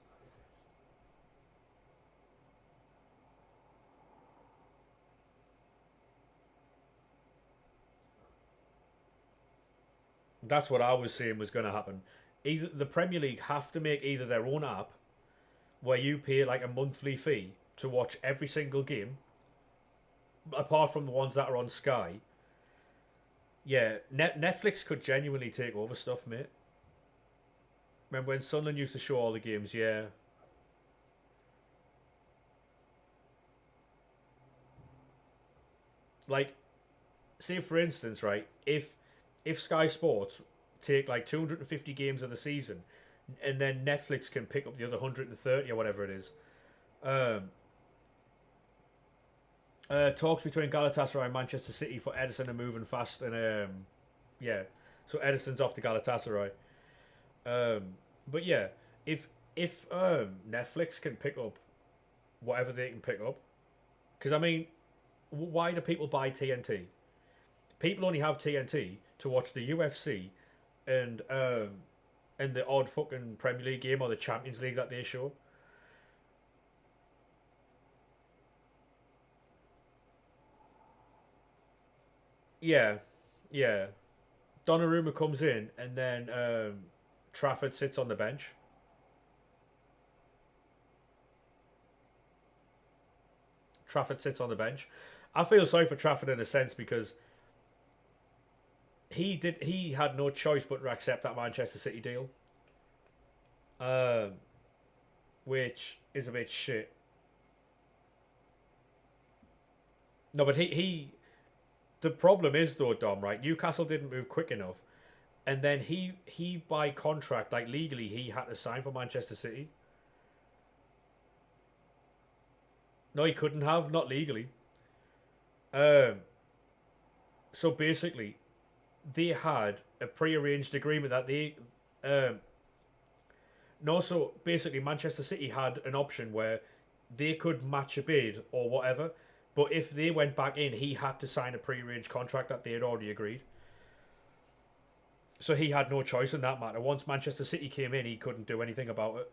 That's what I was saying was going to happen. Either the Premier League have to make either their own app where you pay like a monthly fee, to watch every single game, apart from the ones that are on Sky. Yeah, Netflix could genuinely take over stuff, mate. Remember when Sunderland used to show all the games? Yeah. Like, say for instance, right? If Sky Sports take like 250 games of the season, and then Netflix can pick up the other 130 or whatever it is. Um, talks between Galatasaray and Manchester City for Edison are moving fast, and yeah, so Edison's off to Galatasaray. Um, but yeah, if Netflix can pick up whatever they can pick up, because I mean, why do people buy TNT? People only have TNT to watch the UFC and the odd fucking Premier League game or the Champions League that they show. Yeah, yeah. Donnarumma comes in and then Trafford sits on the bench. Trafford sits on the bench. I feel sorry for Trafford in a sense because he had no choice but to accept that Manchester City deal, um, which is a bit shit. No, but he the problem is though, Dom, right? Newcastle didn't move quick enough, and then he by contract, like legally, he had to sign for Manchester City. No, he couldn't have, not legally. Um, so basically, they had a pre-arranged agreement that they um, no, so basically Manchester City had an option where they could match a bid or whatever, but if they went back in, he had to sign a pre-arranged contract that they had already agreed. So he had no choice in that matter. Once Manchester City came in, he couldn't do anything about it.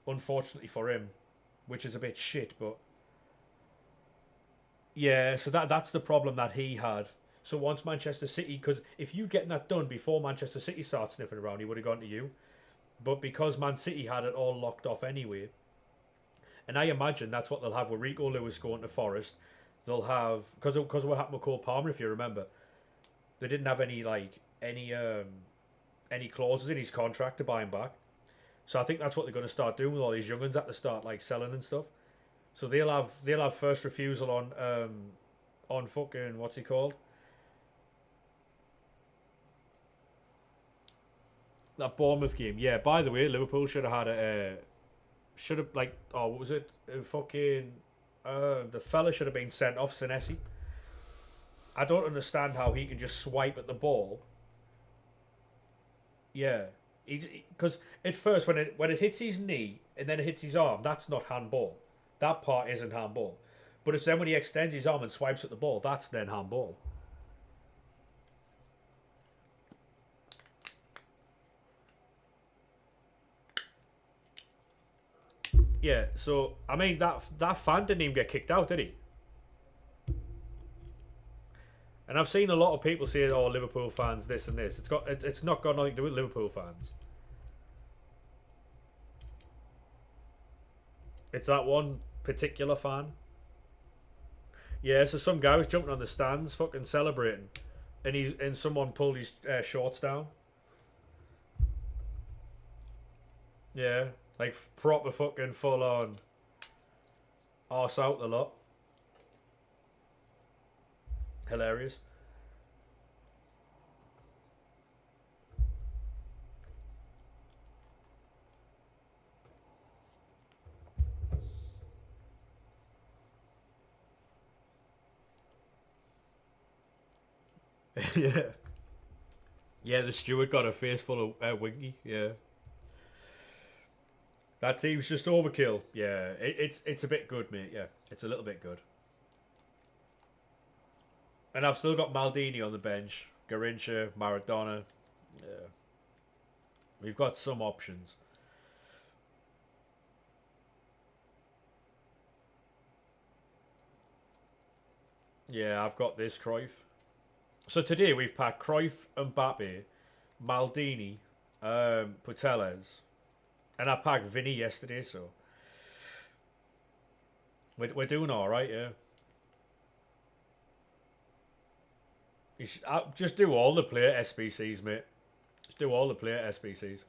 Unfortunately for him, which is a bit shit, but yeah. So that's the problem that he had. So once Manchester City, because if you'd gotten that done before Manchester City started sniffing around, he would have gone to you. But because Man City had it all locked off anyway, and I imagine that's what they'll have with Rico Lewis going to Forest. They'll have because of what happened with Cole Palmer, if you remember, they didn't have any clauses in his contract to buy him back. So I think that's what they're going to start doing with all these younguns at the start, like selling and stuff. So they'll have first refusal on fucking what's he called, that Bournemouth game. Yeah. By the way, Liverpool should have had a should have like oh what was it fucking the fella should have been sent off, Senesi. I don't understand how he can just swipe at the ball. Yeah, because at first when it hits his knee and then it hits his arm, that's not handball. That part isn't handball. But it's then when he extends his arm and swipes at the ball, that's then handball. Yeah, so I mean that fan didn't even get kicked out, did he? And I've seen a lot of people say, "Oh, Liverpool fans, this and this." It's not got nothing to do with Liverpool fans. It's that one particular fan. Yeah, so some guy was jumping on the stands, fucking celebrating, and someone pulled his shorts down. Yeah, like proper fucking full on arse out the lot. Hilarious. Yeah. Yeah, the steward got a face full of winky. Yeah. That team's just overkill. Yeah, it's a bit good, mate. Yeah, it's a little bit good. And I've still got Maldini on the bench, Garincha, Maradona. Yeah, we've got some options. Yeah, I've got this Cruyff. So today we've packed Cruyff, Mbappe, Maldini, Putellas, and I packed Vinny yesterday. So We're doing all right, yeah. You should, just do all the player SBCs, mate. Just do all the player SBCs.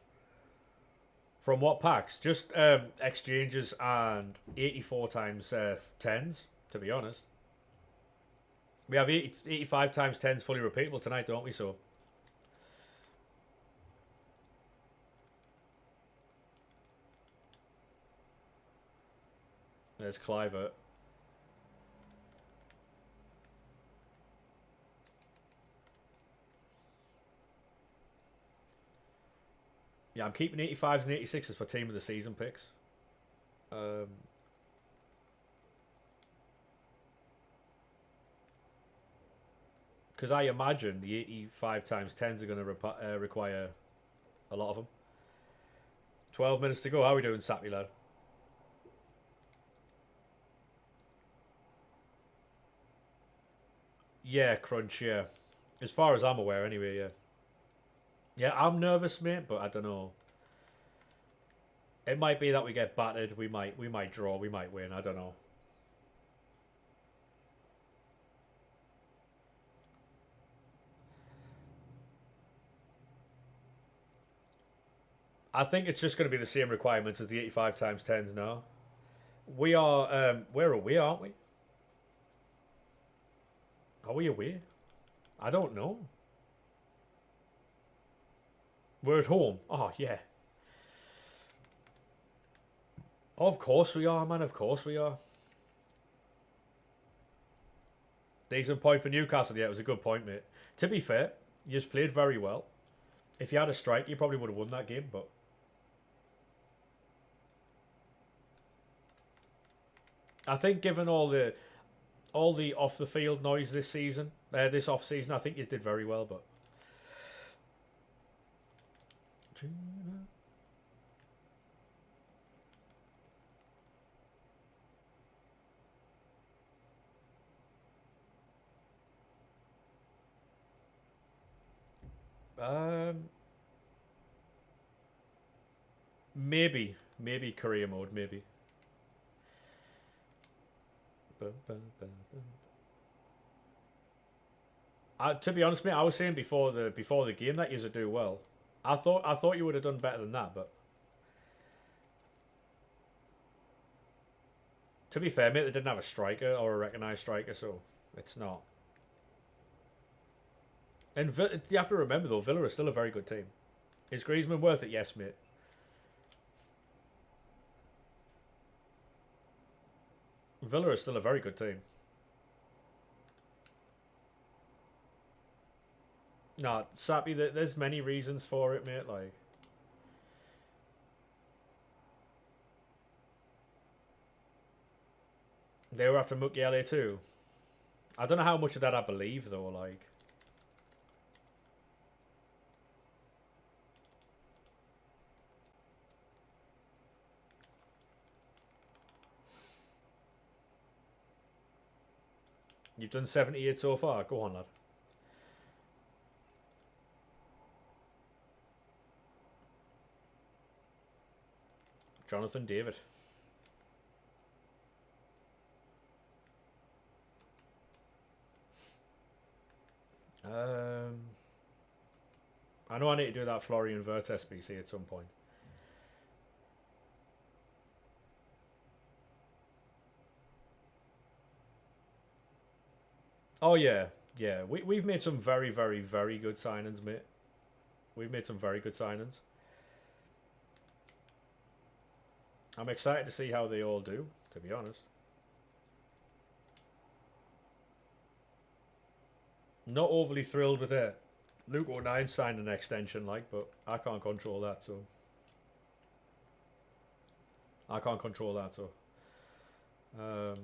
From what packs? Just exchanges and 84 times 10s, to be honest. We have 85 times 10s fully repeatable tonight, don't we? So. There's Clivert. Yeah, I'm keeping 85s and 86s for team of the season picks. Because I imagine the 85 times 10s are going to require a lot of them. 12 minutes to go. How are we doing, Sappy lad? Yeah, crunch, yeah. As far as I'm aware, anyway, yeah. Yeah, I'm nervous, mate, but I don't know. It might be that we get battered. We might draw. We might win. I don't know. I think it's just going to be the same requirements as the 85 times 10s now. We are, where are we, aren't we? Are we away? I don't know. We're at home. Oh, yeah. Of course we are, man. Of course we are. Decent point for Newcastle. Yeah, it was a good point, mate. To be fair, you just played very well. If you had a strike, you probably would have won that game, but... I think given all the off-the-field noise this season, this off-season, I think you did very well, but... Maybe career mode, maybe. To be honest, mate, I was saying before the game that you would do well. I thought you would have done better than that, but to be fair, mate, they didn't have a striker or a recognised striker, so it's not. And you have to remember though, Villa are still a very good team. Is Griezmann worth it? Yes, mate. Villa are still a very good team. Nah, Sappy, there's many reasons for it, mate. Like, they were after Mukiele too. I don't know how much of that I believe though. Like, you've done 78 so far. Go on, lad. Jonathan David. I know I need to do that Florian Wirtz SBC at some point. Oh yeah, yeah. We've made some very, very, very good signings, mate. We've made some very good signings. I'm excited to see how they all do, to be honest. Not overly thrilled with it. Luke O'Nien signed an extension, like, but I can't control that, so. I can't control that, so. Yeah.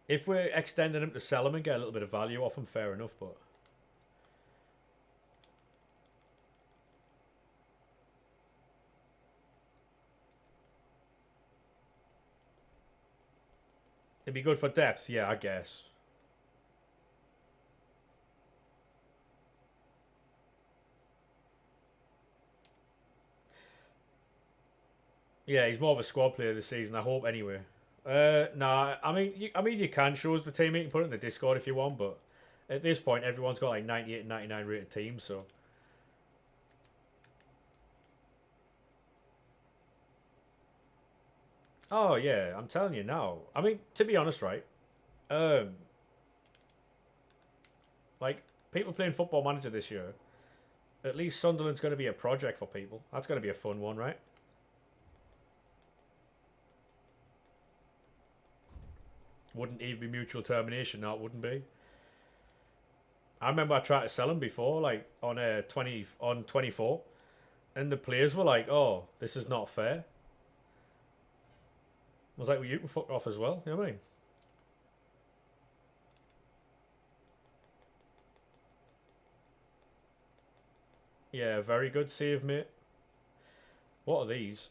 If we're extending him to sell him and get a little bit of value off him, fair enough, but. It'd be good for depth, yeah, I guess. Yeah, he's more of a squad player this season. I hope anyway. Nah, I mean, you can show us the team. You can put it in the Discord if you want, but at this point, everyone's got like 98 and 99 rated teams, so. Oh yeah, I'm telling you now. I mean, to be honest, right? Um, like people playing Football Manager this year, at least Sunderland's going to be a project for people. That's going to be a fun one, right? Wouldn't even be mutual termination. No, it wouldn't be. I remember I tried to sell him before, like on 24, and the players were like, "Oh, this is not fair." I was like, "Well, you can fuck off as well." You know what I mean? Yeah, very good save, mate. What are these?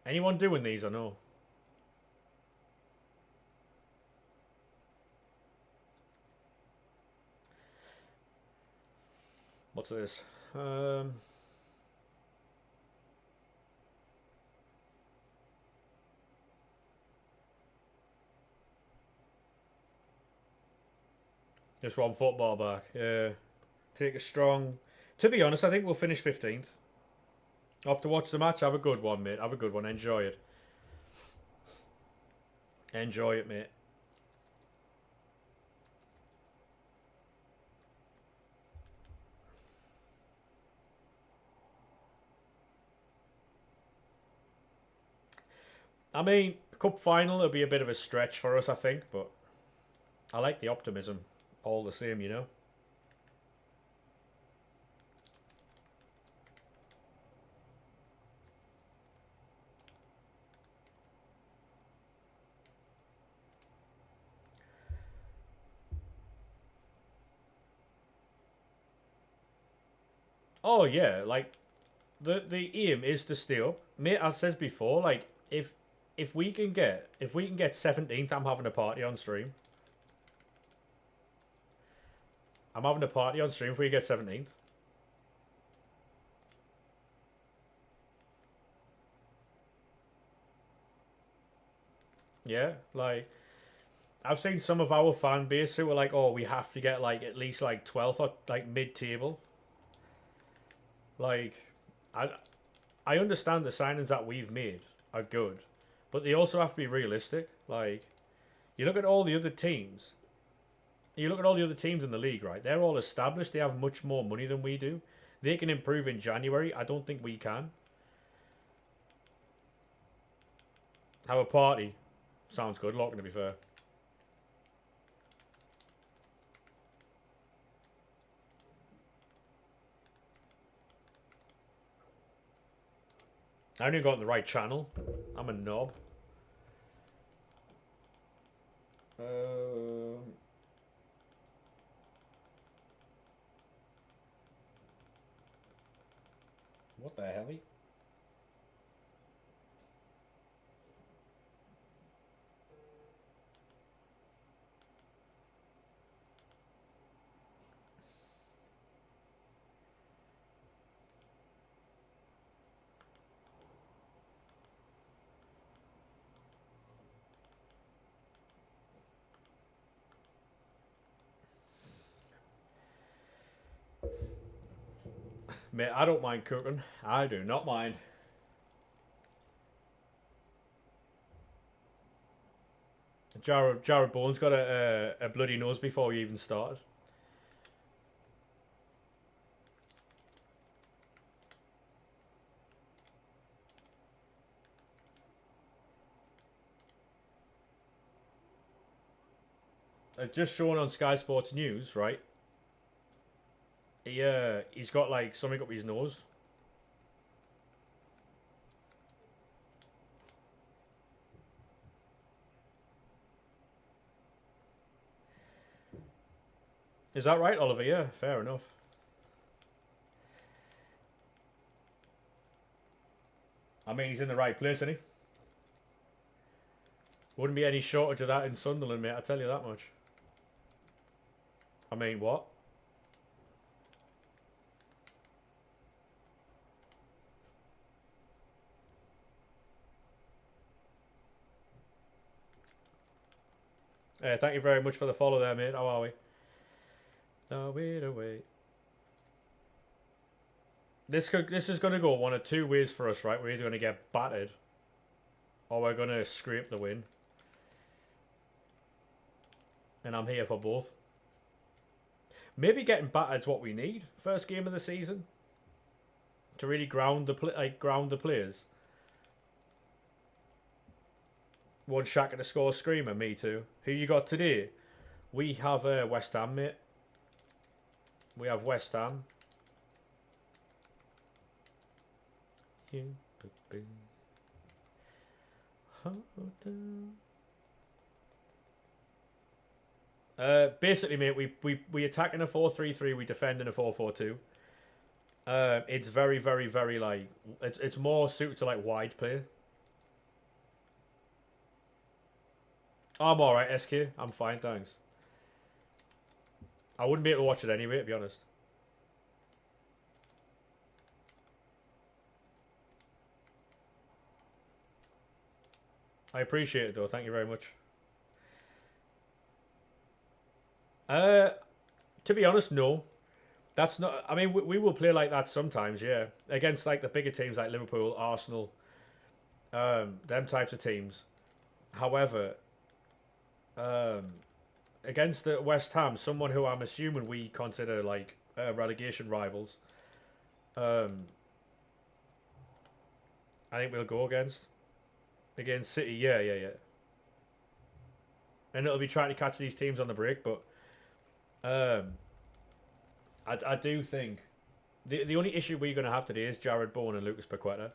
Anyone doing these? I know. What's this? Just one football back. Yeah. Take a strong. To be honest, I think we'll finish 15th. I'll have to watch the match. Have a good one, mate. Have a good one. Enjoy it. Enjoy it, mate. I mean, cup final will be a bit of a stretch for us, I think, but I like the optimism all the same, you know. Oh yeah, like the aim is to stay up, mate. As said before, like if we can get 17th, I'm having a party on stream. I'm having a party on stream if we get 17th. Yeah, like I've seen some of our fan base who were like, "Oh, we have to get like at least like 12th or like mid-table." Like, I I understand the signings that we've made are good, but they also have to be realistic. Like, you look at all the other teams. You look at all the other teams in the league, right? They're all established. They have much more money than we do. They can improve in January. I don't think we can. Have a party. Sounds good, Locking, to be fair. I only got on the right channel. I'm a knob. Um, what the hell? Mate, I don't mind cooking. I do not mind. Jared Bourne's got a bloody nose before he even started. Just shown on Sky Sports News, right? He's got like something up his nose. Is that right, Oliver? Yeah, fair enough. I mean, he's in the right place, isn't he? Wouldn't be any shortage of that in Sunderland, mate. I tell you that much. I mean, what? Thank you very much for the follow there, mate. How are we? No, wait away. This is going to go one of two ways for us, right? We're either going to get battered or we're going to scrape the win. And I'm here for both. Maybe getting battered is what we need. First game of the season. To really ground the players. One Shaq to score screamer, me too. Who you got today? We have West Ham, mate. We have West Ham. Basically, mate, we attack in a 4-3-3. We defend in a 4-4-2. It's very, very, very like it's more suited to like wide play. I'm alright, SK. I'm fine, thanks. I wouldn't be able to watch it anyway, to be honest. I appreciate it though, thank you very much. To be honest, no. That's not. I mean, we will play like that sometimes, yeah. Against like the bigger teams like Liverpool, Arsenal, them types of teams. However, against the West Ham, someone who I'm assuming we consider like relegation rivals, I think we'll go against City. Yeah. And it'll be trying to catch these teams on the break, but I do think the only issue we're going to have today is Jared Bowen and Lucas Paqueta,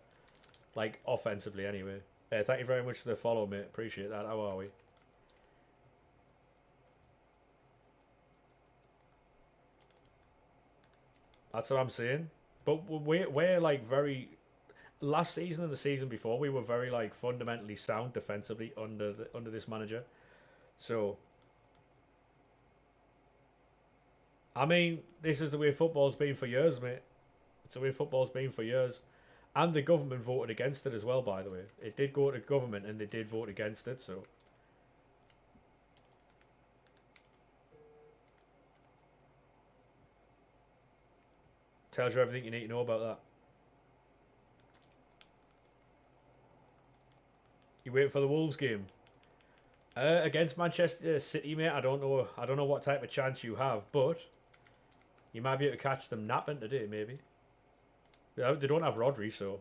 like offensively anyway. Thank you very much for the follow, mate. Appreciate that. How are we? That's what I'm saying. But we're like very. Last season and the season before, we were very like fundamentally sound defensively under this manager. So, I mean, this is the way football's been for years, mate. It's the way football's been for years. And the government voted against it as well, by the way. It did go to government and they did vote against it, so. Tells you everything you need to know about that. You waiting for the Wolves game? Against Manchester City, mate. I don't know what type of chance you have, but you might be able to catch them napping today, maybe. They don't have Rodri, so.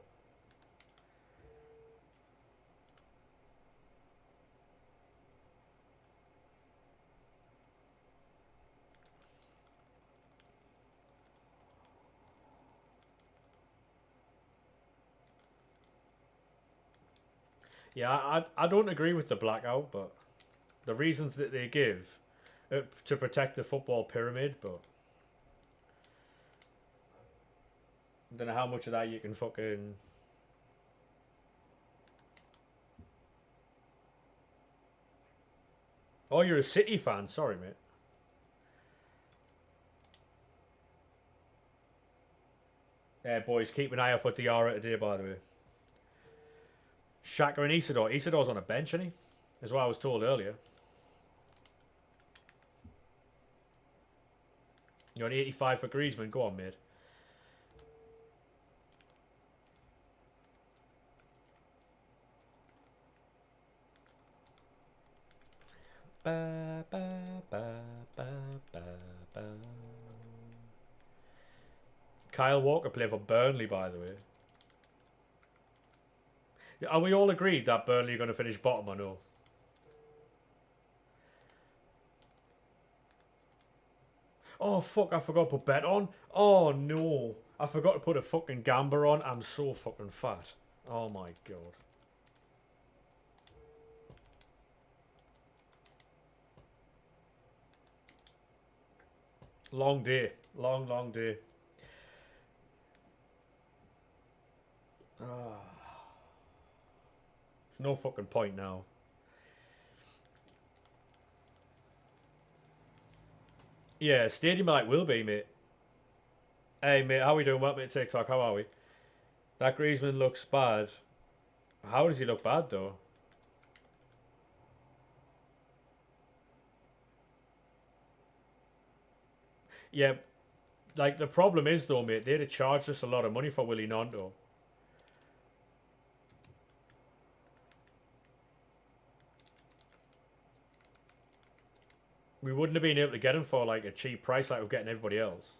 Yeah, I don't agree with the blackout, but the reasons that they give to protect the football pyramid, but I don't know how much of that you can fucking. Oh, you're a City fan. Sorry, mate. Yeah, boys, keep an eye out for Diarra today, by the way. Shaka and Isidore. Isidore's on a bench, isn't he? Is what I was told earlier. You're on 85 for Griezmann. Go on, mate. Ba, ba, ba, ba, ba, ba. Kyle Walker played for Burnley, by the way. Are we all agreed that Burnley are going to finish bottom or no? Oh, fuck, I forgot to put bet on. Oh, no. I forgot to put a fucking gamba on. I'm so fucking fat. Oh, my God. Long day. Long, long day. Ah. There's no fucking point now. Yeah, Stadium Light will be, mate. Hey, mate, how we doing? Welcome to TikTok. How are we? That Griezmann looks bad. How does he look bad, though? Yeah, like the problem is though, mate, they'd have charged us a lot of money for Willie Gnonto. We wouldn't have been able to get him for like a cheap price like we're getting everybody else.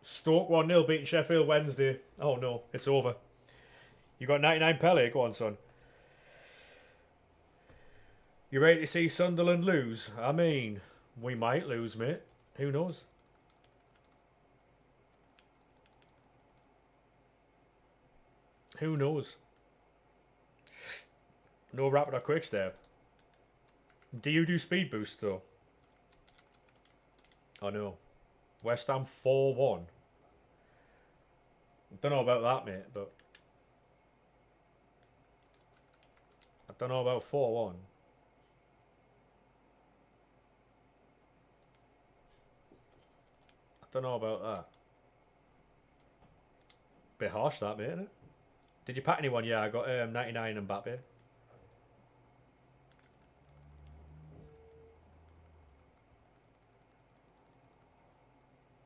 Stoke 1-0 beating Sheffield Wednesday. Oh no, it's over. You got 99 Pele, go on son. You ready to see Sunderland lose? I mean, we might lose, mate. Who knows? Who knows? No rapid or quick step. Do you do speed boost though? Oh no. West Ham 4-1. Don't know about that, mate, but I don't know about 4-1. I don't know about that. Bit harsh that, mate, isn't it? Did you pack anyone? Yeah, I got 99 and Mbappe.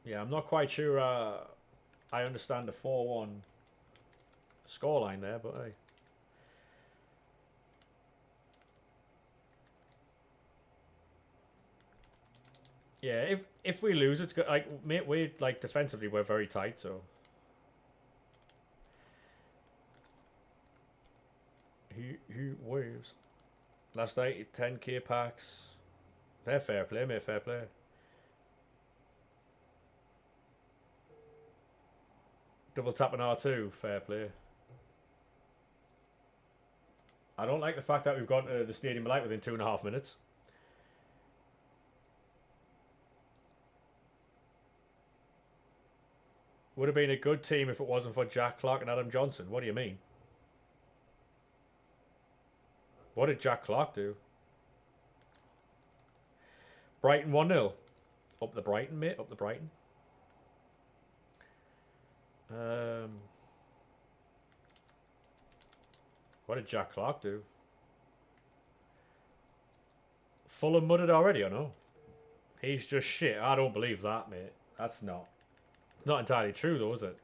Yeah, I'm not quite sure I understand the 4-1 scoreline there, but hey. Yeah, if we lose, it's good. Like, mate, we like defensively we're very tight, so. He waves. Last night 10k packs. They're fair play, mate. Fair play. Double tap and R2. Fair play. I don't like the fact that we've gone to the Stadium of Light within 2.5 minutes. Would have been a good team if it wasn't for Jack Clark and Adam Johnson. What do you mean? What did Jack Clark do? Brighton 1-0. Up the Brighton, mate. Up the Brighton. What did Jack Clark do? Fulham mudded already, or no? He's just shit. I don't believe that, mate. That's not entirely true, though, is it?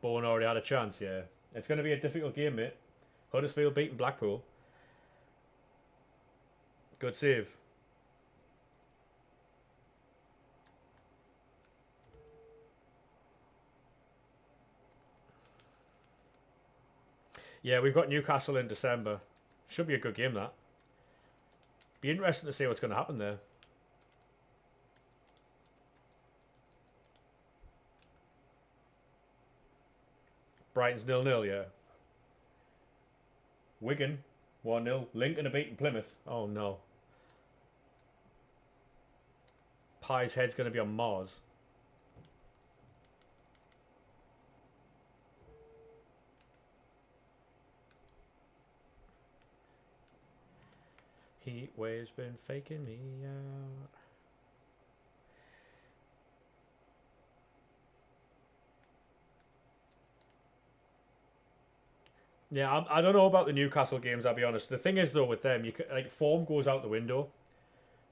Bowen already had a chance, yeah. It's going to be a difficult game, mate. Huddersfield beating Blackpool. Good save. Yeah, we've got Newcastle in December. Should be a good game, that. Be interesting to see what's going to happen there. Brighton's 0-0, yeah. Wigan 1-0. Lincoln are beating Plymouth. Oh no. Pie's head's going to be on Mars. Heat wave's been faking me out. Yeah, I don't know about the Newcastle games, I'll be honest. The thing is, though, with them, you like form goes out the window.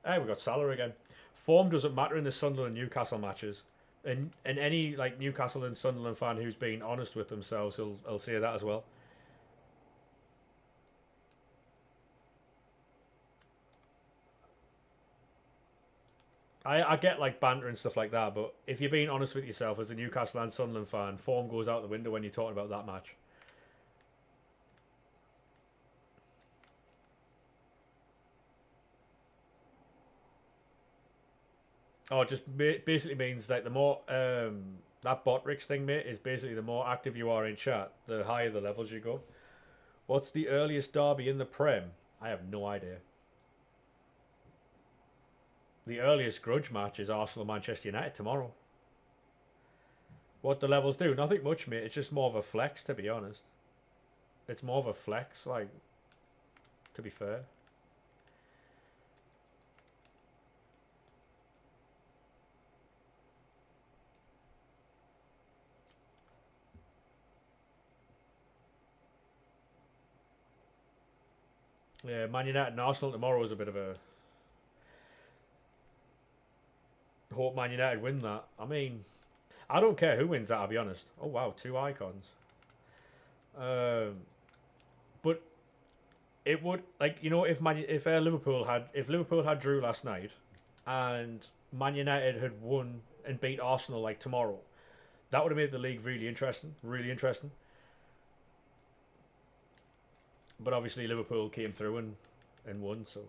Hey, we got Salah again. Form doesn't matter in the Sunderland Newcastle matches. And any like Newcastle and Sunderland fan who's being honest with themselves, he'll say that as well. I get like banter and stuff like that, but if you're being honest with yourself as a Newcastle and Sunderland fan, form goes out the window when you're talking about that match. Oh, it just basically means like the more that Botrix thing, mate, is basically the more active you are in chat, the higher the levels you go. What's the earliest derby in the Prem? I have no idea. The earliest grudge match is Arsenal Manchester United tomorrow. What the levels do? Nothing much, mate. It's just more of a flex, to be honest. It's more of a flex. Like, to be fair. Yeah, Man United and Arsenal tomorrow is a bit of a... Hope Man United win that. I mean, I don't care who wins that, I'll be honest. Oh, wow, 2 icons. But it would, like, you know, if Liverpool had drew last night and Man United had won and beat Arsenal, like, tomorrow, that would have made the league really interesting. Really interesting. But obviously Liverpool came through and won, so...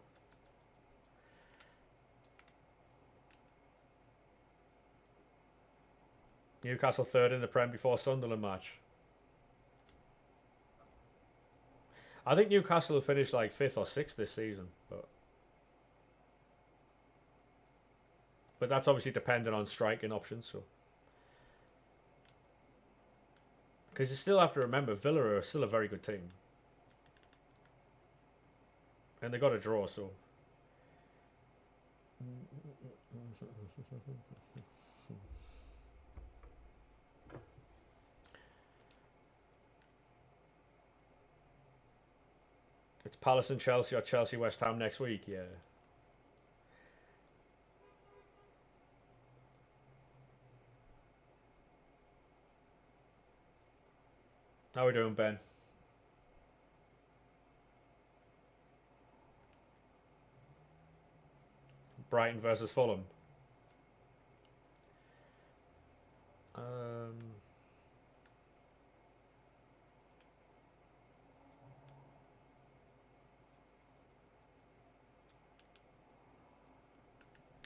Newcastle third in the Prem before Sunderland match. I think Newcastle will finish like 5th or 6th this season, but that's obviously dependent on striking options. So, because you still have to remember, Villa are still a very good team, and they got a draw. So, it's Palace and Chelsea or Chelsea West Ham next week. Yeah. How are we doing, Ben? Brighton versus Fulham.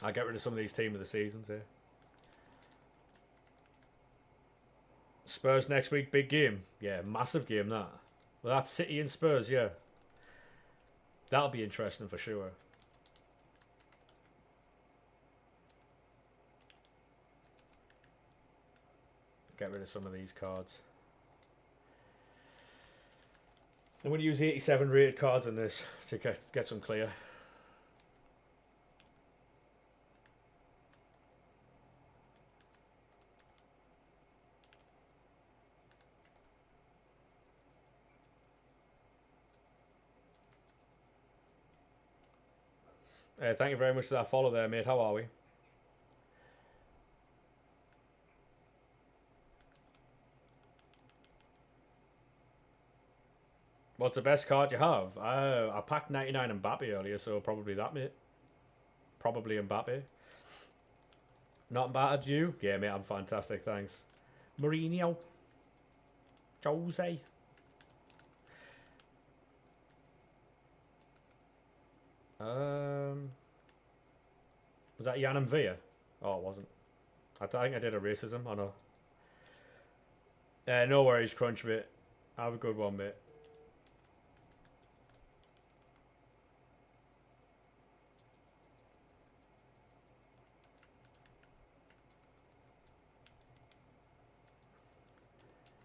I'll get rid of some of these team of the seasons here. Spurs next week, big game. Yeah, massive game that. Well, that's City and Spurs, yeah. That'll be interesting for sure. Get rid of some of these cards. I'm going to use 87 rated cards in this to get some clear. Thank you very much for that follow there, mate. How are we? What's the best card you have? I packed 99 Mbappe earlier, so probably that, mate. Probably Mbappe. Not bad at you? Yeah, mate, I'm fantastic, thanks. Mourinho. Jose. Was that Jan and Via? Oh, it wasn't. I think I did a racism. Oh no. No worries, Crunch, mate. Have a good one, mate.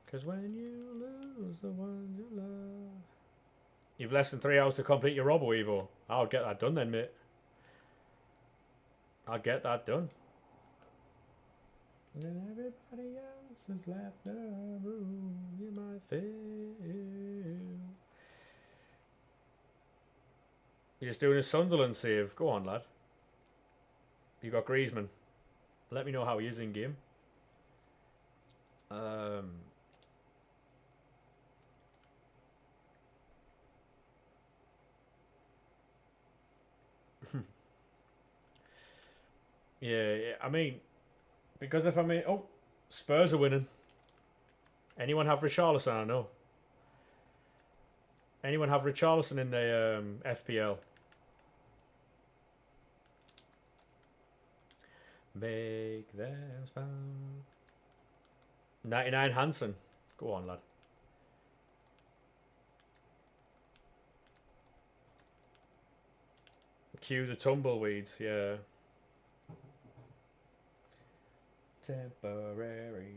Because when you lose the one you love... You've less than 3 hours to complete your Robo Evo. I'll get that done then, mate. I'll get that done. When everybody else has left the room, you might feel... You're just doing a Sunderland save. Go on, lad. You got Griezmann. Let me know how he is in game. Yeah, I mean, because if I mean, oh, Spurs are winning. Anyone have Richarlison? I know. Anyone have Richarlison in the FPL? Make them smile. 99 Hansen. Go on, lad. Cue the tumbleweeds, yeah. Temporary.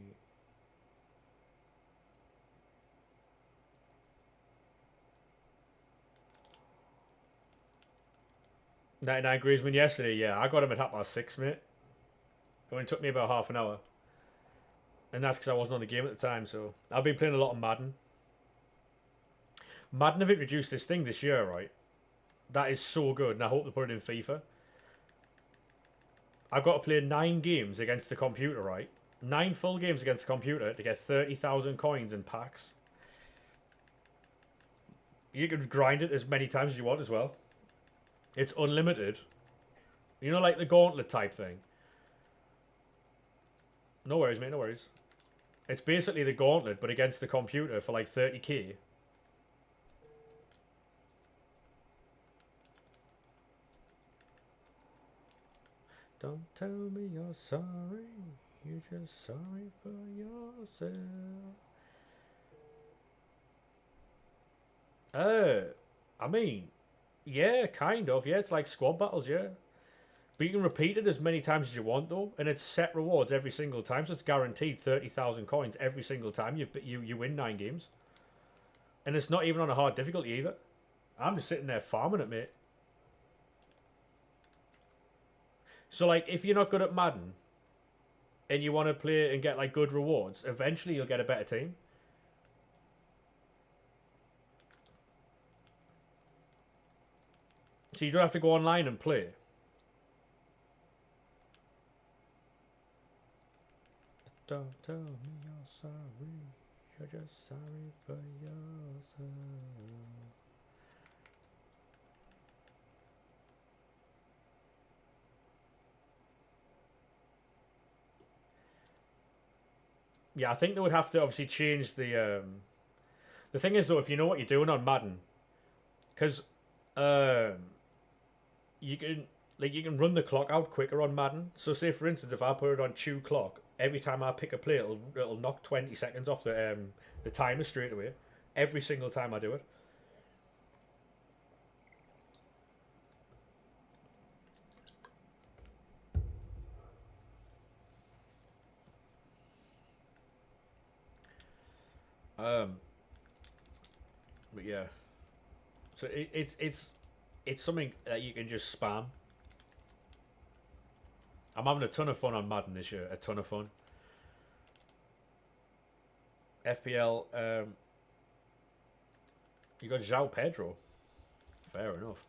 99 Griezmann yesterday, yeah. I got him at 6:30, mate. It only took me about half an hour. And that's because I wasn't on the game at the time, so... I've been playing a lot of Madden. Madden have introduced this thing this year, right? That is so good, and I hope they put it in FIFA. I've got to play 9 games against the computer, right? 9 full games against the computer to get 30,000 coins in packs. You can grind it as many times as you want as well. It's unlimited. You know, like the gauntlet type thing. No worries, mate, no worries. It's basically the gauntlet, but against the computer for like 30k. Don't tell me you're sorry. You're just sorry for yourself. I mean, yeah, kind of. Yeah, it's like squad battles, yeah. But you can repeat it as many times as you want, though, and it's set rewards every single time, so it's guaranteed 30,000 coins every single time you win 9 games. And it's not even on a hard difficulty either. I'm just sitting there farming it, mate. So, like, if you're not good at Madden, and you want to play and get, like, good rewards, eventually you'll get a better team. So you don't have to go online and play. Don't tell me you're sorry. You're just sorry for yourself. Yeah, I think they would have to obviously change the... The thing is, though, if you know what you're doing on Madden, because you can run the clock out quicker on Madden. So say, for instance, if I put it on 2 clock, every time I pick a play, it'll knock 20 seconds off the timer straight away. Every single time I do it. But yeah, so it's something that you can just spam. I'm having a ton of fun on Madden this year. A ton of fun. FPL. You got João Pedro. Fair enough.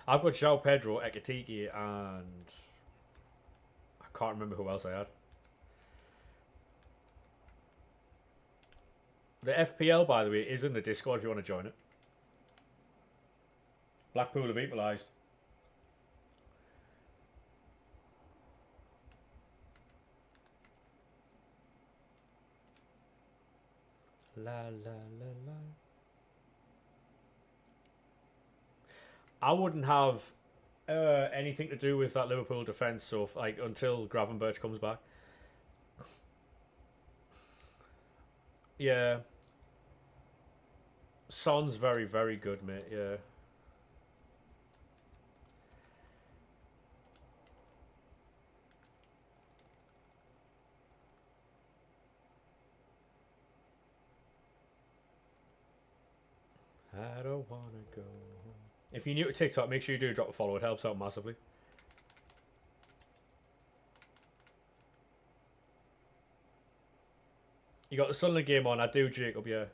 I've got João Pedro, Ekatike, and I can't remember who else I had. The FPL, by the way, is in the Discord if you want to join it. Blackpool have equalised. La la la la. I wouldn't have anything to do with that Liverpool defence, so like until Gravenberch comes back. Yeah. Son's very, very good, mate, yeah. I don't wanna go home. If you're new to TikTok, make sure you do drop a follow. It helps out massively. You got the Sunderland game on. I do, Jacob, yeah.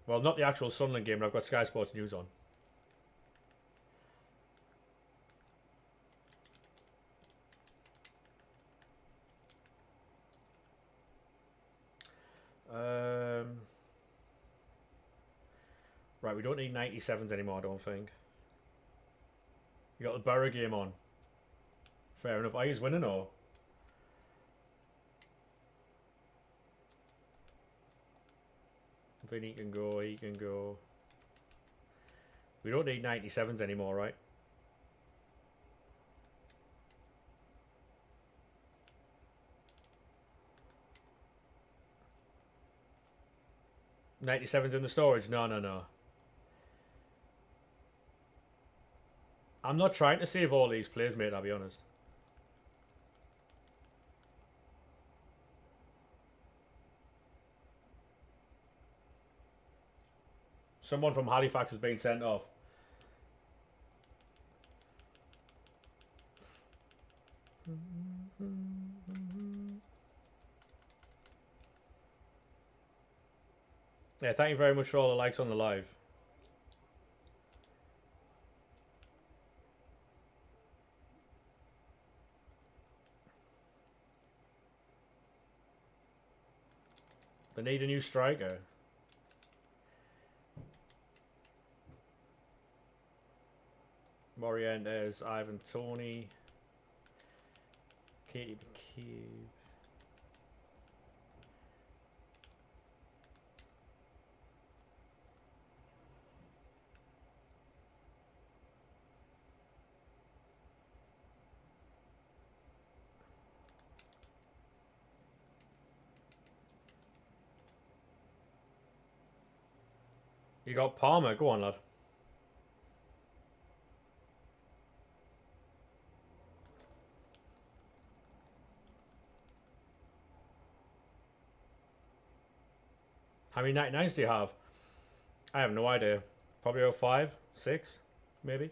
Well, not the actual Sunderland game, but I've got Sky Sports News on. Right, we don't need 97s anymore, I don't think. You got the Borough game on. Fair enough. Are you winning or? Vinny can go, he can go. We don't need 97s anymore, right? $97s in the storage? No, no, no. I'm not trying to save all these players, mate, I'll be honest. Someone from Halifax has been sent off. Yeah, thank you very much for all the likes on the live. They need a new striker. Morientes, Ivan Toney, Katie McCabe. You got Palmer. Go on, lad. How many 99s do you have? I have no idea. Probably about 5, 6, maybe.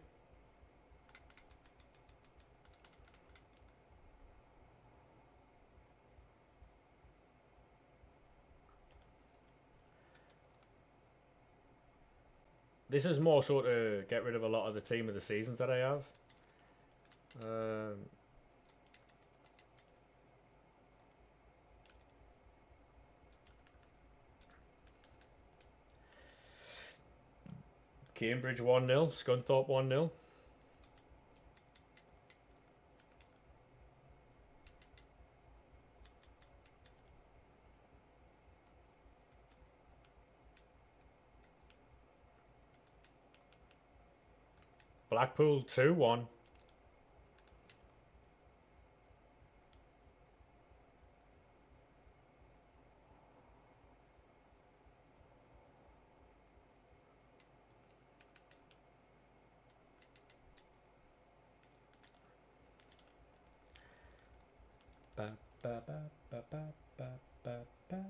This is more so to get rid of a lot of the team of the seasons that I have. Cambridge 1-0, Scunthorpe 1-0. Blackpool 2-1. Ba, ba, ba, ba, ba, ba, ba, ba.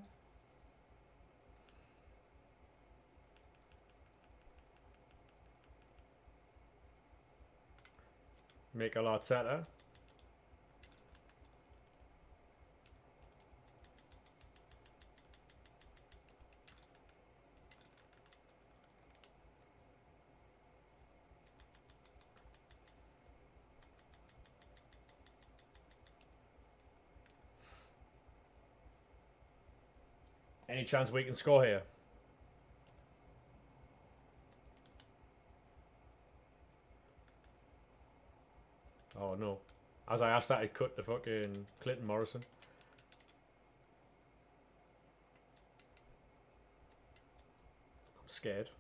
Mikel Arteta. Any chance we can score here? Oh no. As I asked that, it cut the fucking Clinton Morrison. I'm scared.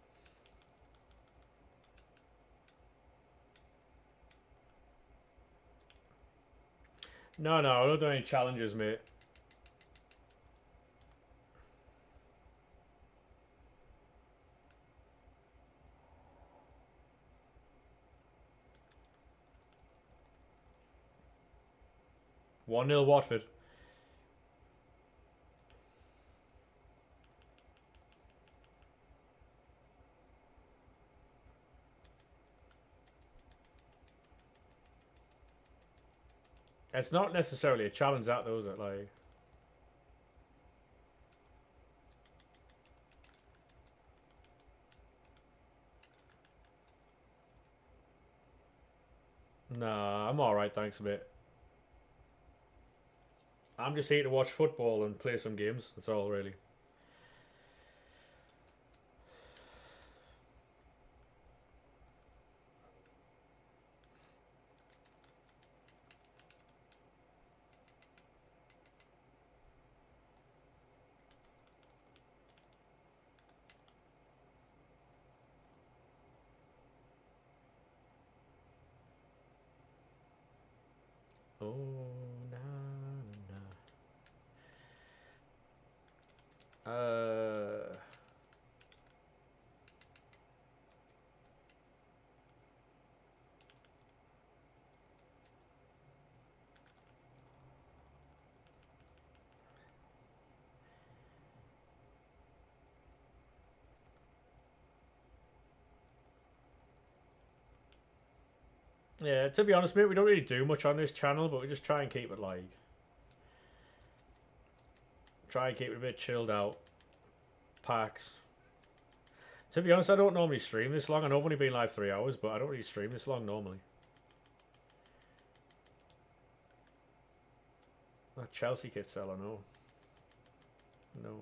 No, I don't do any challenges, mate. One 0 Watford. It's not necessarily a challenge, that though, is it? Like, nah, I'm alright, thanks, mate. I'm just here to watch football and play some games. That's all, really. Oh, nah, nah. Yeah, to be honest, mate, we don't really do much on this channel, but we just try and keep it like... Try and keep it a bit chilled out. Packs. To be honest, I don't normally stream this long. I know I've only been live 3 hours, but I don't really stream this long normally. That Chelsea kit seller, no. No.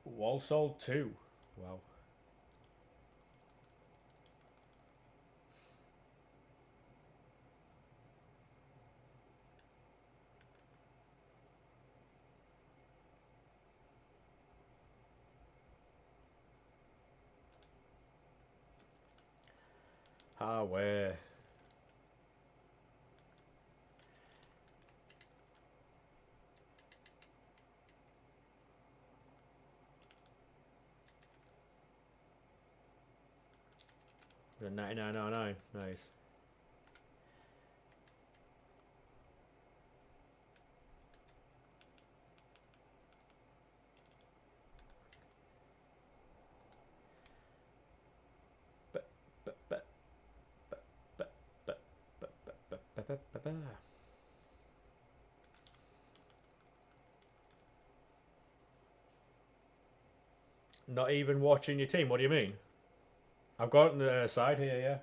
Wall sold 2. Wow. Ah, where? The 99.99. Nice. Not even watching your team? What do you mean? I've got it on the side here, yeah.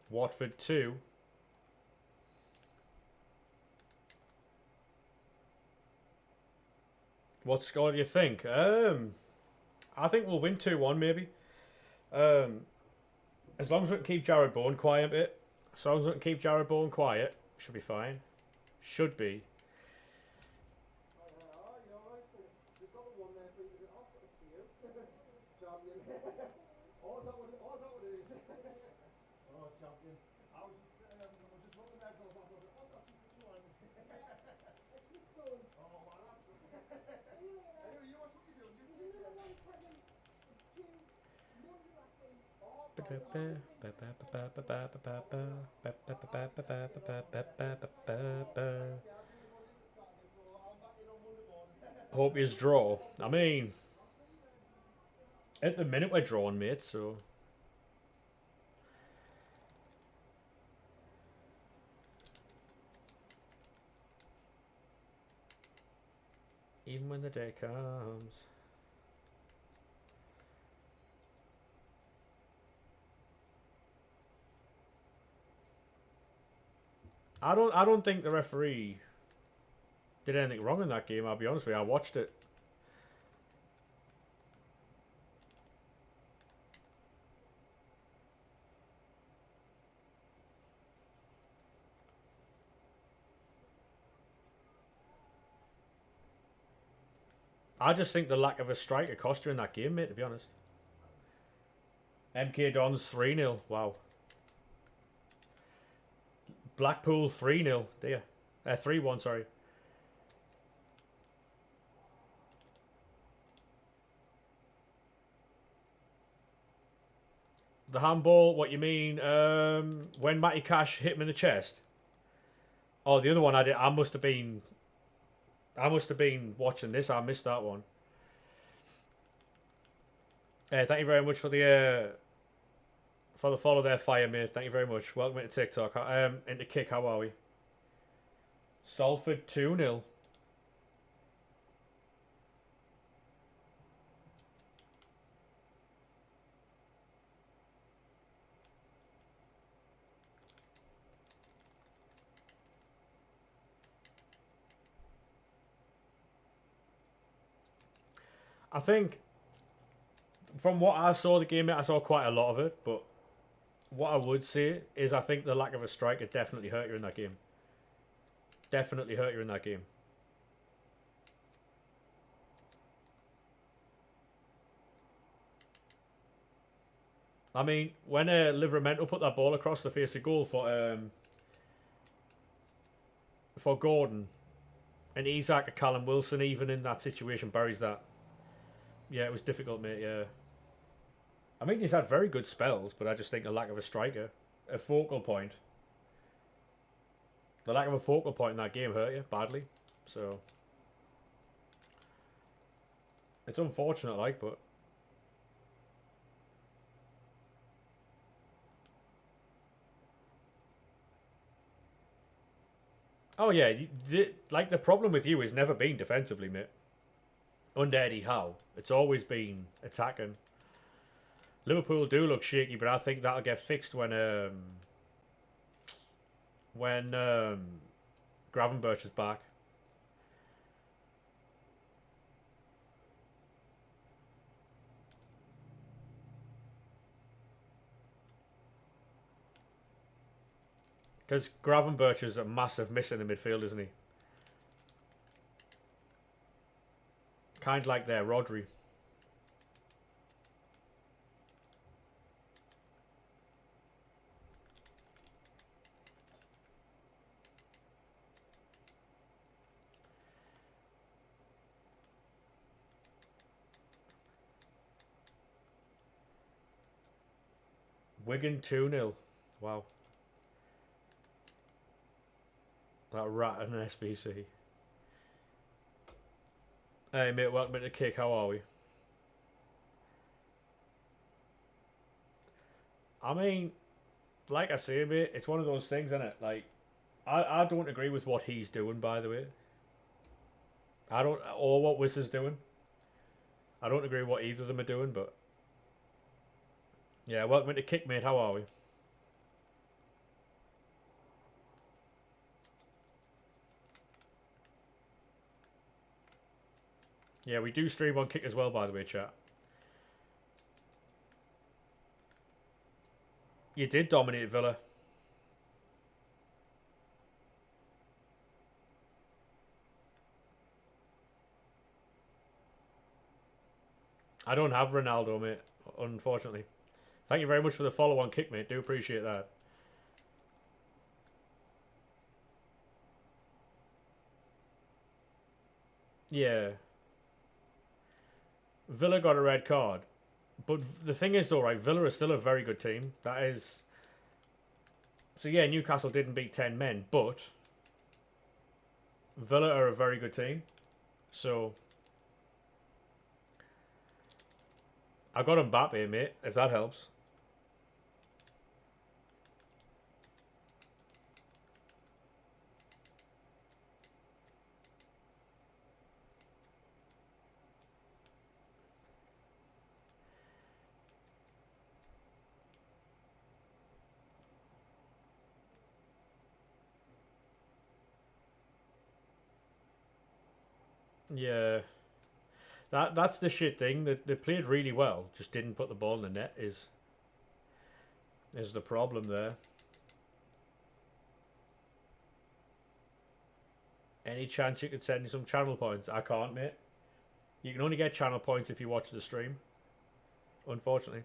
Watford 2. What score do you think? I think we'll win 2-1 maybe. As long as we can keep Jared Bourne quiet a bit. As long as we can keep Jared Bourne quiet, should be fine. Should be. Hope you draw. I mean, at the minute we're drawing, mate, so... Even when the day comes. I don't think the referee did anything wrong in that game, I'll be honest with you. I watched it. I just think the lack of a striker cost you in that game, mate, to be honest. MK Dons 3-0. Wow. Blackpool 3-0. Dear. 3-1, sorry. The handball, what you mean? When Matty Cash hit him in the chest? Oh, the other one I must have been watching this. I missed that one. Thank you very much for the follow there, Fire, mate. Thank you very much. Welcome into TikTok. Into Kick, how are we? Salford 2-0. I think, from what I saw the game, I saw quite a lot of it, but what I would say is I think the lack of a striker definitely hurt you in that game. Definitely hurt you in that game. I mean, when Livermento put that ball across the face of goal for Gordon, and Isak or Callum Wilson, even in that situation, buries that. Yeah, it was difficult, mate. Yeah, I mean he's had very good spells, but I just think a lack of a striker, a focal point, the lack of a focal point in that game hurt you badly. So it's unfortunate, like, but oh yeah, like the problem with you has never been defensively, mate. Under Eddie Howe, it's always been attacking. Liverpool do look shaky, but I think that'll get fixed when Gravenberch is back. Because Gravenberch is a massive miss in the midfield, isn't he? Kind of like there, Rodri. Wigan 2-0. Wow. That rat and an SBC. Hey mate, welcome to the kick, how are we? I mean, like I say, mate, it's one of those things, isn't it? Like, I don't agree with what he's doing, by the way. I don't, or what Wiss is doing. I don't agree with what either of them are doing, but yeah, welcome to kick, mate, how are we? Yeah, we do stream on Kick as well, by the way, chat. You did dominate Villa. I don't have Ronaldo, mate, unfortunately. Thank you very much for the follow on Kick, mate. Do appreciate that. Yeah. Villa got a red card. But the thing is, though, right, Villa is still a very good team. That is... So, yeah, Newcastle didn't beat 10 men, but Villa are a very good team. So, I got Mbappe, mate, if that helps. Yeah. That's the shit thing. They played really well, just didn't put the ball in the net is the problem there. Any chance you could send me some channel points? I can't, mate. You can only get channel points if you watch the stream. Unfortunately.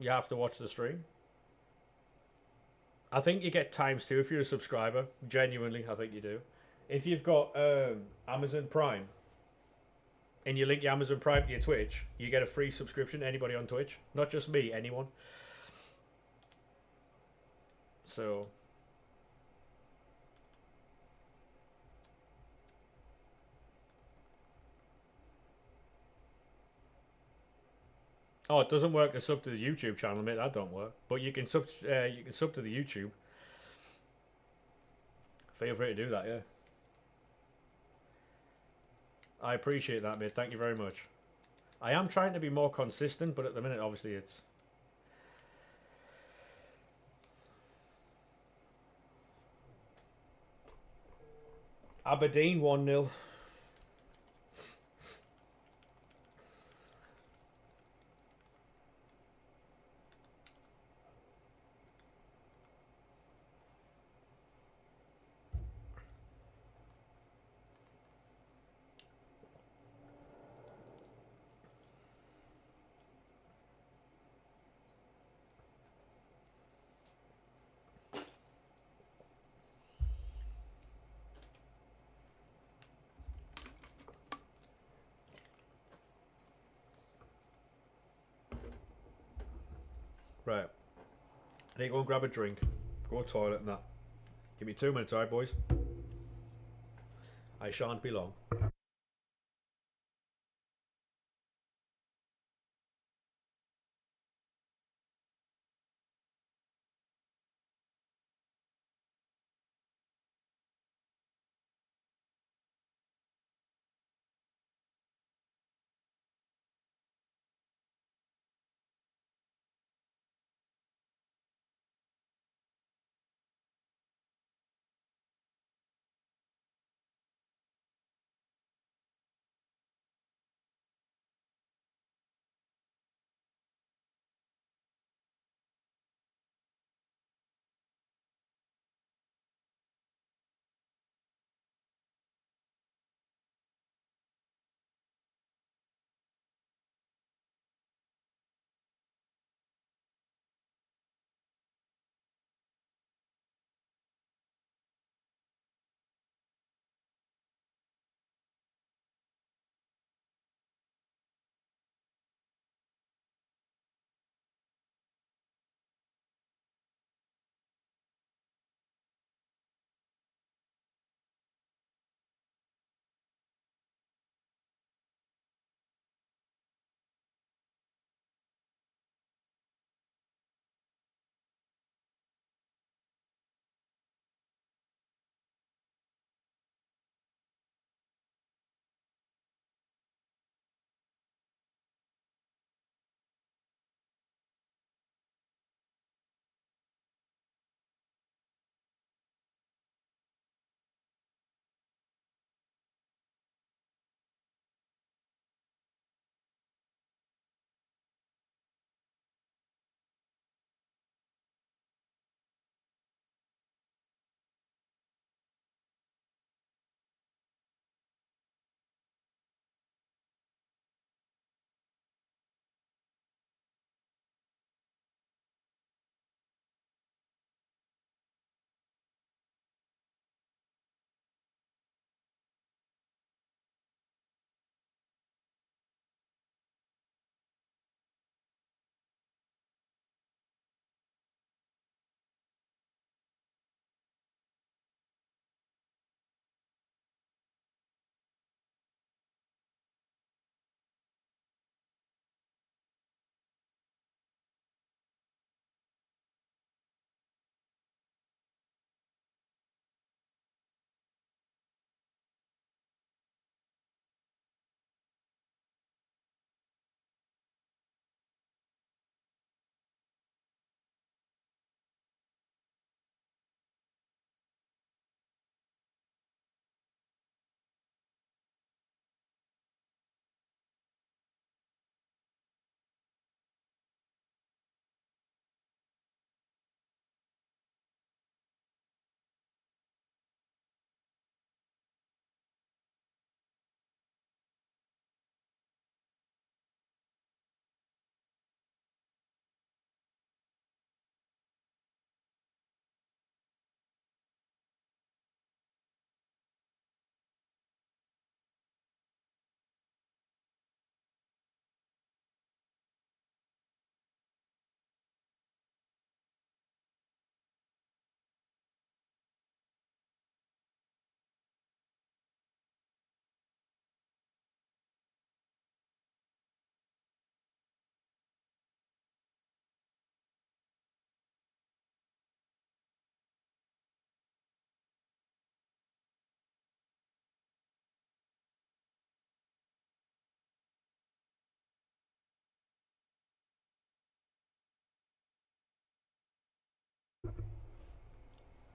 You have to watch the stream. I think you get times 2 if you're a subscriber. Genuinely, I think you do. If you've got Amazon Prime and you link your Amazon Prime to your Twitch, you get a free subscription. Anybody on Twitch, not just me, anyone. So, oh, it doesn't work to sub to the YouTube channel, mate. That don't work. But you can sub to the YouTube. Feel free to do that, yeah. I appreciate that, mate. Thank you very much. I am trying to be more consistent, but at the minute, obviously, it's... Aberdeen 1-0. Right. I need to go and grab a drink. Go to the toilet and that. Give me 2 minutes, alright, boys? I shan't be long.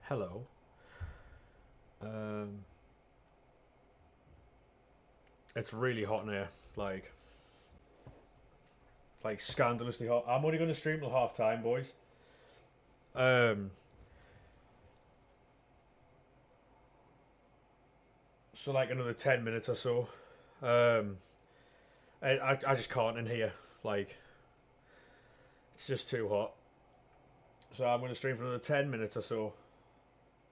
Hello. Um, it's really hot in here. Like scandalously hot. I'm only going to stream till half time, boys. Um, so like another 10 minutes or so. Um, I just can't in here. Like, it's just too hot. So I'm going to stream for another 10 minutes or so,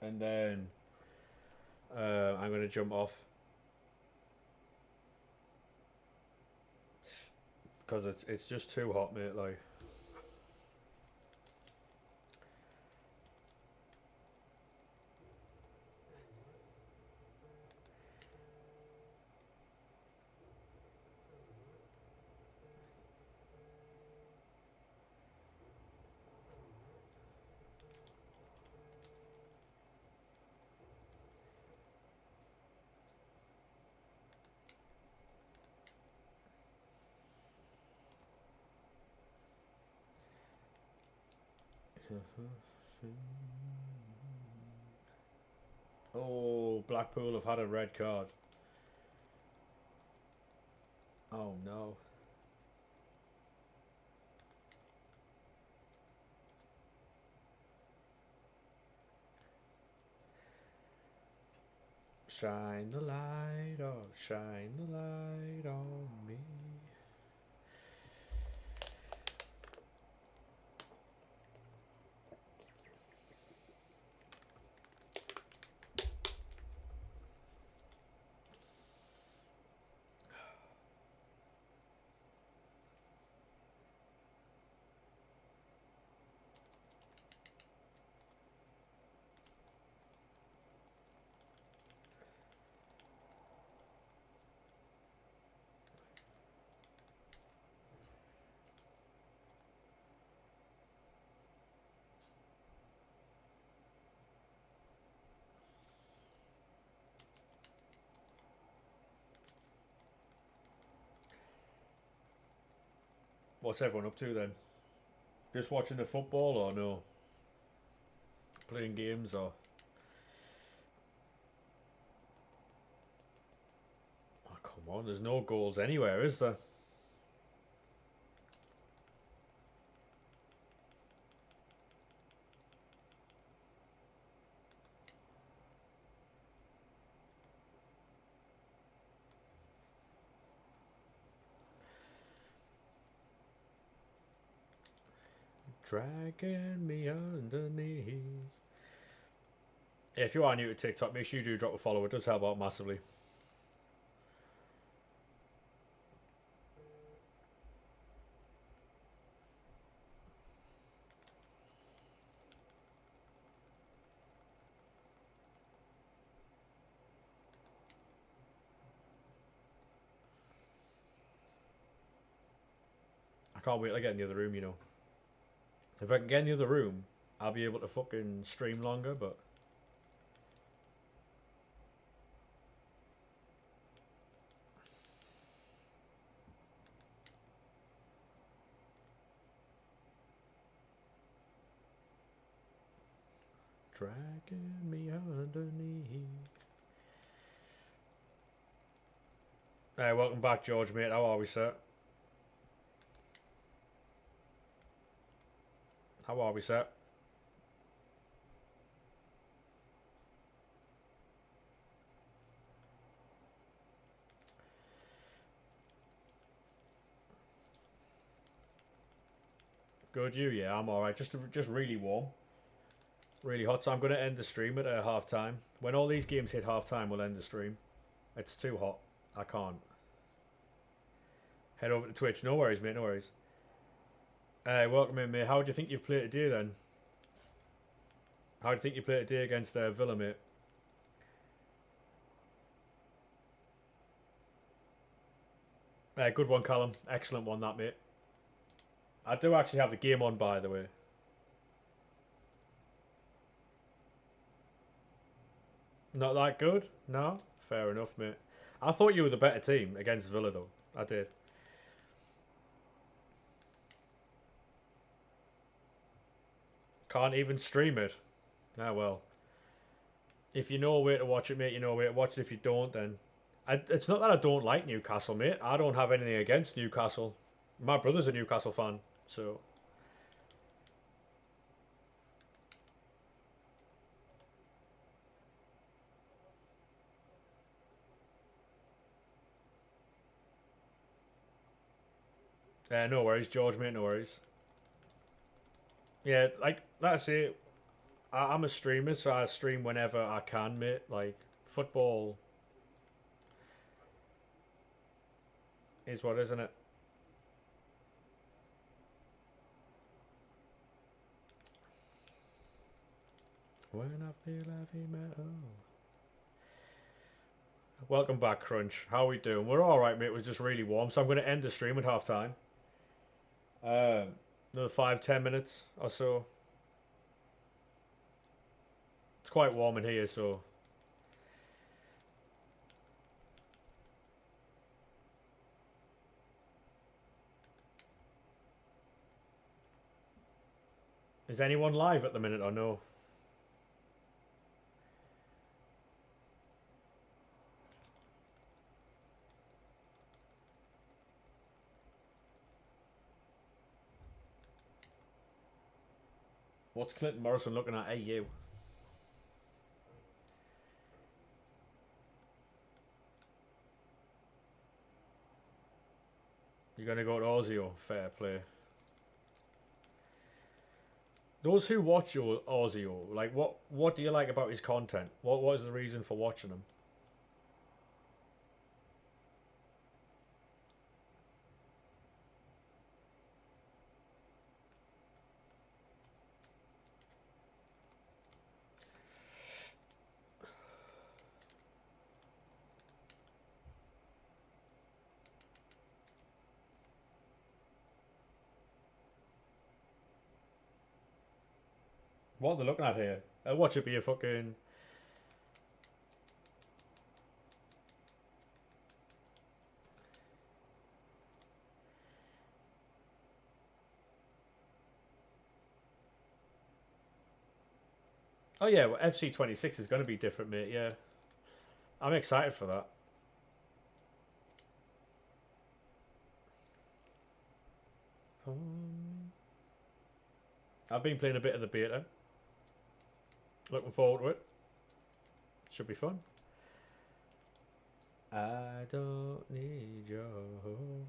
and then I'm going to jump off because it's just too hot, mate. Like, Oh, Blackpool have had a red card. Oh no. Shine the light on, shine the light on me. What's everyone up to then? Just watching the football or no? Playing games or? Oh, come on, there's no goals anywhere, is there? Dragging me underneath. If you are new to TikTok, make sure you do drop a follow. It does help out massively. I can't wait to get in the other room, you know. If I can get in the other room, I'll be able to fucking stream longer, but... Dragging me underneath. Hey, welcome back, George, mate. How are we, sir? How are we, sir? Good, you? Yeah, I'm alright. Just really warm. Really hot, so I'm going to end the stream at half time. When all these games hit half time, we'll end the stream. It's too hot. I can't. Head over to Twitch. No worries, mate. No worries. Welcome in, mate. How do you think you've played today, then? How do you think you played today against Villa, mate? Good one, Callum. Excellent one, that, mate. I do actually have the game on, by the way. Not that good? No? Fair enough, mate. I thought you were the better team against Villa, though. I did. Can't even stream it. Ah, well. If you know where to watch it, mate, you know where to watch it. If you don't, then... it's not that I don't like Newcastle, mate. I don't have anything against Newcastle. My brother's a Newcastle fan, so... no worries, George, mate, no worries. Yeah, like that's it. I'm a streamer, so I stream whenever I can, mate. Like football is what, isn't it? When I feel heavy metal. Welcome back, Crunch. How are we doing? We're all right, mate. It was just really warm, so I'm going to end the stream at half time. Another 5-10 minutes or so. It's quite warm in here, so... Is anyone live at the minute or no? What's Clinton Morrison looking at? Hey, you. You're going to go to Ozio? Fair play. Those who watch your Ozio, like, what do you like about his content? What is the reason for watching him? What are they looking at here? Watch it be a fucking... Oh yeah, well, FC26 is going to be different, mate, yeah. I'm excited for that. I've been playing a bit of the beta. Looking forward to it. Should be fun. I don't need your home.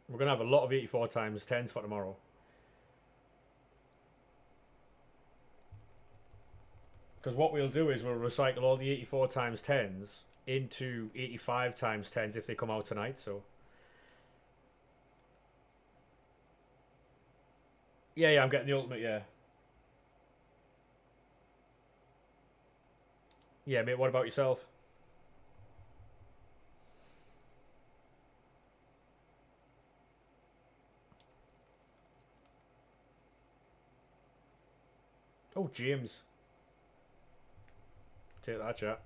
We're going to have a lot of 84 times 10s for tomorrow. Because what we'll do is we'll recycle all the 84 times 10s into 85 times 10s if they come out tonight, so... Yeah, I'm getting the ultimate, yeah. Yeah, mate, what about yourself? Oh, James. Take that, chat.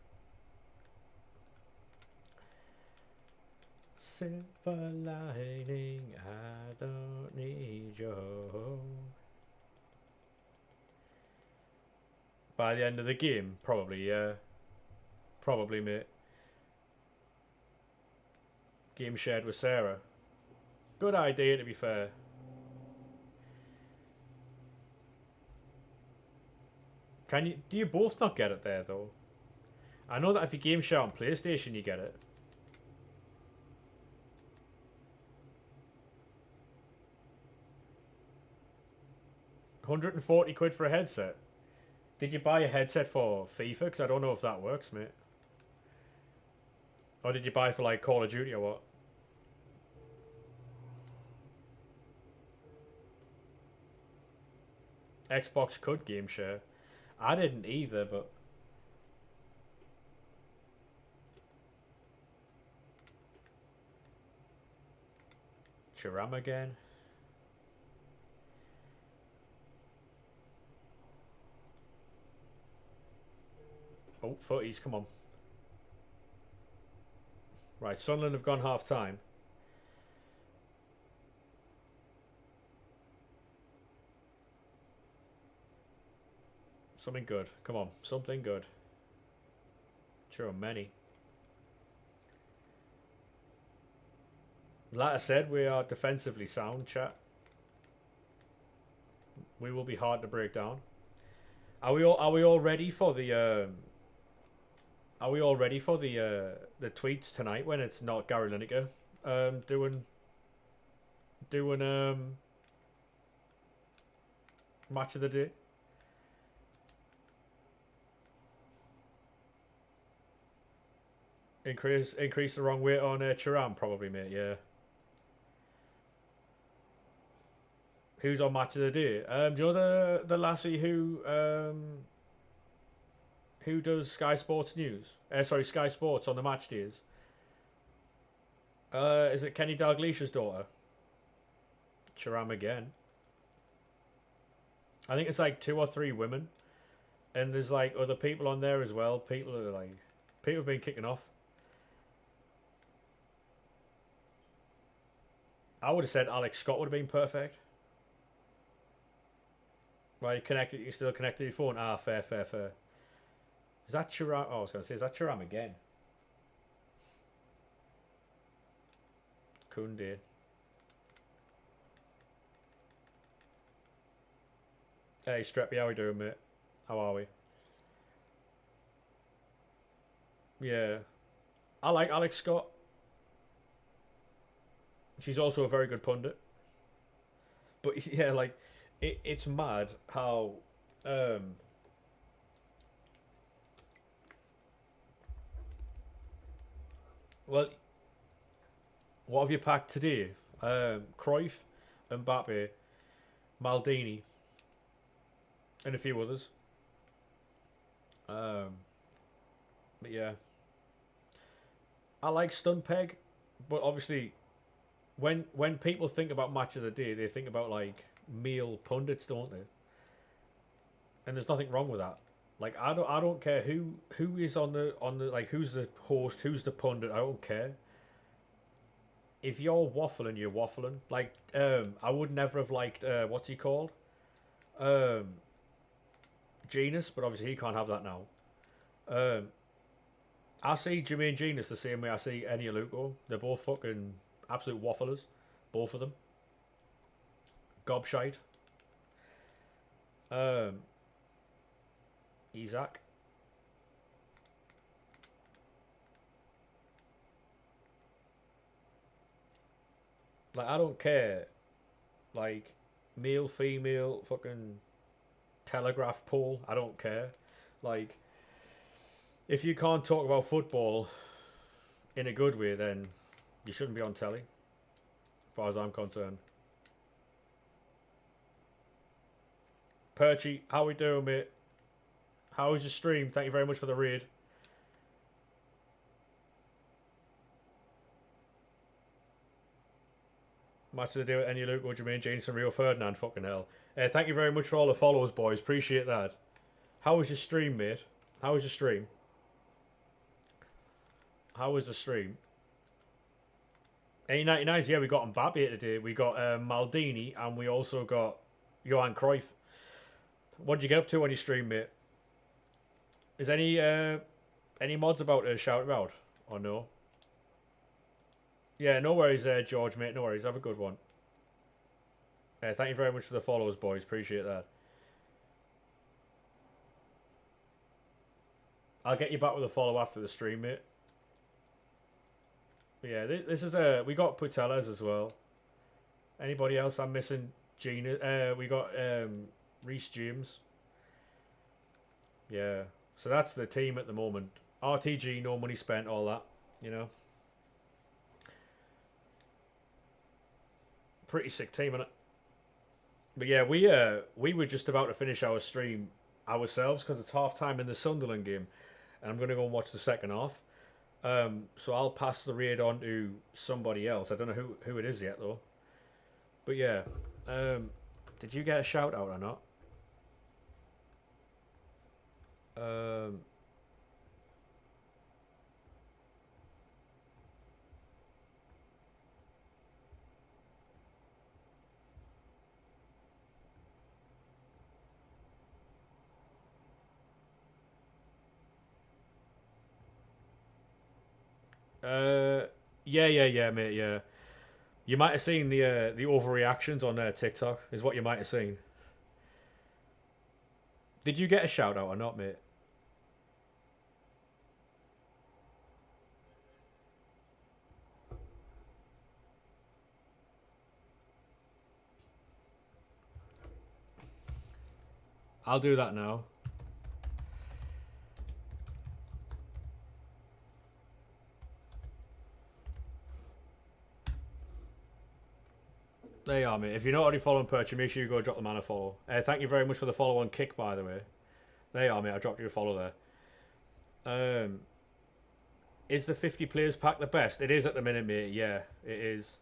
Silver lining, I don't need your home. By the end of the game, probably, yeah. Probably, mate. Game shared with Sarah. Good idea, to be fair. Can you? Do you both not get it there, though? I know that if you game share on PlayStation, you get it. £140 for a headset. Did you buy a headset for FIFA? Because I don't know if that works, mate. Or did you buy for like Call of Duty or what? Xbox could game share. I didn't either, but... Chiram again. Oh, footies, come on. Right, Sunderland have gone half time. Something good. Come on, something good. Sure, many. Like I said, we are defensively sound, chat. We will be hard to break down. Are we all ready for the Are we all ready for the tweets tonight when it's not Gary Lineker doing match of the day? Increase the wrong weight on Chiram, probably, mate. Yeah. Who's on match of the day? Do you know the lassie who does Sky Sports News? Sorry, Sky Sports on the match days. Is it Kenny Dalglish's daughter? Chiram again. I think it's like 2 or 3 women, and there's like other people on there as well. People have been kicking off. I would have said Alex Scott would have been perfect. Right, connected. You still connected to your phone. Ah, fair. Is that Churam? Oh, I was going to say, is that Churam again? Kunde. Hey, Streppy, how we doing, mate? How are we? Yeah. I like Alex Scott. She's also a very good pundit. But yeah, like, it's mad how... well, what have you packed today? Cruyff, Mbappe, Maldini, and a few others. But yeah, I like Stun Peg, but obviously, when people think about match of the day, they think about like male pundits, don't they? And there's nothing wrong with that. Like I don't care who is on the like who's the host, who's the pundit. I don't care. If you're waffling, you're waffling. Like I would never have liked what's he called, um, Genus, but obviously he can't have that now. Um, I see Jermaine Genius the same way I see Enya Luko. They're both fucking absolute wafflers. Both of them. Gobshite. Um, Isaac. Like, I don't care. Like, male, female, fucking telegraph pole. I don't care. Like, if you can't talk about football in a good way, then you shouldn't be on telly, as far as I'm concerned. Perchy, how we doing, mate? How was your stream? Thank you very much for the raid. Match of the day with Enya Luke or Jermaine James and Rio Ferdinand. Fucking hell. Thank you very much for all the follows, boys. Appreciate that. How was your stream, mate? How was your stream? How was the stream? A99s, yeah, we got Mbappe today. We got Maldini, and we also got Johan Cruyff. What did you get up to on your stream, mate? Is any mods about to shout about or no? Yeah, no worries, George, mate. No worries. Have a good one. Thank you very much for the follows, boys. Appreciate that. I'll get you back with a follow after the stream, mate. But yeah, this is we got Putellas as well. Anybody else I'm missing? Gina. We got Reece James. Yeah. So that's the team at the moment. RTG, no money spent, all that, you know. Pretty sick team, innit? But yeah, we were just about to finish our stream ourselves because it's half time in the Sunderland game, and I'm gonna go and watch the second half. So I'll pass the raid on to somebody else. I don't know who it is yet though. But yeah, did you get a shout out or not? Yeah, mate. Yeah, you might have seen the overreactions on TikTok. Is what you might have seen. Did you get a shout out or not, mate? I'll do that now. There you are, mate. If you're not already following Perchy, make sure you go drop the man a follow. Thank you very much for the follow on Kick, by the way. There you are, mate. I dropped you a follow there. Is the 50 players pack the best? It is at the minute, mate. Yeah, it is.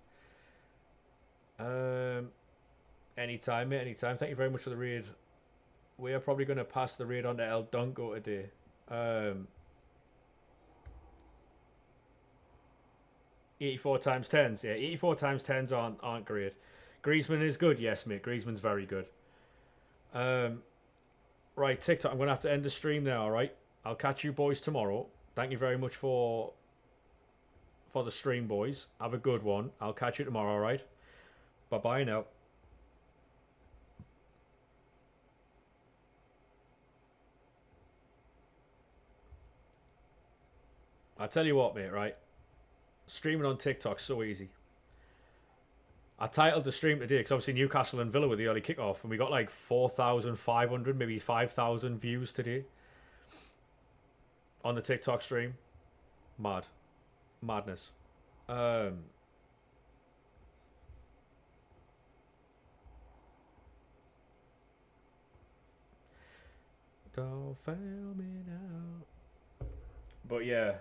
Anytime, mate. Anytime. Thank you very much for the raid. We are probably going to pass the raid on to El Dunko today. 84 times 10s. Yeah, 84 times 10s aren't great. Griezmann is good. Yes, mate. Griezmann's very good. Right, TikTok. I'm going to have to end the stream now, all right? I'll catch you boys tomorrow. Thank you very much for the stream, boys. Have a good one. I'll catch you tomorrow, all right? Bye-bye now. I tell you what, mate, right? Streaming on TikTok's so easy. I titled the stream today because obviously Newcastle and Villa were the early kickoff, and we got like 4,500, maybe 5,000 views today on the TikTok stream. Madness. Don't fail me now. But yeah,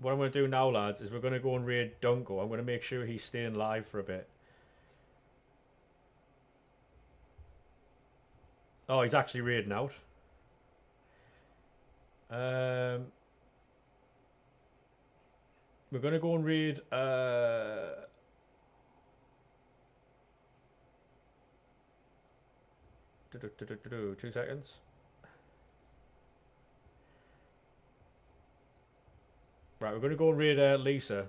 what I'm going to do now, lads, is we're going to go and raid Dunko. I'm going to make sure he's staying live for a bit. Oh, he's actually raiding out. We're going to go and raid... 2 seconds. Right, we're going to go and raid Lisa.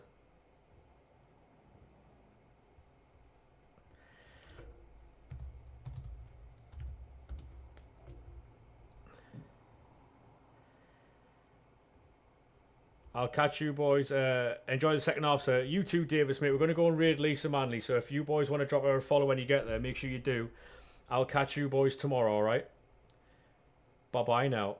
I'll catch you boys. Enjoy the second half, sir. You too, Davis, mate. We're going to go and raid Lisa Manley. So if you boys want to drop her a follow when you get there, make sure you do. I'll catch you boys tomorrow, alright? Bye-bye now.